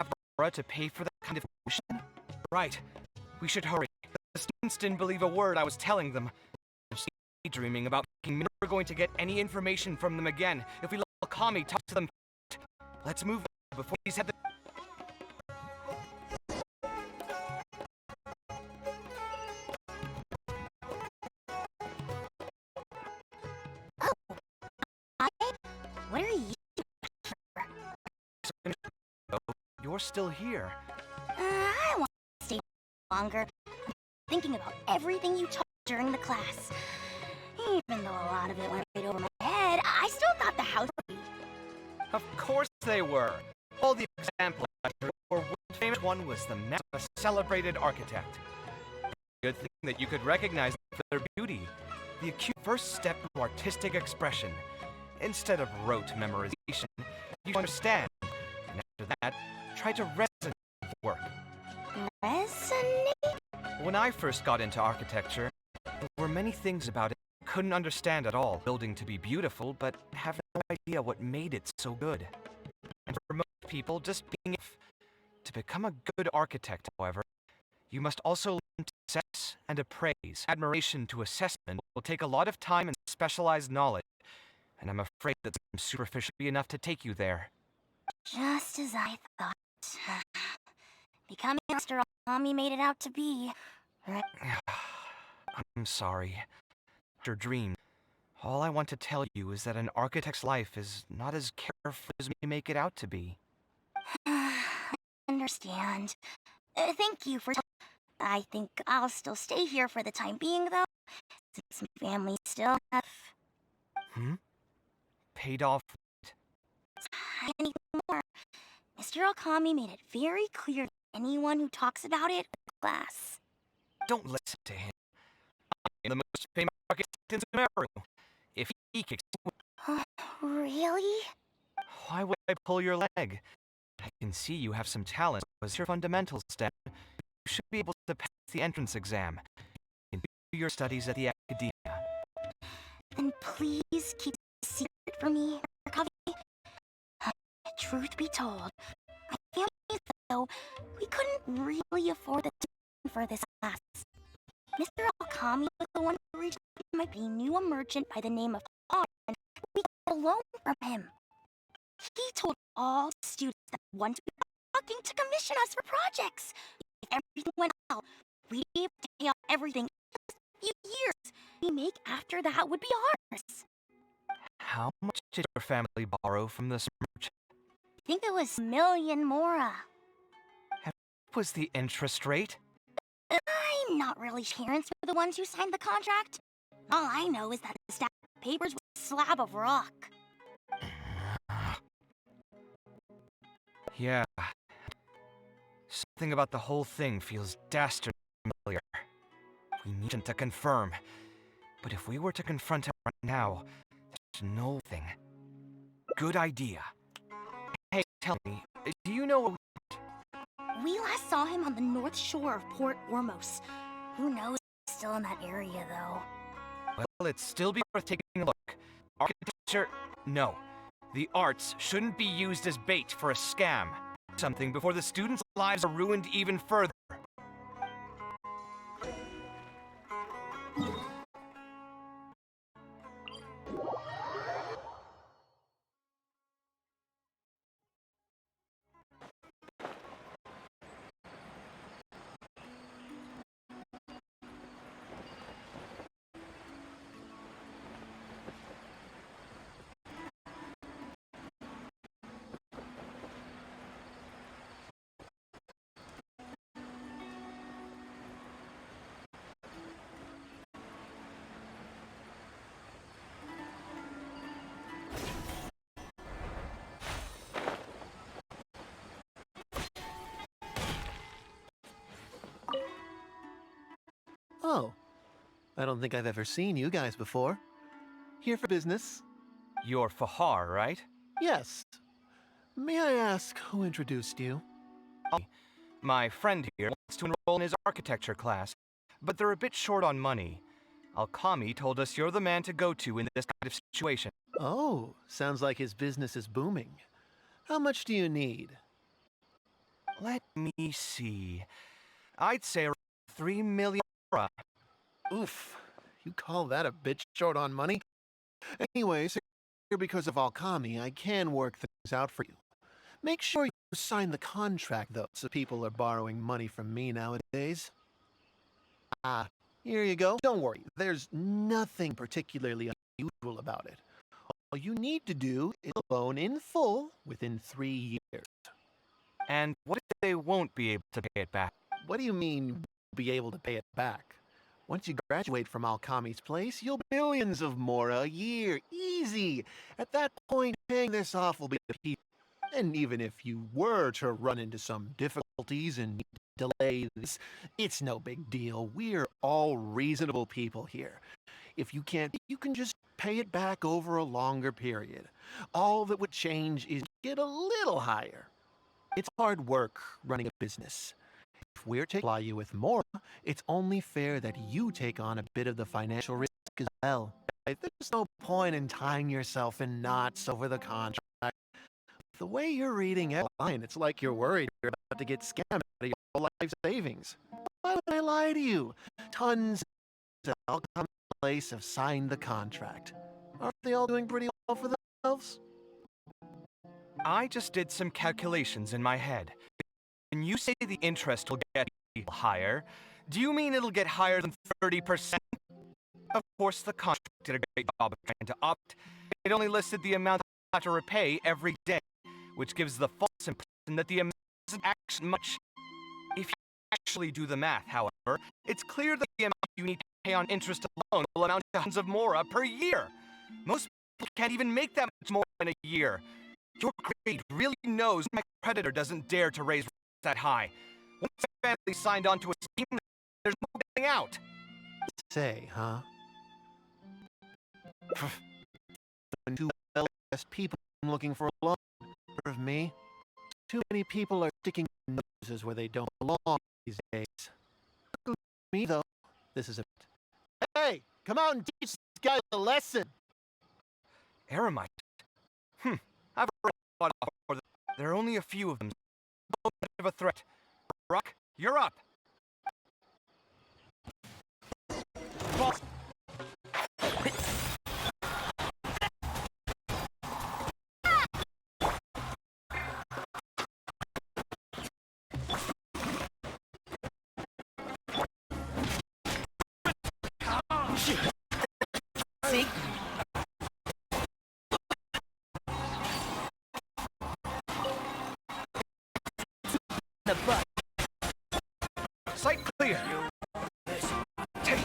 have Laura to pay for that kind of tuition? Right. We should hurry. The students didn't believe a word I was telling them. They're dreaming about making me never going to get any information from them again if we let Kami talk to them. Let's move before he's had the... What are you? You're you're still here. I want to stay longer. I'm thinking about everything you taught during the class. Even though a lot of it went right over my head, I still thought the house would be. Of course they were. All the examples were world famous. One was the man of a celebrated architect. Good thing that you could recognize their beauty. The acute first step to artistic expression. Instead of rote memorization, you understand. And after that, try to resonate with the work. Resonate? When I first got into architecture, there were many things about it I couldn't understand at all. Building to be beautiful, but have no idea what made it so good. And for most people, just being to become a good architect, however, you must also learn to assess and appraise. Admiration to assessment will take a lot of time and specialized knowledge, and I'm afraid that I'm superficial enough to take you there. Just as I thought. Becoming Mr. Mommy made it out to be. Right? I'm sorry. Your dream. All I want to tell you is that an architect's life is not as carefree as we make it out to be. I understand. Thank you for. I think I'll still stay here for the time being, though, since my family still have. Paid off. Anything more? Mr. Okami made it very clear to anyone who talks about it in class. Don't listen to him. I am the most famous architect in Sumeru. If he kicks you, Really? why would I pull your leg? I can see you have some talent. Was your fundamentals down? You should be able to pass the entrance exam. You can do your studies at the academia. Then please keep it a secret from me, Okabe. Truth be told, my family, though, we couldn't really afford the tuition for this class. Mr. Okami was the one who reached out to my new merchant by the name of Paul, and we got a loan from him. He told all the students that want to be looking to commission us for projects. If everything went well, we'd be able to pay off everything in just a few years. We make after that would be ours. How much did your family borrow from this merchant? I think it was million Mora. What was the interest rate? I'm not really sure. Parents were the ones who signed the contract. All I know is that the stack of papers was a slab of rock. Yeah. Something about the whole thing feels dastardly familiar. We need to confirm. But if we were to confront him right now, there's no thing. Good idea. Hey, tell me, do you know... We last saw him on the north shore of Port Ormos. Who knows if he's still in that area, though. Well, it'd still be worth taking a look. Architecture? No. The arts shouldn't be used as bait for a scam. Something before the students' lives are ruined even further. Oh, I don't think I've ever seen you guys before. Here for business? You're Fahar, right? Yes. May I ask who introduced you? My friend here wants to enroll in his architecture class, but they're a bit short on money. Alkami told us you're the man to go to in this kind of situation. Oh, sounds like his business is booming. How much do you need? Let me see. I'd say around 3 million. Oof, you call that a bit short on money? Anyways, here because of Alkami, I can work things out for you. Make sure you sign the contract, though, so people are borrowing money from me nowadays. Ah, here you go. Don't worry, there's nothing particularly unusual about it. All you need to do is loan in full within 3 years. And what if they won't be able to pay it back? What do you mean, be able to pay it back? Once you graduate from Alkami's place, you'll millions of mora a year. Easy! At that point, paying this off will be a piece. And even if you were to run into some difficulties and need to delay this, it's no big deal. We're all reasonable people here. If you can't, you can just pay it back over a longer period. All that would change is get a little higher. It's hard work running a business. If we're to supply you with more, it's only fair that you take on a bit of the financial risk as well. There's no point in tying yourself in knots over the contract. The way you're reading it, it's like you're worried you're about to get scammed out of your whole life savings. Why would I lie to you? Tons of Alkami place have signed the contract. Aren't they all doing pretty well for themselves? I just did some calculations in my head. When you say the interest will get higher, do you mean it'll get higher than 30%? Of course, the contract did a great job of trying to opt. It only listed the amount I have to repay every day, which gives the false impression that the amount isn't actually much. If you actually do the math, however, it's clear that the amount you need to pay on interest alone will amount to hundreds of mora per year. Most people can't even make that much more in a year. Your grade really knows my creditor doesn't dare to raise rates that high. Once the family signed on to a scheme, there's no getting out. Say, huh? Two well-dressed people looking for a loan of me. Too many people are sticking their noses where they don't belong these days. Me, though, this is a... Hey, come out and teach this guy a lesson! Eremite? I've already thought of there are only a few of them. No much of a threat. Rock, you're up! Boss. See? The butt. Sight clear. Take.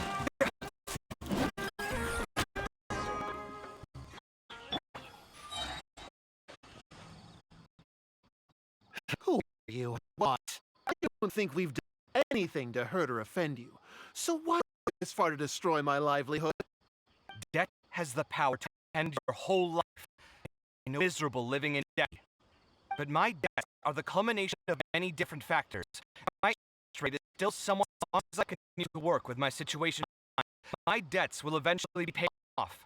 Who are you? What? I don't think we've done anything to hurt or offend you. So why go this far to destroy my livelihood? Debt has the power to end your whole life. I know miserable living in debt. But my debts are the culmination of many different factors. My interest rate is still somewhat as long as I continue to work with my situation. My debts will eventually be paid off.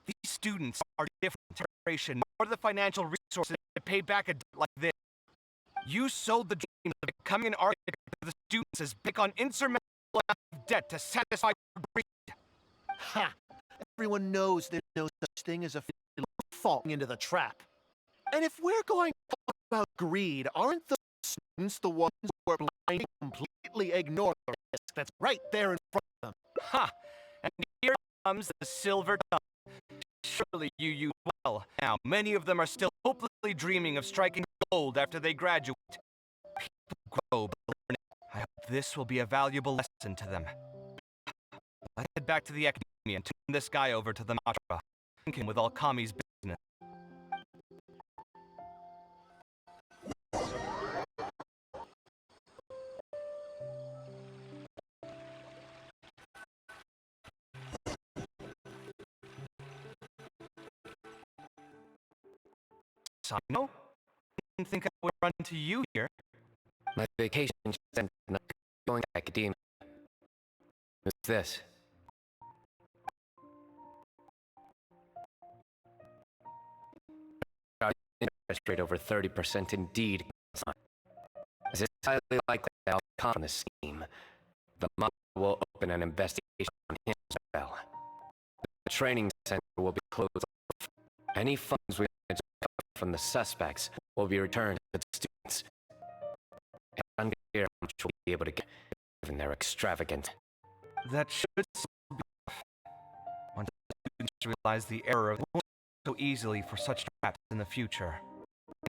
These students are different generation, nor the financial resources to pay back a debt like this. You sold the dream of becoming an architect to the students as big on insurmountable amount of debt to satisfy your greed. Ha! Everyone knows there's no such thing as a falling into the trap. And if we're going to talk about greed, aren't the students the ones who are blind and completely ignore the risk that's right there in front of them? Ha! And here comes the silver tongue. Surely you use well. Now, many of them are still hopelessly dreaming of striking gold after they graduate. People grow by learning. I hope this will be a valuable lesson to them. Let's head back to the academia and turn this guy over to the Matra. Link him with Alkami's business. Sino? Didn't think I would run into you here. My vacation spent not going to academia. What's this? Interest rate over 30% indeed. As it's highly likely that I'll come from the scheme, the mob will open an investigation on him as well. The training center will be closed off. Any funds we manage from the suspects will be returned to the students. And unclear how much we'll be able to get, given they're extravagant. That should still be enough. Once the students realize the error, they won't so easily for such traps in the future.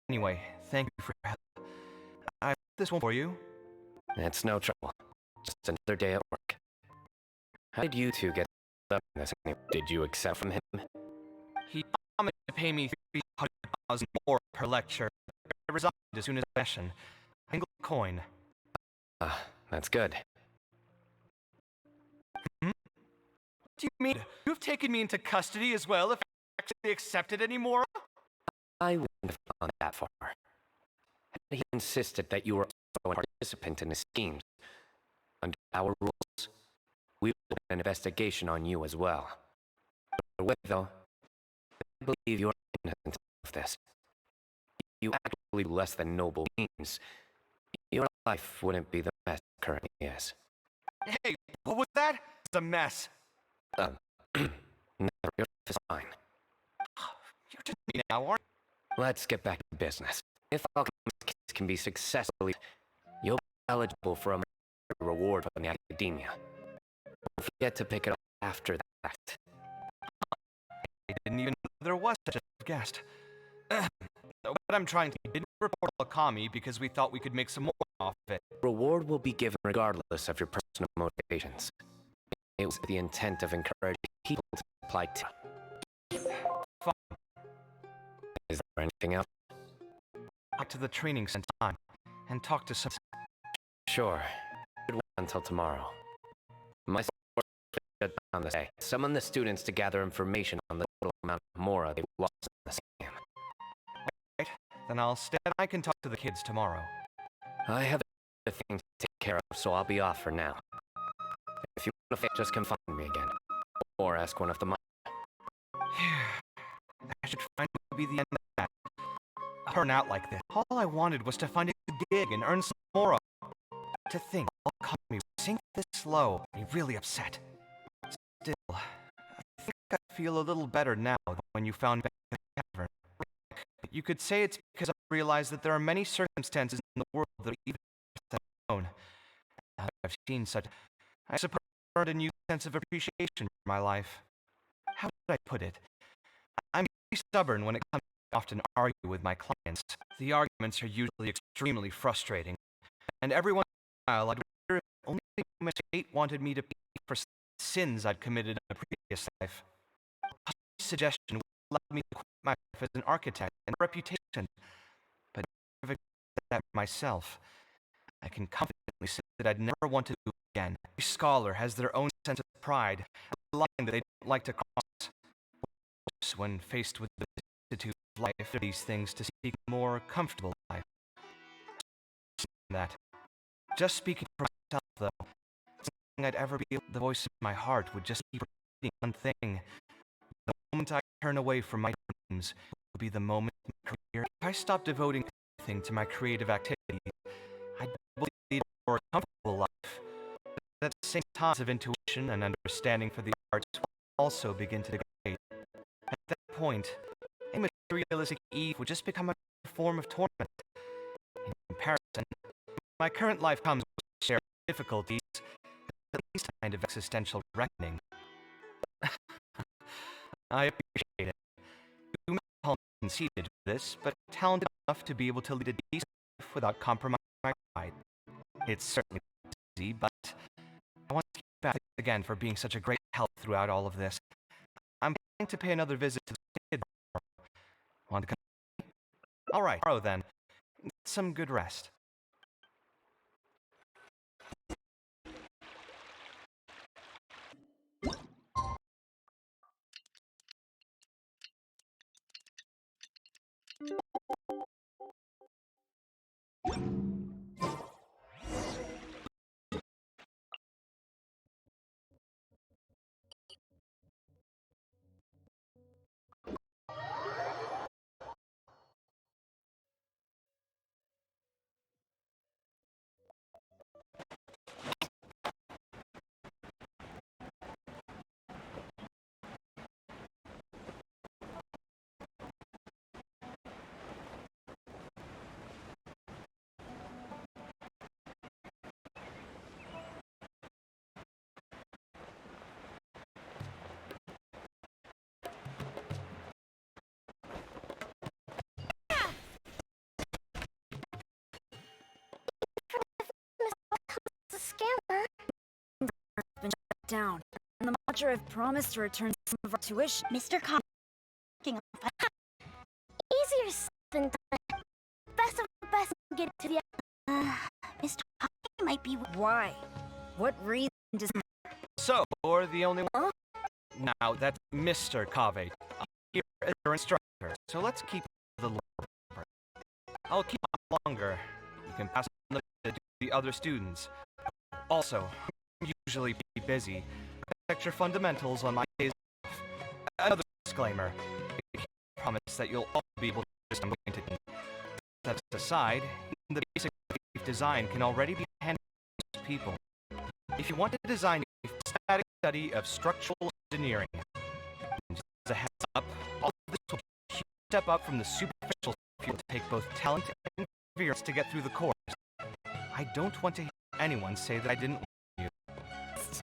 Anyway, thank you for your help. this one for you. It's no trouble. Just another day at work. How did you two get up in this anyway? Did you accept from him? He promised to pay me 300,000 more per lecture. I resigned as soon as session. Single coin. Ah, that's good. Hmm? What do you mean? You've taken me into custody as well if I actually accepted anymore? I wouldn't have gone that far. He insisted that you were also a participant in his schemes. Under our rules, we will do an investigation on you as well. Either way, though, I believe you are innocent of this. You actually do less than noble means. Your life wouldn't be the mess it currently is. Hey, what was that? It's a mess. Never. Your life is fine. You're just me now, aren't you? Let's get back to business. If Alchemist's case can be successfully, you'll be eligible for a reward from the academia. Don't forget to pick it up after that. I didn't even know there was such a guest. What I'm trying to didn't report Akami because we thought we could make some more off of it. Reward will be given regardless of your personal motivations. It was the intent of encouraging people to apply to. Fine. Is there anything else? Back to the training center and talk to some. Sure. Good wait until tomorrow. My support shut down this day. Summon the students to gather information on the total amount of Mora they lost in the scam. Right. Then I'll stay and I can talk to the kids tomorrow. I have a thing to take care of, so I'll be off for now. If you want to just come find me again. Or ask one of the I should find what would be the end of that. Turn out like this. All I wanted was to find a good gig and earn some more. To think Akami would sink this low made me really upset. Still, I think I feel a little better now than when you found me in the cavern. You could say it's because I realized that there are many circumstances in the world that are even worse than my own. Now that I've seen such, I suppose I earned a new sense of appreciation for my life. How would I put it? I'm pretty stubborn when it comes to often argue with my clients. The arguments are usually extremely frustrating, and every once in a while I'd wonder if only my fate wanted me to pay for sins I'd committed in a previous life. A suggestion would allow me to quit my life as an architect and reputation, but I've accepted that for myself. I can confidently say that I'd never want to do it again. Every scholar has their own sense of pride, a line that they don't like to cross. When faced with the vicissitudes of life, these things to seek a more comfortable life. That, just speaking for myself, though, something I'd ever be able, the voice of my heart would just keep repeating one thing. The moment I turn away from my dreams will be the moment of my career. If I stop devoting everything to my creative activities, I'd lead a more comfortable life. But at the same time, of intuition and understanding for the arts will also begin to degrade. At that point, a materialistic Eve would just become a form of torment. In comparison, my current life comes with a share of difficulties, at least a kind of existential reckoning. I appreciate it. You may call me conceited for this, but I'm talented enough to be able to lead a decent life without compromising my pride. It's certainly not easy, but I want to keep back again for being such a great help throughout all of this. I'm planning to pay another visit to the kid tomorrow. Want to come? All right, tomorrow then. Get some good rest. town, and the Watcher have promised to return some of our tuition. Mr. Cobb, easier said than done. Best of the best to get to the Mr. Cobb might be. Why? What reason does? So, you're the only one? Now, that's Mr. Kaveh. I'm here as your instructor, so let's keep the lower. I'll keep on longer. You can pass on the to the other students. Also, I'm usually busy. I lecture fundamentals on my days off. Another disclaimer. I can't promise that you'll all be able to understand what I'm going to do. That aside, the basic design can already be handled by most people. If you want to design a static study of structural engineering, just as a heads up, all of this will be a huge step up from the superficial if you'll take both talent and perseverance to get through the course. I don't want to hear anyone say that I didn't warn you. It's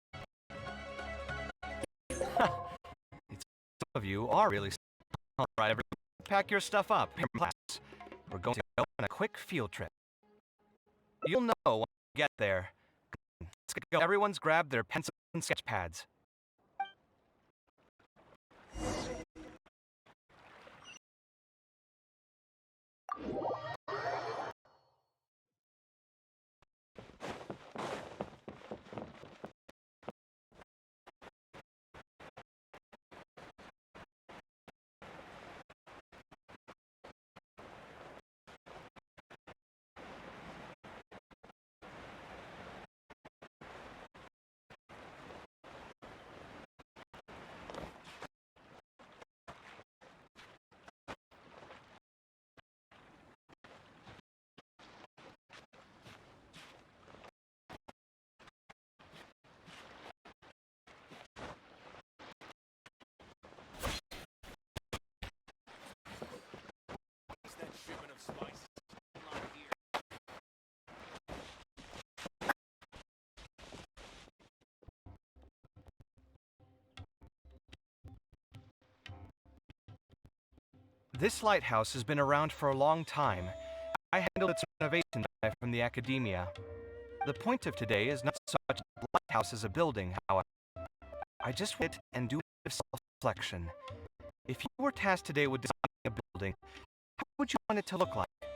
some of you are really all right, everyone. Pack your stuff up. Class. We're going to go on a quick field trip. You'll know when we get there. Let's go. Everyone's grabbed their pencils and sketch pads. This lighthouse has been around for a long time. I handled its renovation from the academia. The point of today is not so much the lighthouse as a building, however. I just want and do a bit of self-reflection. If you were tasked today with designing a building, how would you want it to look like? You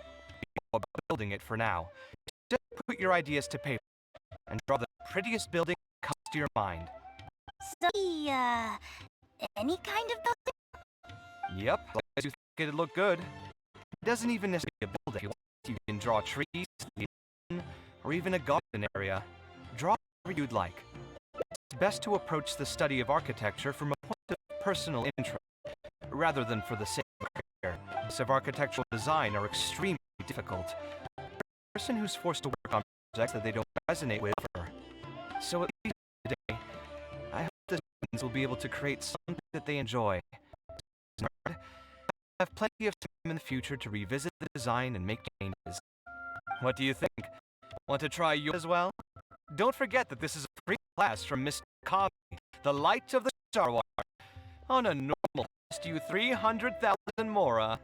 know about building it for now. Just put your ideas to paper and draw the prettiest building that comes to your mind. So, any kind of building? Yep, as long as you think it'd look good. It doesn't even necessarily be a building. You can draw trees, or even a garden area. Draw whatever you'd like. It's best to approach the study of architecture from a point of personal interest, rather than for the sake of a career. Basics of architectural design are extremely difficult. A person who's forced to work on projects that they don't resonate with. So at least today, I hope the students will be able to create something that they enjoy. I have plenty of time in the future to revisit the design and make changes. What do you think? Want to try yours as well? Don't forget that this is a free class from Mr. Kaveh, the light of the Star Wars. On a normal cost you 300,000 mora.